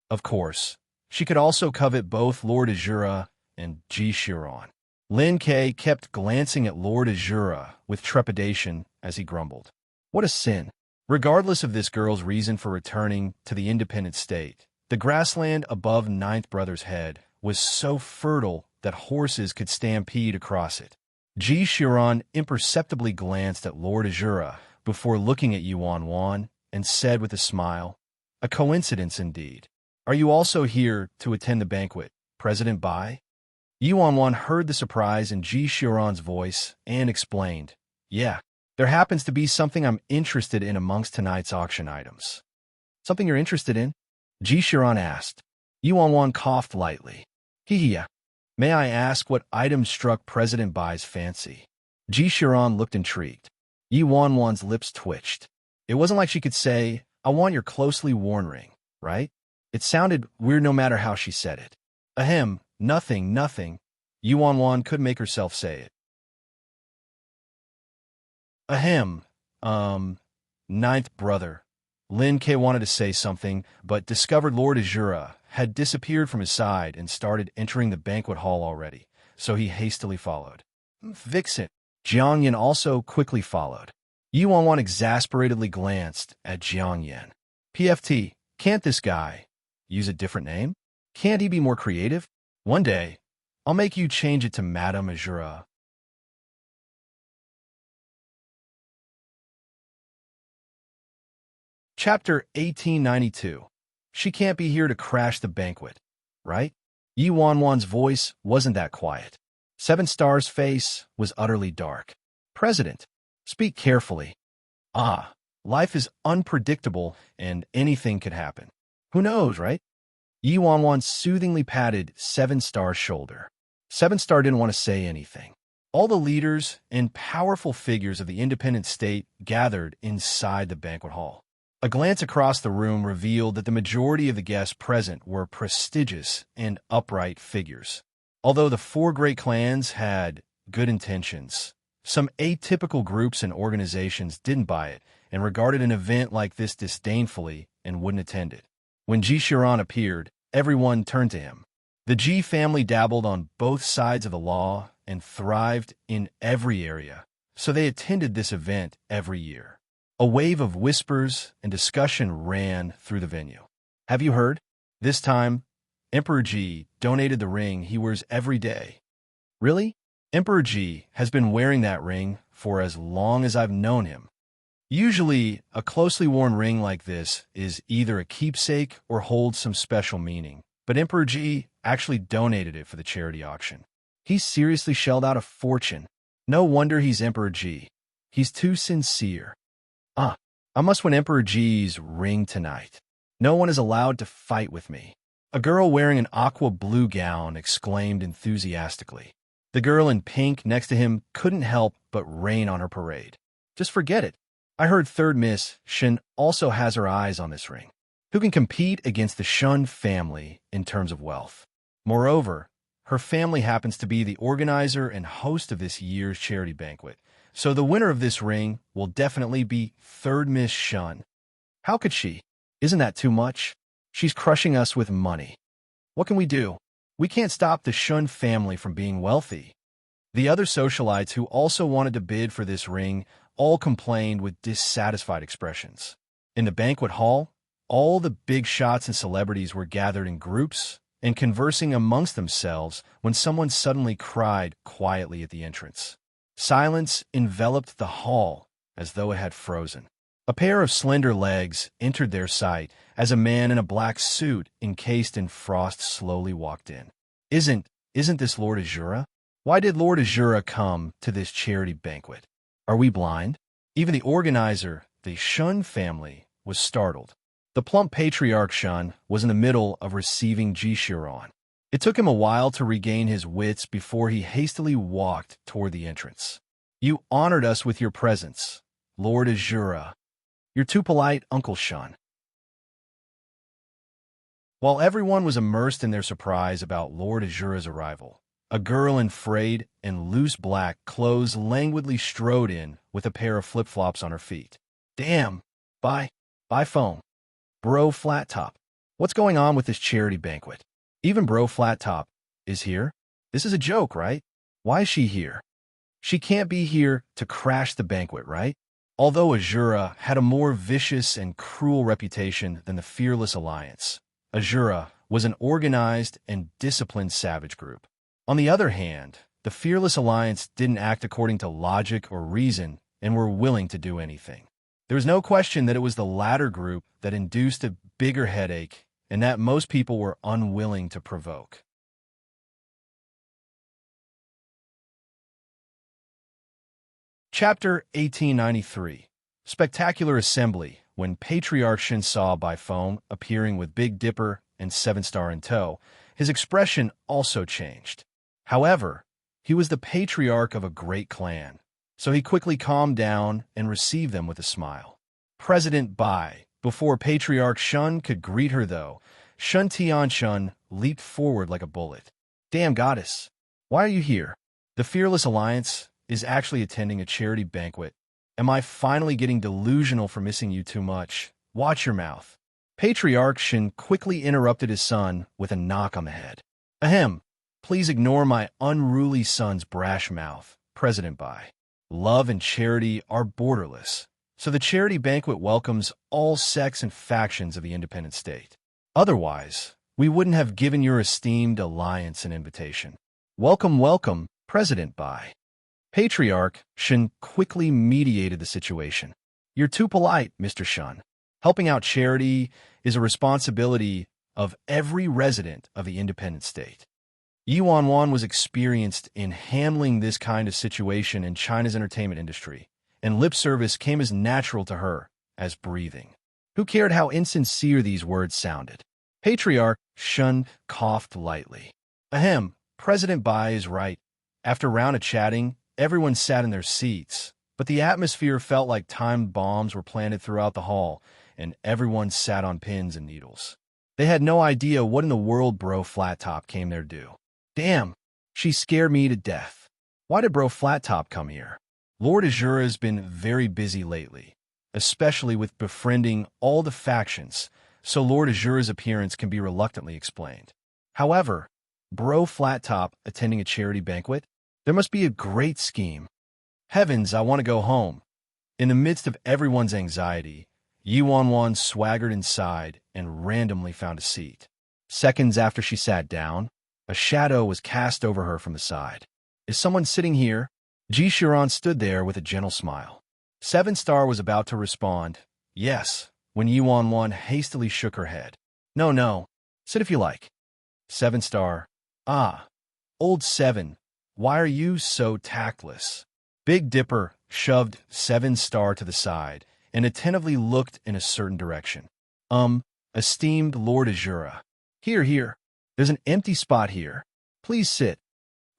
Of course, she could also covet both Lord Azura and Ji Shiran. Lin K kept glancing at Lord Azura with trepidation as he grumbled. What a sin. Regardless of this girl's reason for returning to the independent state, the grassland above Ninth Brother's head was so fertile that horses could stampede across it. Ji Shiran imperceptibly glanced at Lord Azura before looking at Yuan Wan and said with a smile, A coincidence indeed. Are you also here to attend the banquet, President Bai? Yuan Wan heard the surprise in Ji Shiran's voice and explained, Yeah, there happens to be something I'm interested in amongst tonight's auction items. Something you're interested in? Ji Shiran asked. Yuan Wan coughed lightly. Hihiya. May I ask what item struck President Bai's fancy? Ji Shiran looked intrigued. Yuan Wan's lips twitched. It wasn't like she could say, I want your closely worn ring, right? It sounded weird no matter how she said it. Ahem, nothing. Yuan Wan couldn't make herself say it. Ahem, Ninth Brother. Lin K wanted to say something, but discovered Lord Azura had disappeared from his side and started entering the banquet hall already, so he hastily followed. Vixen. Jiang Yan also quickly followed. Yuan Wan exasperatedly glanced at Jiang Yan. PFT, can't this guy use a different name? Can't he be more creative? One day, I'll make you change it to Madame Azura. Chapter 1892. She can't be here to crash the banquet, right? Yuan Wan's voice wasn't that quiet. 7-star's face was utterly dark. President, speak carefully. Life is unpredictable and anything could happen. Who knows, right? Yuan Wan soothingly patted 7-star's shoulder. 7-star didn't want to say anything. All the leaders and powerful figures of the independent state gathered inside the banquet hall. A glance across the room revealed that the majority of the guests present were prestigious and upright figures. Although the 4 great clans had good intentions, some atypical groups and organizations didn't buy it and regarded an event like this disdainfully and wouldn't attend it. When Ji Shiran appeared, everyone turned to him. The Ji family dabbled on both sides of the law and thrived in every area, so they attended this event every year. A wave of whispers and discussion ran through the venue. Have you heard? This time, Emperor Ji donated the ring he wears every day. Really? Emperor Ji has been wearing that ring for as long as I've known him. Usually, a closely worn ring like this is either a keepsake or holds some special meaning, but Emperor Ji actually donated it for the charity auction. He seriously shelled out a fortune. No wonder he's Emperor Ji. He's too sincere. I must win Emperor Ji's ring tonight. No one is allowed to fight with me. A girl wearing an aqua blue gown exclaimed enthusiastically. The girl in pink next to him couldn't help but rain on her parade. Just forget it. I heard third Miss Shen also has her eyes on this ring. Who can compete against the Shun family in terms of wealth? Moreover, her family happens to be the organizer and host of this year's charity banquet, so the winner of this ring will definitely be third Miss Shun. How could she? Isn't that too much? She's crushing us with money. What can we do? We can't stop the Shun family from being wealthy. The other socialites who also wanted to bid for this ring all complained with dissatisfied expressions. In the banquet hall, all the big shots and celebrities were gathered in groups and conversing amongst themselves when someone suddenly cried quietly at the entrance. Silence enveloped the hall as though it had frozen. A pair of slender legs entered their sight as a man in a black suit encased in frost slowly walked in. Isn't this Lord Azura? Why did Lord Azura come to this charity banquet? Are we blind? Even the organizer, the Shun family, was startled. The plump patriarch Shun was in the middle of receiving Jishiron. It took him a while to regain his wits before he hastily walked toward the entrance. You honored us with your presence, Lord Azura. You're too polite, Uncle Shun. While everyone was immersed in their surprise about Lord Azura's arrival, a girl in frayed and loose black clothes languidly strode in with a pair of flip-flops on her feet. Damn! Bye phone. Bro Flat Top. What's going on with this charity banquet? Even Bro Flat Top is here? This is a joke, right? Why is she here? She can't be here to crash the banquet, right? Although Azura had a more vicious and cruel reputation than the Fearless Alliance, Azura was an organized and disciplined savage group. On the other hand, the Fearless Alliance didn't act according to logic or reason and were willing to do anything. There was no question that it was the latter group that induced a bigger headache and that most people were unwilling to provoke. Chapter 1893. Spectacular Assembly, when Patriarch Shin saw by phone appearing with Big Dipper and Seven Star in tow, his expression also changed. However, he was the patriarch of a great clan, so he quickly calmed down and received them with a smile. President Bai. Before Patriarch Shun could greet her, though, Shun Tian Shun leaped forward like a bullet. Damn goddess, why are you here? The Fearless Alliance is actually attending a charity banquet. Am I finally getting delusional for missing you too much? Watch your mouth. Patriarch Shin quickly interrupted his son with a knock on the head. Ahem, please ignore my unruly son's brash mouth, President Bai. Love and charity are borderless, so the charity banquet welcomes all sects and factions of the independent state. Otherwise, we wouldn't have given your esteemed alliance an invitation. Welcome, welcome, President Bai. Patriarch Shin quickly mediated the situation. You're too polite, Mr. Shun. Helping out charity is a responsibility of every resident of the independent state. Yuan Wan was experienced in handling this kind of situation in China's entertainment industry, and lip service came as natural to her as breathing. Who cared how insincere these words sounded? Patriarch Shun coughed lightly. Ahem, President Bai is right. After a round of chatting, everyone sat in their seats, but the atmosphere felt like timed bombs were planted throughout the hall, and everyone sat on pins and needles. They had no idea what in the world Bro Flat Top came there to do. Damn, she scared me to death. Why did Bro Flat Top come here? Lord Azura has been very busy lately, especially with befriending all the factions, so Lord Azura's appearance can be reluctantly explained. However, Bro Flat Top attending a charity banquet? There must be a great scheme. Heavens, I want to go home. In the midst of everyone's anxiety, Yuan Wan swaggered inside and randomly found a seat. Seconds after she sat down, a shadow was cast over her from the side. Is someone sitting here? Jishiron stood there with a gentle smile. Seven Star was about to respond, yes, when Yuan Wan hastily shook her head. No, sit if you like. Seven Star. Ah, old Seven, why are you so tactless? Big Dipper shoved Seven Star to the side and attentively looked in a certain direction. Esteemed Lord Azura. Here. There's an empty spot here. Please sit.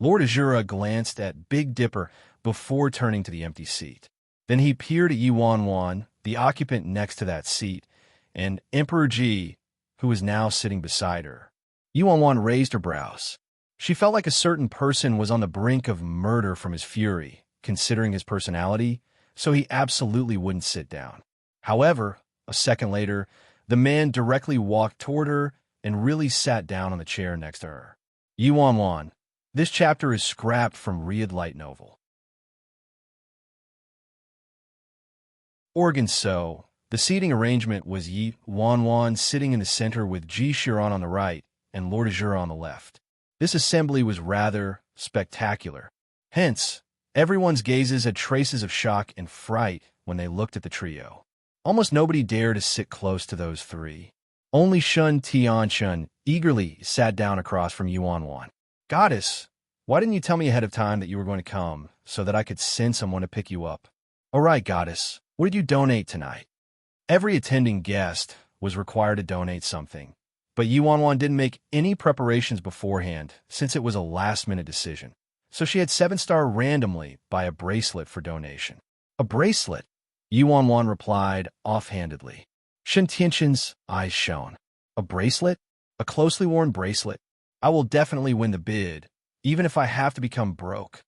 Lord Azura glanced at Big Dipper before turning to the empty seat. Then he peered at Yuan, the occupant next to that seat, and Emperor Ji, who was now sitting beside her. Yuan raised her brows. She felt like a certain person was on the brink of murder from his fury, considering his personality, so he absolutely wouldn't sit down. However, a second later, the man directly walked toward her and really sat down on the chair next to her. Yuan, this chapter is scrapped from Riyadh light novel. Organ So, the seating arrangement was Yuan sitting in the center with Ji Shiran on the right and Lord Azura on the left. This assembly was rather spectacular. Hence, everyone's gazes had traces of shock and fright when they looked at the trio. Almost nobody dared to sit close to those three. Only Shun Tianshun eagerly sat down across from Yuan. Goddess, why didn't you tell me ahead of time that you were going to come, so that I could send someone to pick you up? All right, Goddess, what did you donate tonight? Every attending guest was required to donate something, but Yuan didn't make any preparations beforehand since it was a last-minute decision. So she had 7-star randomly buy a bracelet for donation. A bracelet? Yuan replied offhandedly. Shen Tianxin's eyes shone. A bracelet? A closely worn bracelet? I will definitely win the bid, even if I have to become broke.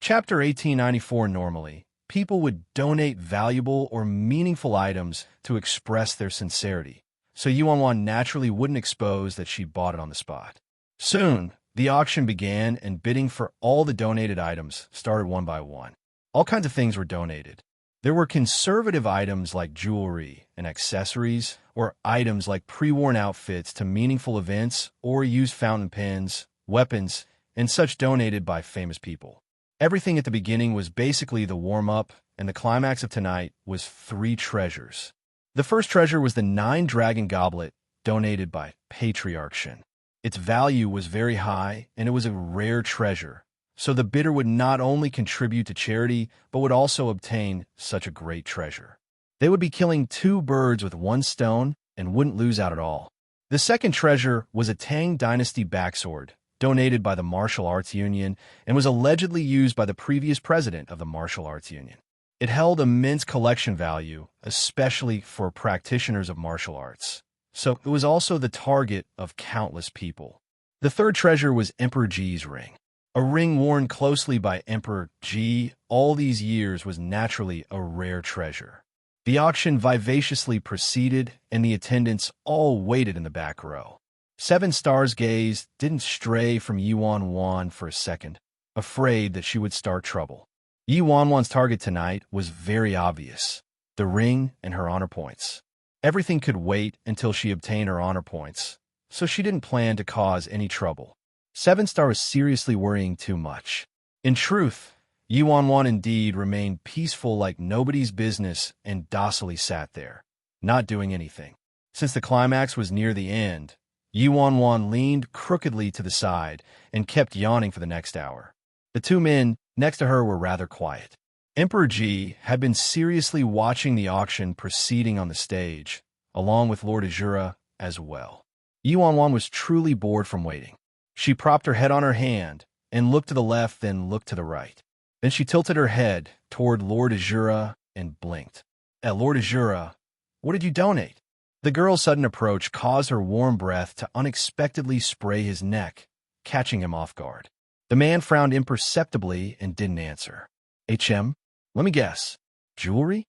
Chapter 1894. Normally, people would donate valuable or meaningful items to express their sincerity, so Yuan naturally wouldn't expose that she bought it on the spot. Soon, the auction began and bidding for all the donated items started one by one. All kinds of things were donated. There were conservative items like jewelry and accessories, or items like pre-worn outfits to meaningful events or used fountain pens, weapons, and such donated by famous people. Everything at the beginning was basically the warm-up, and the climax of tonight was 3 treasures. The first treasure was the 9-dragon goblet donated by Patriarch Shen. Its value was very high, and it was a rare treasure, so the bidder would not only contribute to charity, but would also obtain such a great treasure. They would be killing 2 birds with 1 stone and wouldn't lose out at all. The second treasure was a Tang Dynasty backsword, donated by the Martial Arts Union, and was allegedly used by the previous president of the Martial Arts Union. It held immense collection value, especially for practitioners of martial arts, so it was also the target of countless people. The third treasure was Emperor Ji's ring. A ring worn closely by Emperor Ji all these years was naturally a rare treasure. The auction vivaciously proceeded, and the attendants all waited in the back row. 7 Stars' gaze didn't stray from Yuan for a second, afraid that she would start trouble. Yuan's target tonight was very obvious: the ring and her honor points. Everything could wait until she obtained her honor points, so she didn't plan to cause any trouble. 7 Star was seriously worrying too much. In truth, Yuan indeed remained peaceful like nobody's business and docilely sat there, not doing anything. Since the climax was near the end, Yuan leaned crookedly to the side and kept yawning for the next hour. The 2 men next to her were rather quiet. Emperor Ji had been seriously watching the auction proceeding on the stage, along with Lord Azura as well. Yuan was truly bored from waiting. She propped her head on her hand and looked to the left, then looked to the right. Then she tilted her head toward Lord Azura and blinked. Lord Azura, what did you donate? The girl's sudden approach caused her warm breath to unexpectedly spray his neck, catching him off guard. The man frowned imperceptibly and didn't answer. Let me guess. Jewelry?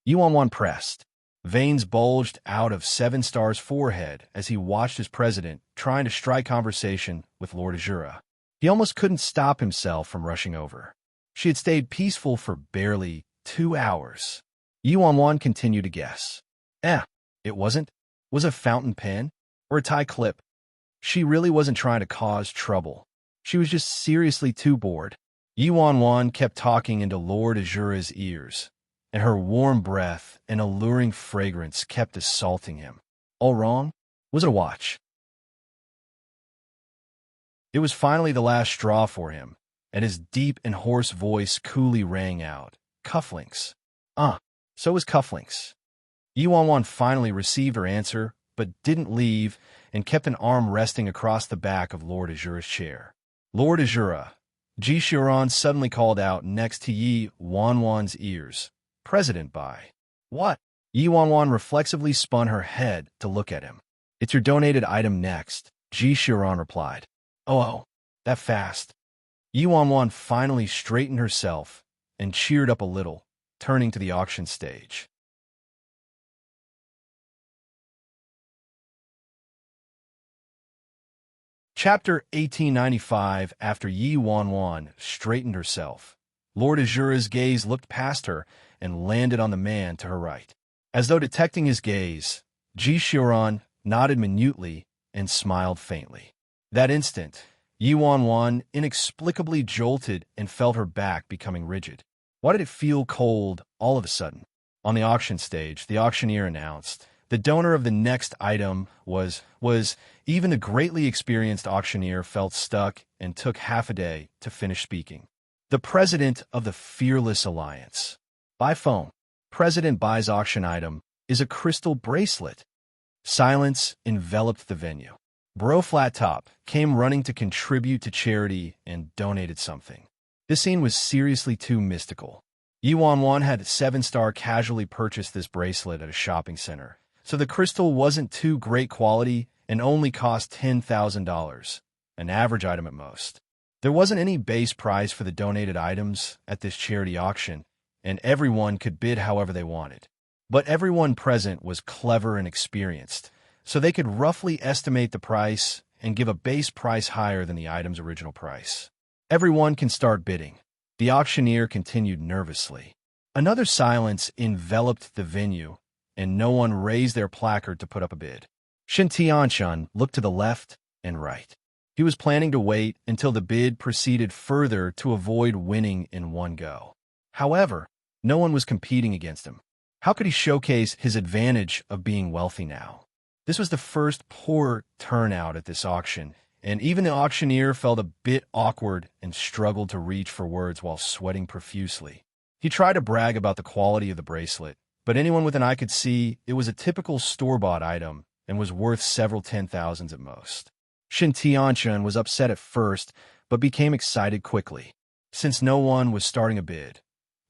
Yuan pressed. Veins bulged out of 7 Stars' forehead as he watched his president trying to strike conversation with Lord Azura. He almost couldn't stop himself from rushing over. She had stayed peaceful for barely 2 hours. Yuan continued to guess. It wasn't. Was a fountain pen? Or a tie clip? She really wasn't trying to cause trouble. She was just seriously too bored. Yuan kept talking into Lord Azura's ears, and her warm breath and alluring fragrance kept assaulting him. All wrong? Was it a watch? It was finally the last straw for him, and his deep and hoarse voice coolly rang out. Cufflinks. So was cufflinks. Yuan finally received her answer, but didn't leave, and kept an arm resting across the back of Lord Azura's chair. Lord Azura, Ji Xiaoran suddenly called out next to Yi Wanwan's ears. President by. What? Yi Wanwan reflexively spun her head to look at him. It's your donated item next, Ji Xiaoran replied. Oh, that fast. Yi Wanwan finally straightened herself and cheered up a little, turning to the auction stage. Chapter 1895. After Yi Wanwan straightened herself, Lord Azura's gaze looked past her and landed on the man to her right. As though detecting his gaze, Ji Xiaoran nodded minutely and smiled faintly. That instant, Yi Wanwan inexplicably jolted and felt her back becoming rigid. Why did it feel cold all of a sudden? On the auction stage, the auctioneer announced the donor of the next item was even the greatly experienced auctioneer felt stuck and took half a day to finish speaking. The president of the Fearless Alliance. By phone, President buys auction item is a crystal bracelet. Silence enveloped the venue. Bro Flat Top came running to contribute to charity and donated something. This scene was seriously too mystical. Yi Wanwan had 7-star casually purchased this bracelet at a shopping center, so the crystal wasn't too great quality and only cost $10,000, an average item at most. There wasn't any base price for the donated items at this charity auction, and everyone could bid however they wanted. But everyone present was clever and experienced, so they could roughly estimate the price and give a base price higher than the item's original price. Everyone can start bidding. The auctioneer continued nervously. Another silence enveloped the venue, and no one raised their placard to put up a bid. Shen Tianxun looked to the left and right. He was planning to wait until the bid proceeded further to avoid winning in one go. However, no one was competing against him. How could he showcase his advantage of being wealthy now? This was the first poor turnout at this auction, and even the auctioneer felt a bit awkward and struggled to reach for words while sweating profusely. He tried to brag about the quality of the bracelet, but anyone with an eye could see it was a typical store-bought item and was worth several 10,000s at most. Shen Tianxun was upset at first, but became excited quickly. Since no one was starting a bid,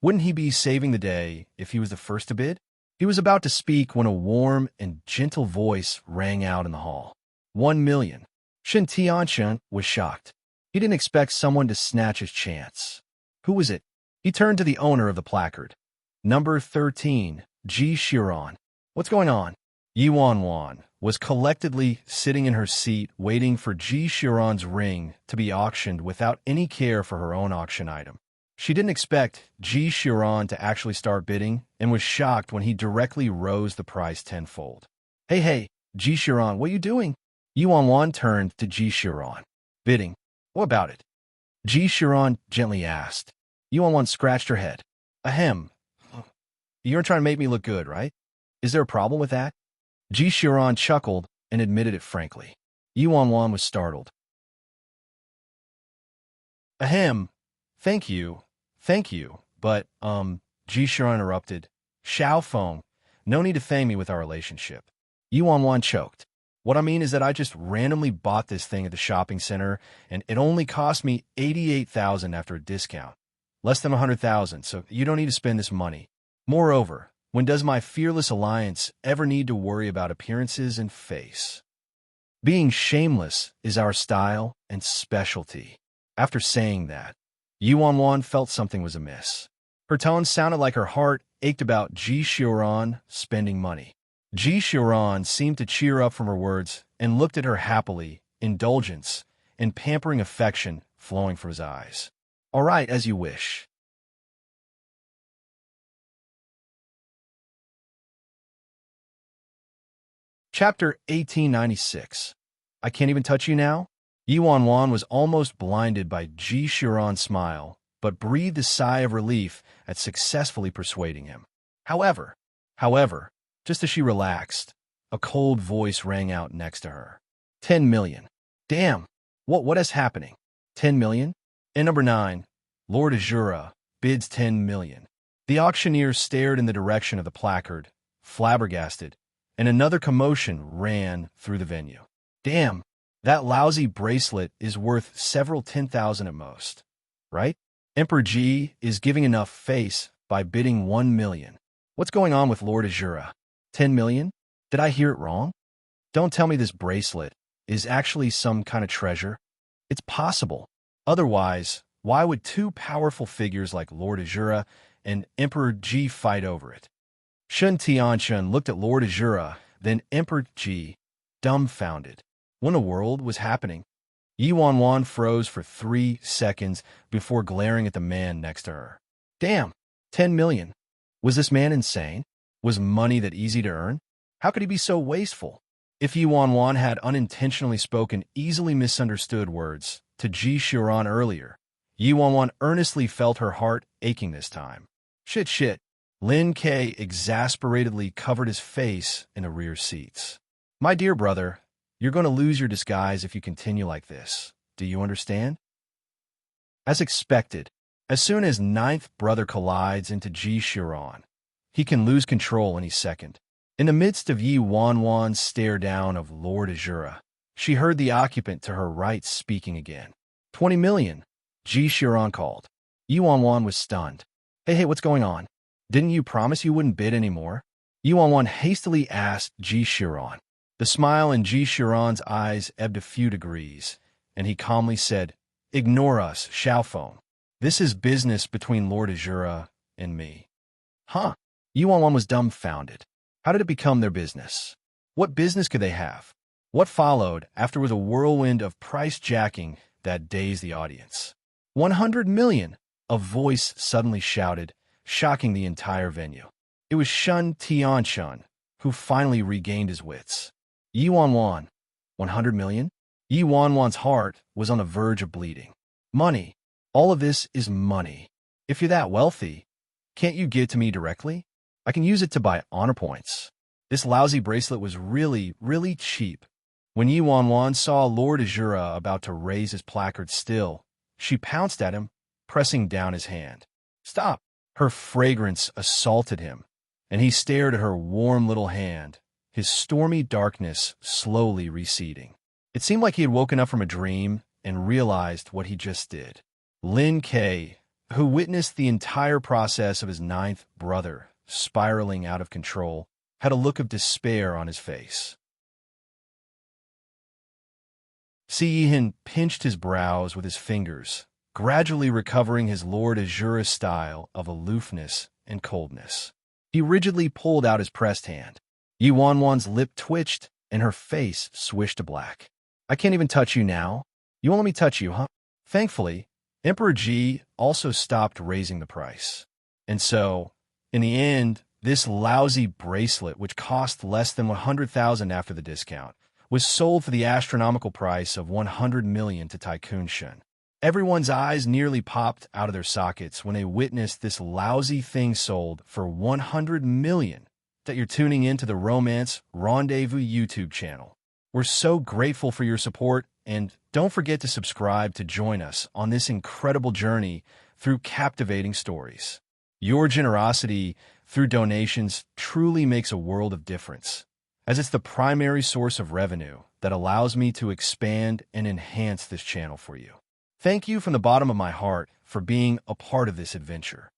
wouldn't he be saving the day if he was the first to bid? He was about to speak when a warm and gentle voice rang out in the hall. 1 million. Shen Tianxun was shocked. He didn't expect someone to snatch his chance. Who was it? He turned to the owner of the placard. Number 13, Ji Xiaoran. What's going on? Yi Wanwan was collectedly sitting in her seat waiting for Ji Xiaoran's ring to be auctioned without any care for her own auction item. She didn't expect Ji Xiaoran to actually start bidding and was shocked when he directly rose the price tenfold. Hey, Ji Xiaoran, what are you doing? Yi Wanwan turned to Ji Xiaoran. Bidding. What about it? Ji Xiaoran gently asked. Yi Wanwan scratched her head. Ahem. You're trying to make me look good, right? Is there a problem with that? Ji Xiaoran chuckled and admitted it frankly. Yi Wanwan was startled. Ahem. Thank you, but, Ji Xiaoran interrupted. Xiao Feng, no need to fang me with our relationship. Yi Wanwan choked. What I mean is that I just randomly bought this thing at the shopping center, and it only cost me 88,000 after a discount. Less than 100,000, so you don't need to spend this money. Moreover, when does my Fearless Alliance ever need to worry about appearances and face? Being shameless is our style and specialty. After saying that, Yi Wanwan felt something was amiss. Her tone sounded like her heart ached about Ji Xiaoran spending money. Ji Xiaoran seemed to cheer up from her words and looked at her happily, indulgence and pampering affection flowing from his eyes. All right, as you wish. Chapter 1896. I can't even touch you now? Yi Wanwan was almost blinded by Ji Xiaoran's smile, but breathed a sigh of relief at successfully persuading him. However, just as she relaxed, a cold voice rang out next to her. 10 million. Damn, what is happening? 10 million? And number 9, Lord Azura, bids 10 million. The auctioneer stared in the direction of the placard, flabbergasted, and another commotion ran through the venue. Damn, That lousy bracelet is worth several 10,000 at most, right? Emperor G is giving enough face by bidding 1 million. What's going on with Lord Azura? 10 million? Did I hear it wrong? Don't tell me this bracelet is actually some kind of treasure. It's possible. Otherwise, why would two powerful figures like Lord Azura and Emperor G fight over it? Shun Tianshun looked at Lord Azura, then Emperor G, dumbfounded. What in the world was happening? Yi Wanwan froze for 3 seconds before glaring at the man next to her. Damn, 10 million. Was this man insane? Was money that easy to earn? How could he be so wasteful? If Yi Wanwan had unintentionally spoken easily misunderstood words to Ji Xiuran earlier, Yi Wanwan earnestly felt her heart aching this time. Shit. Lin Ke exasperatedly covered his face in the rear seats. My dear brother, you're going to lose your disguise if you continue like this. Do you understand? As expected, as soon as ninth brother collides into Ji Xiuran, he can lose control any second. In the midst of Yi Wanwan's stare down of Lord Azura, she heard the occupant to her right speaking again. 20 million, Ji Xiuran called. Yi Wanwan was stunned. Hey, what's going on? Didn't you promise you wouldn't bid anymore? Yi Wanwan hastily asked Ji Xiuran. The smile in Ji Xiuran's eyes ebbed a few degrees, and he calmly said, Ignore us, Xiaofeng. This is business between Lord Azura and me. Huh? Yi Wanwan was dumbfounded. How did it become their business? What business could they have? What followed after was a whirlwind of price jacking that dazed the audience. 100 million, a voice suddenly shouted, shocking the entire venue. It was Shun Tianshun, who finally regained his wits. Yi Wanwan, 100 million? Yi Wanwan's heart was on the verge of bleeding. Money. All of this is money. If you're that wealthy, can't you give it to me directly? I can use it to buy honor points. This lousy bracelet was really cheap. When Yi Wanwan saw Lord Azura about to raise his placard still, she pounced at him, pressing down his hand. Stop! Her fragrance assaulted him, and he stared at her warm little hand, his stormy darkness slowly receding. It seemed like he had woken up from a dream and realized what he just did. Lin Ke, who witnessed the entire process of his ninth brother spiraling out of control, had a look of despair on his face. Si Yihin pinched his brows with his fingers, gradually recovering his Lord Azura style of aloofness and coldness. He rigidly pulled out his pressed hand. Yi Wanwan's lip twitched, and her face swished to black. I can't even touch you now. You won't let me touch you, huh? Thankfully, Emperor Ji also stopped raising the price. And so, in the end, this lousy bracelet, which cost less than 100,000 after the discount, was sold for the astronomical price of 100 million to Tycoon Shun. Everyone's eyes nearly popped out of their sockets when they witnessed this lousy thing sold for 100 million. That you're tuning into the Romance Rendezvous YouTube channel. We're so grateful for your support, and don't forget to subscribe to join us on this incredible journey through captivating stories. Your generosity through donations truly makes a world of difference, as it's the primary source of revenue that allows me to expand and enhance this channel for you. Thank you from the bottom of my heart for being a part of this adventure.